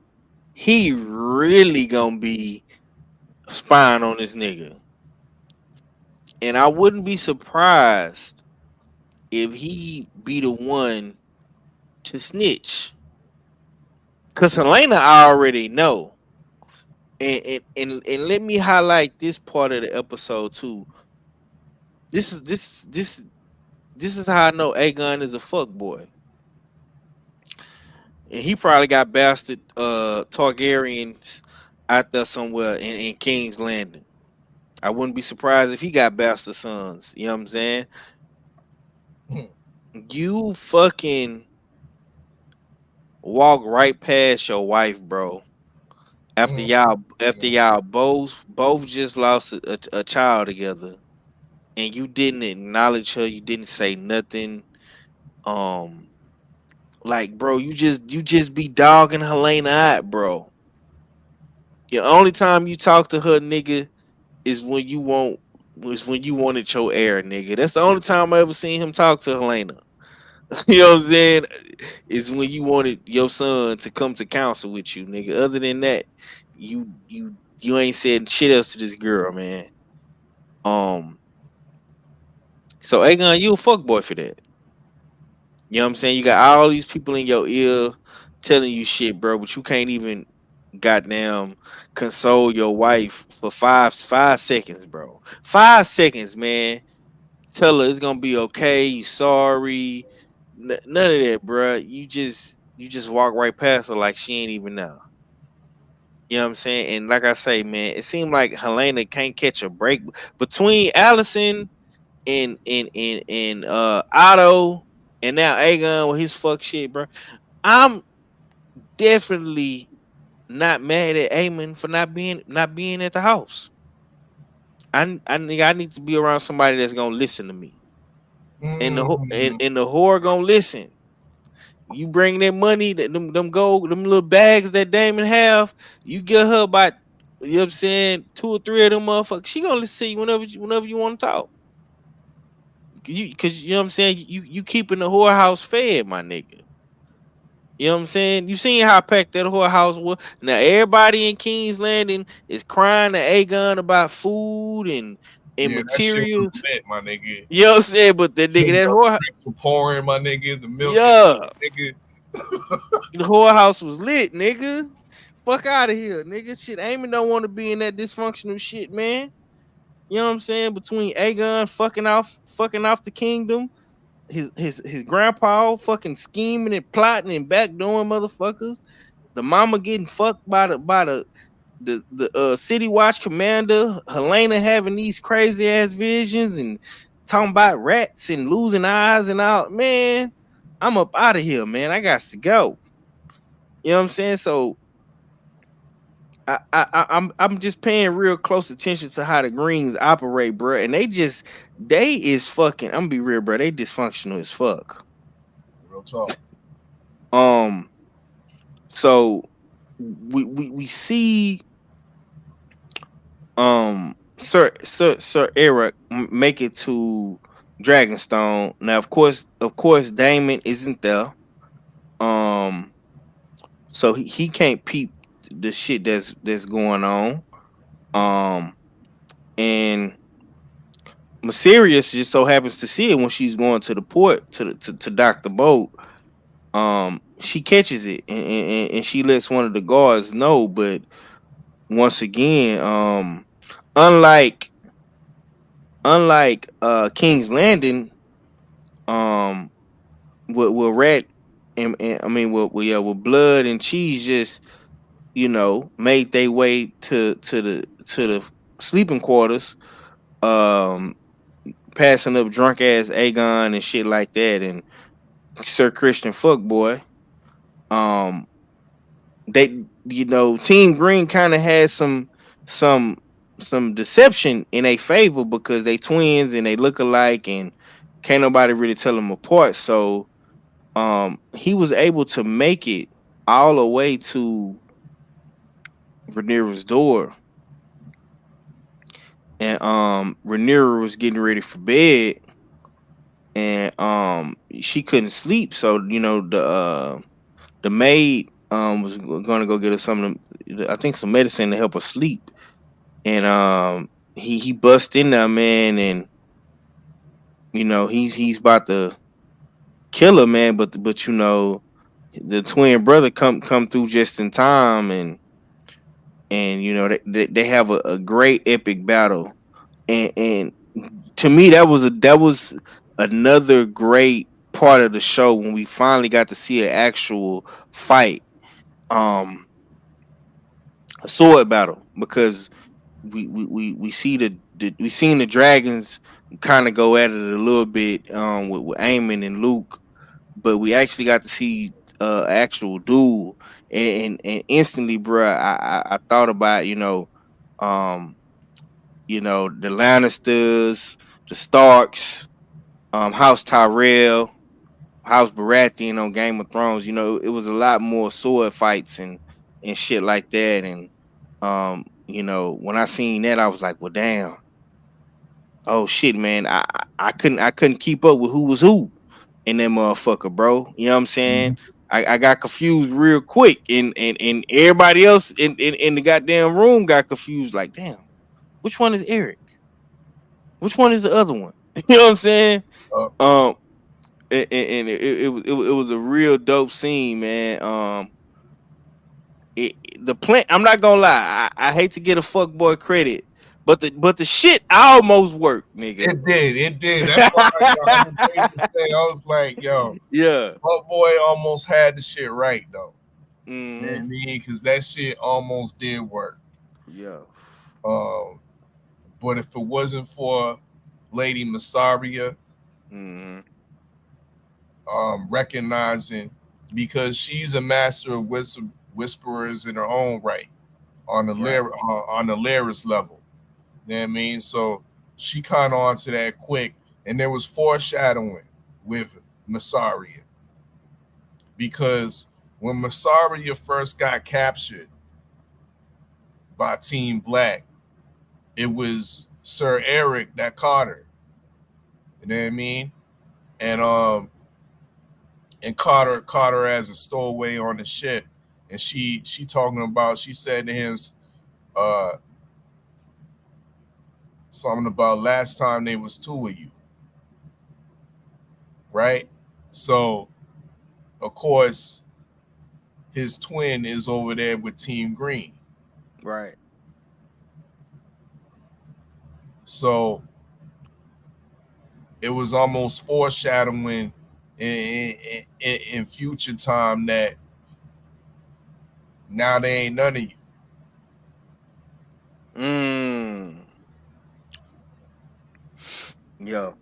he really gonna be spying on this nigga. And I wouldn't be surprised if he be the one to snitch. Cause Helena I already know. And let me highlight this part of the episode too. This is how I know Aegon is a fuck boy. And he probably got bastard Targaryens out there somewhere in King's Landing. I wouldn't be surprised if he got bastard sons. You know what I'm saying? You fucking walk right past your wife, bro. After y'all both just lost a child together, and you didn't acknowledge her, you didn't say nothing. Um, like, bro, you just be dogging Helena out, bro. The only time you talk to her, nigga, is when you want was when you wanted your heir, nigga. That's the only time I ever seen him talk to Helena. You know what I'm saying? Is when you wanted your son to come to counsel with you, nigga. Other than that, you ain't said shit else to this girl, man. Um, so Aegon, you a fuck boy for that. You know what I'm saying? You got all these people in your ear telling you shit, bro, but you can't even goddamn console your wife for five seconds, bro. 5 seconds, man. Tell her it's gonna be okay. You sorry. None of that, bro. You just walk right past her like she ain't even know. You know what I'm saying? And like I say, man, it seemed like Helena can't catch a break between Allison and Otto and now Aegon with his fuck shit, bro. I'm definitely not mad at Aemon for not being at the house. I need to be around somebody that's gonna listen to me. And the whore gonna listen. You bring that money, them little bags that Damon have, you get her about, you know what I'm saying, 2 or 3 of them motherfuckers. She gonna listen to you whenever you want to talk. Cause you know what I'm saying, you keeping the whorehouse fed, my nigga. You know what I'm saying? You seen how packed that whorehouse was. Now everybody in King's Landing is crying to Aegon about food and Yeah, that shit was materials. lit, my nigga. You know what I'm saying? But that nigga, that whore, For pouring, my nigga, the milk, yeah, nigga. the whorehouse was lit, nigga. Fuck out of here, nigga. Shit, Amy don't want to be in that dysfunctional shit, man. You know what I'm saying? Between Aegon fucking off the kingdom, his grandpa fucking scheming and plotting and backdooring motherfuckers. The mama getting fucked by the city watch commander. Helena having these crazy ass visions and talking about rats and losing eyes and all. Man, I'm up out of here, man. I got to go. You know what I'm saying? So I'm just paying real close attention to how the Greens operate, bro. And they is fucking. I'm gonna be real, bro. They dysfunctional as fuck. Real talk. Um, so we see Sir Eric make it to Dragonstone. Now, of course, Damon isn't there. Um, so he can't peep the shit that's going on. Um, and Mysterious just so happens to see it when she's going to the port to dock the boat. She catches it and she lets one of the guards know. But once again, unlike King's Landing, um, with Rat and I mean with Blood and Cheese just made their way to the sleeping quarters. Um, Passing up drunk ass Aegon and shit like that, and Sir Christian Fuckboy. Um, they Team Green kind of has some some deception in a favor because they twins and they look alike and can't nobody really tell them apart. So he was able to make it all the way to Rhaenyra's door, and Rhaenyra was getting ready for bed, and she couldn't sleep. So the maid was gonna go get her something, I think some medicine to help her sleep. And he bust in there, man, and he's about to kill her, man, but the twin brother come through just in time, and they have a great epic battle. And to me that was another great part of the show when we finally got to see an actual fight, um a sword battle, because we see we seen the dragons kind of go at it a little bit with Aemon and Luke, but we actually got to see actual duel, and instantly, bruh, I thought about um the Lannisters, the Starks, House Tyrell, House Baratheon on Game of Thrones. It was a lot more sword fights and shit like that. And when I seen that, I was like, well, damn. Oh shit, man. I couldn't keep up with who was who in that motherfucker, bro. You know what I'm saying? Mhm. I got confused real quick, and everybody else in the goddamn room got confused. Like, damn, which one is Eric? Which one is the other one? You know what I'm saying? Uh, Um, and it was a real dope scene, man. The plan. I'm not gonna lie. I hate to get a fuckboy credit, but the shit almost worked, nigga. it did. That's why I'm afraid to say. I was like, yo, Yeah. Fuck Boy almost had the shit right though. You know what I Hmm. mean? Because that shit almost did work. Yeah. Um, but if it wasn't for Lady Massaria Hmm. recognizing, because she's a master of whisperers in her own right on the Right. on the Laris level. You know what I mean? So she caught on to that quick, and there was foreshadowing with Massaria, because when Massaria first got captured by Team Black, it was Sir Eric that caught her. You know what I mean? And caught her as a stowaway on the ship, and she talking about, she said to him uh something about last time they was two of you, right? So of course his twin is over there with Team Green. Right. So it was almost foreshadowing in future time that now they ain't none of you. Mm. Yeah.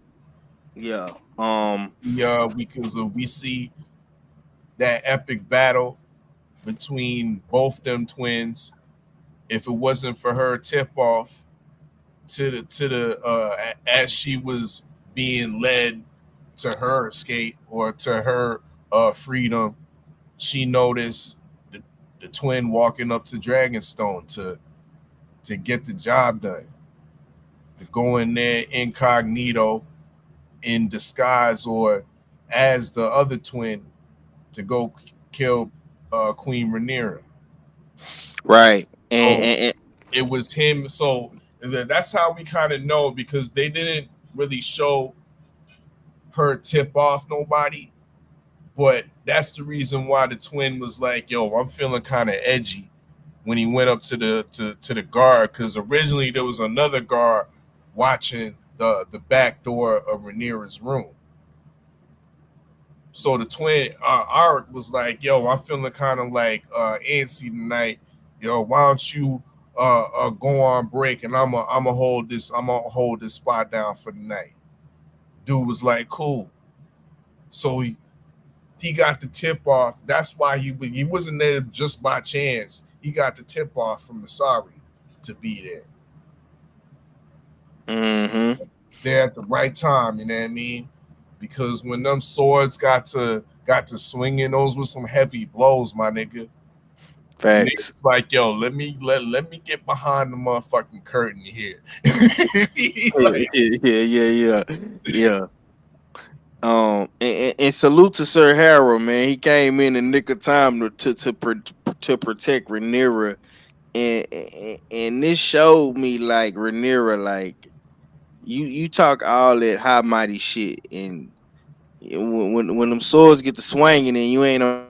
Yeah. Yeah, because we see that epic battle between both them twins. If it wasn't for her tip off to the as she was being led to her escape or to her freedom, she noticed the twin walking up to Dragonstone to get the job done, to go in there incognito in disguise or as the other twin to go kill Queen Rhaenyra. Right. So And it was him. So that's how we kind of know because they didn't really show her tip off nobody. But that's the reason why the twin was like, "Yo, I'm feeling kind of edgy." When he went up to the guard, because originally there was another guard watching the back door of Rhaenyra's room. So the twin Art was like, "Yo, I'm feeling kind of like antsy tonight. Yo, why don't you go on break and I'm gonna hold this spot down for the night." Dude was like, "Cool." So he got the tip off. That's why he wasn't there just by chance. He got the tip off from the sorry to be there. mm-hmm. There at the right time. You know what I mean? Because when them swords got to swinging, those were some heavy blows, my nigga. And Facts. it's like, yo, let me get behind the motherfucking curtain here. Yeah, Like, yeah. Yeah. And salute to Sir Harold, man. He came in the nick of time to protect Rhaenyra, and this showed me like Rhaenyra, like you talk all that high mighty shit, and when them swords get to swinging and you ain't on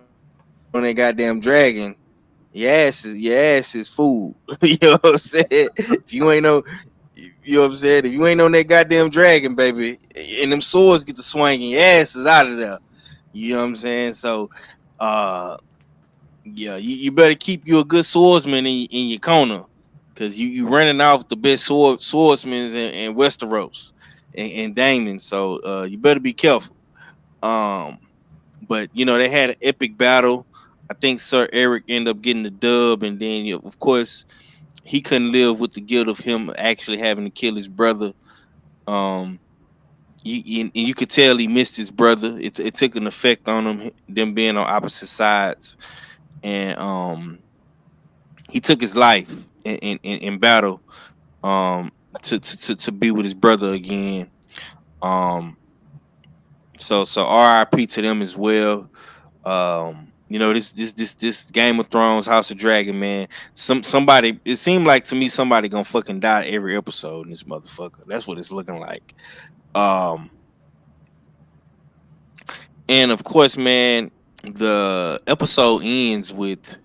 that goddamn dragon, your ass is food. You know what I'm saying? If you ain't no, you know what I'm saying? If you ain't on that goddamn dragon, baby, and them swords get to swinging, your ass is out of there. You know what I'm saying? So, uh, yeah, you better keep you a good swordsman in your corner, cause you running off the best swordsmen in Westeros and Damon. So, you better be careful. Um, but they had an epic battle. I think Sir Eric ended up getting the dub, and then of course he couldn't live with the guilt of him actually having to kill his brother. Um, and you could tell he missed his brother. It took an effect on him, them being on opposite sides, and he took his life in battle um to be with his brother again. Um, so R.I.P. to them as well. This Game of Thrones, House of Dragon, man. Somebody, it seemed like to me somebody gonna fucking die every episode in this motherfucker. That's what it's looking like. Um, and of course, man, the episode ends with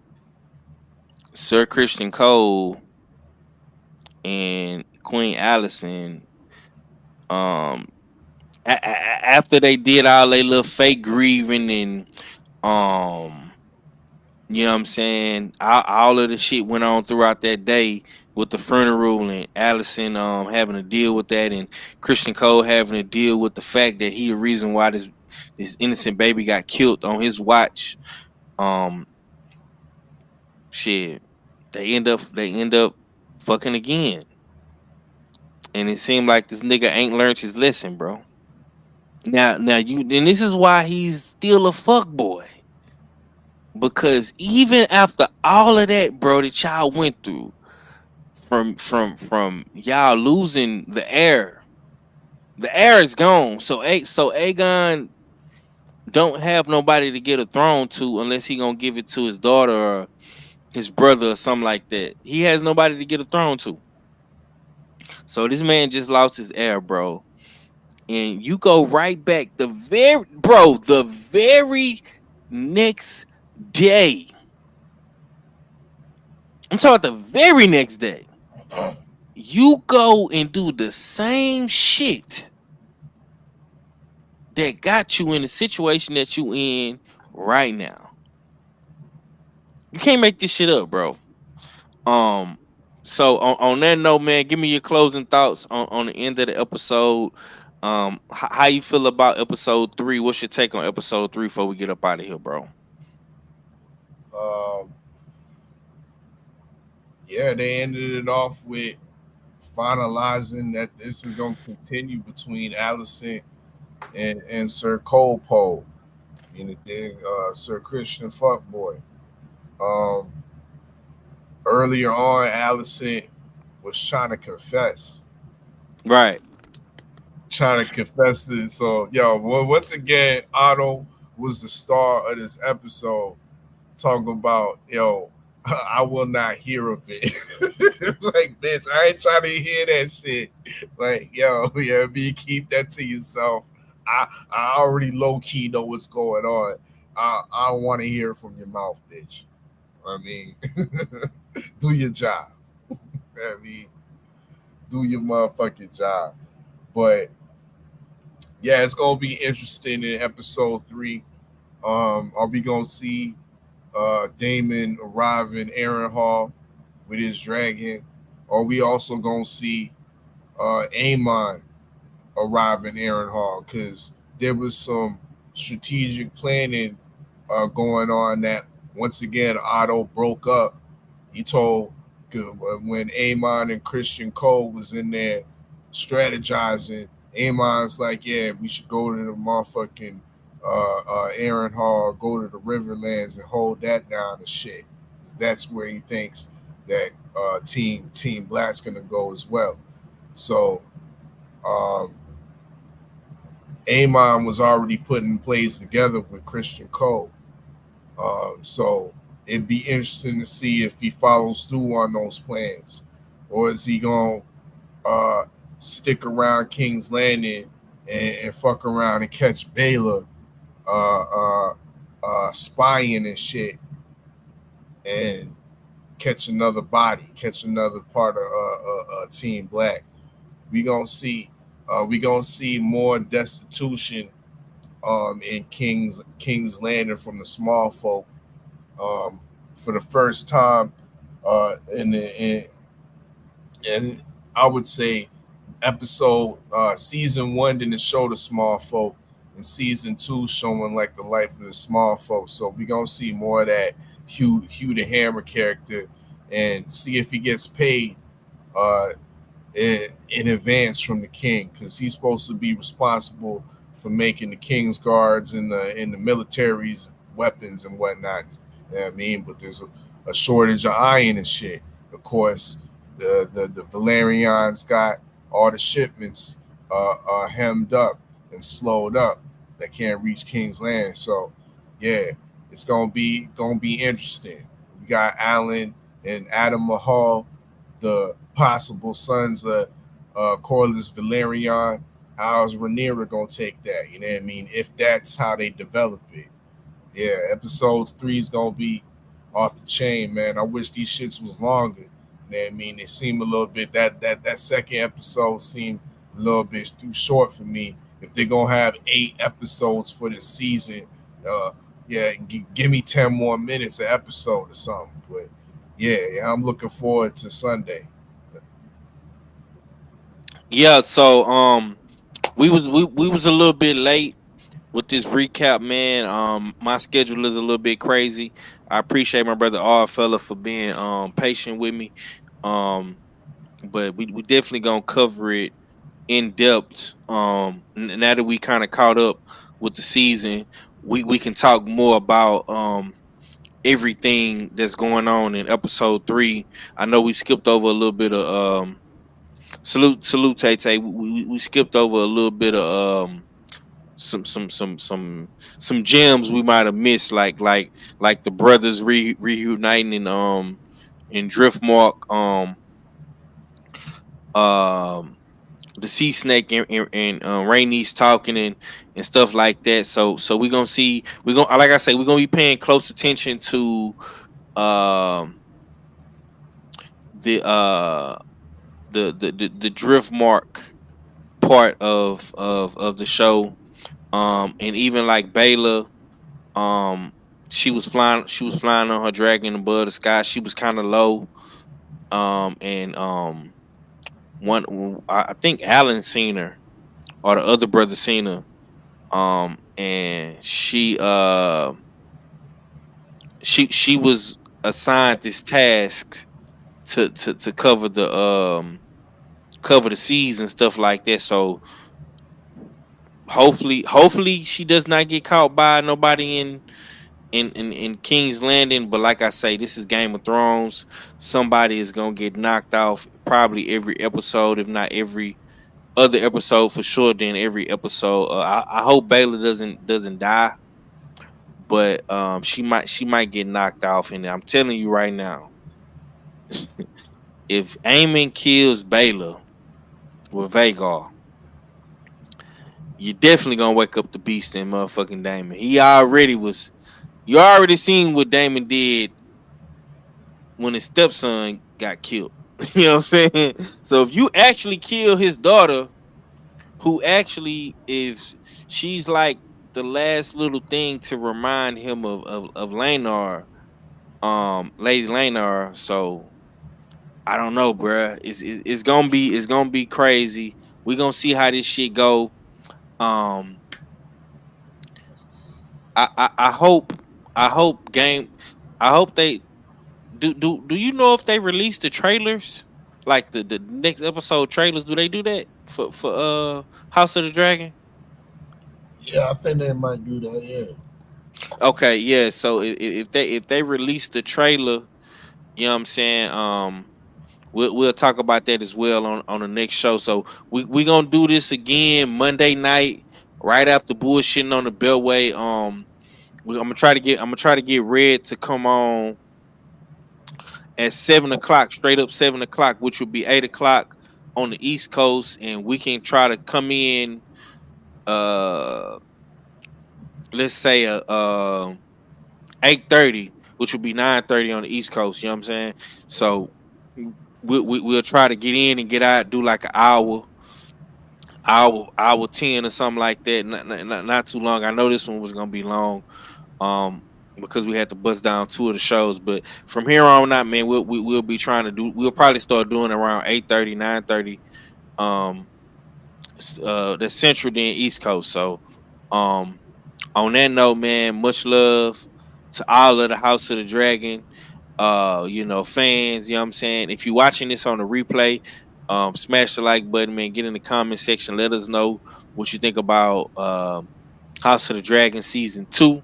Sir Christian Cole and Queen Allison. Um, after they did all their little fake grieving and um you know what I'm saying? All of the shit went on throughout that day with the funeral and Allison having to deal with that and Christian Cole having to deal with the fact that he the reason why this innocent baby got killed on his watch. Um Shit. They end up fucking again. And it seemed like this nigga ain't learned his lesson, bro. Now you and this is why he's still a fuck boy. Because even after all of that, bro, that y'all went through, from y'all losing the heir is gone. So Aegon don't have nobody to get a throne to unless he gonna give it to his daughter or his brother or something like that. He has nobody to get a throne to. So this man just lost his heir, bro. And you go right back the very next day. I'm talking about the very next day. you go and do the same shit that got you in the situation that you in right now. You can't make this shit up, bro. Um, so on that note, man, give me your closing thoughts on the end of the episode. How you feel about episode 3? What's your take on episode 3 before we get up out of here, bro? Um, yeah, they ended it off with finalizing that this is going to continue between Allison and Sir Colpole, then Sir Christian Fuckboy. Um, Earlier on, Allison was Right. trying to confess this. So, yo, once again, Otto was the star of this episode, talking about, yo, I will not hear of it. Like, bitch, I ain't trying to hear that shit. Like, yo, yeah, me keep that to yourself. I already low key know what's going on. I don't want to hear it from your mouth, bitch. I mean, do your job. I mean, do your motherfucking job. But yeah, it's gonna be interesting in episode 3. Are we gonna see Damon arrive in Aaron Hall with his dragon? Are we also gonna see Amon arrive in Aaron Hall? Because there was some strategic planning going on that once again Otto broke up. He told when Amon and Christian Cole was in there strategizing, Amon's like, yeah, we should go to the motherfucking Aaron Hall, go to the Riverlands and hold that down and shit. That's where he thinks that Team Black's gonna go as well. So um, Amon was already putting plays together with Christian Cole. So it'd be interesting to see if he follows through on those plans, or is he gonna stick around King's Landing and fuck around and catch Baylor uh, uh, spying and shit, and catch another body, catch another part of Team Black. We gonna see, we gonna see more destitution in King's Landing from the small folk for the first time in I would say episode season 1 didn't show the small folk, and season 2 showing like the life of the small folk. So we gonna see more of that Hugh the Hammer character, and see if he gets paid uh, in advance from the king, because he's supposed to be responsible for making the king's guards and the military's weapons and whatnot. You know what I mean? But there's a shortage of iron and shit. Of course, the Valerians got all the shipments hemmed up and slowed up. They can't reach King's Land. So yeah, it's gonna be interesting. We got Alan and Adam Mahal, the possible sons of Corlys Valerian. How's Rhaenyra gonna take that? You know what I mean? If that's how they develop it. Yeah, episodes 3 is gonna be off the chain, man. I wish these shits was longer. You know what I mean? They seem a little bit that second episode seemed a little bit too short for me. If they're gonna have 8 episodes for this season, yeah, give me 10 more minutes an episode or something. But yeah, I'm looking forward to Sunday. Yeah, so we was a little bit late with this recap, man. My schedule is a little bit crazy. I appreciate my brother R fella for being patient with me. Um, but we definitely gonna cover it in depth. Now that we kind of caught up with the season, we can talk more about everything that's going on in episode 3. I know we skipped over a little bit of salute Tay Tay. We skipped over a little bit of some gems we might have missed, like the brothers reuniting in Driftmark, um the sea snake and Rainey's talking and stuff like that. So we're gonna see, we're gonna, like I say, we're gonna be paying close attention to um the the drift mark part of the show. And even like Bayla, um, she was flying on her dragon above the sky. She was kind of low. And I think Alan seen her or the other brother seen her. And she was assigned this task to cover the seas and stuff like that. So hopefully she does not get caught by nobody in King's Landing. But like I say, this is Game of Thrones. Somebody is gonna get knocked off probably every episode, if not every other episode for sure. Then every episode, I hope Baylor doesn't die, but she might get knocked off. And I'm telling you right now, if Aemon kills Baylor with Vagar, you definitely gonna wake up the beast in motherfucking Damon. He already was. You already seen what Damon did when his stepson got killed. You know what I'm saying? So if you actually kill his daughter, who actually is, she's like the last little thing to remind him of Laenar, Lady Laenar. So I don't know, bruh. It's gonna be crazy. We gonna see how this shit go. Um, I hope game. I hope they do. You know if they release the trailers, like the next episode trailers? Do they do that for House of the Dragon? Yeah, I think they might do that. Yeah. Okay, yeah. So if they release the trailer, you know what I'm saying. We'll talk about that as well on the next show. So we gonna do this again Monday night, right after bullshitting on the Beltway. I'm gonna try to get Red to come on at 7 o'clock, straight up 7 o'clock, which would be 8 o'clock on the East Coast, and we can try to come in. Uh, let's say 8:30, which would be 9:30 on the East Coast. You know what I'm saying? So we'll try to get in and get out, do like an hour 10 or something like that. Not too long. I know this one was gonna be long, um, because we had to bust down two of the shows. But from here on out, man, we'll be trying to do. We'll probably start doing around 8:30, 9:30. Um, the Central then East Coast. So, um, on that note, man, much love to all of the House of the Dragon, fans. You know what I'm saying? If you're watching this on the replay, smash the like button, man. Get in the comment section. Let us know what you think about House of the Dragon season 2.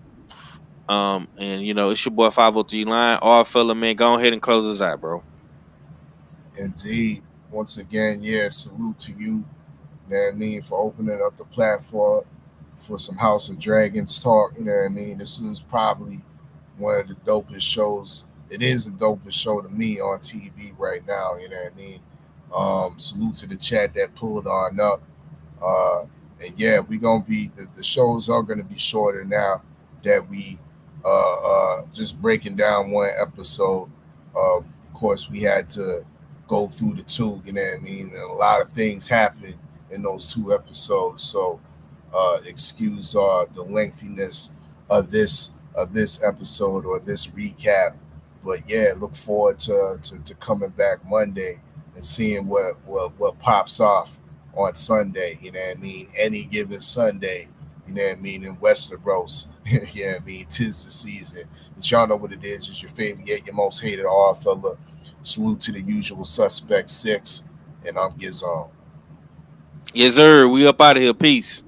And it's your boy 503 Line. All fella, man, go ahead and close us out, bro. Indeed. Once again, yeah, salute to you. You know what I mean, for opening up the platform for some House of Dragons talk. You know what I mean? This is probably one of the dopest shows. It is the dopest show to me on TV right now. You know what I mean? Salute to the chat that pulled on up. Uh, and yeah, we gonna be the shows are gonna be shorter now that we just breaking down one episode. Of course, we had to go through the two. You know what I mean? And a lot of things happened in those 2 episodes. So excuse the lengthiness of this episode or this recap. But yeah, look forward to coming back Monday and seeing what pops off on Sunday. You know what I mean? Any given Sunday. You know what I mean? In Westeros. You know what I mean? 'Tis the season. But y'all know what it is. It's your favorite, yet your most hated all fella. Salute to the usual suspect 6. And I'm Gizon. Yes, sir. We up out of here. Peace.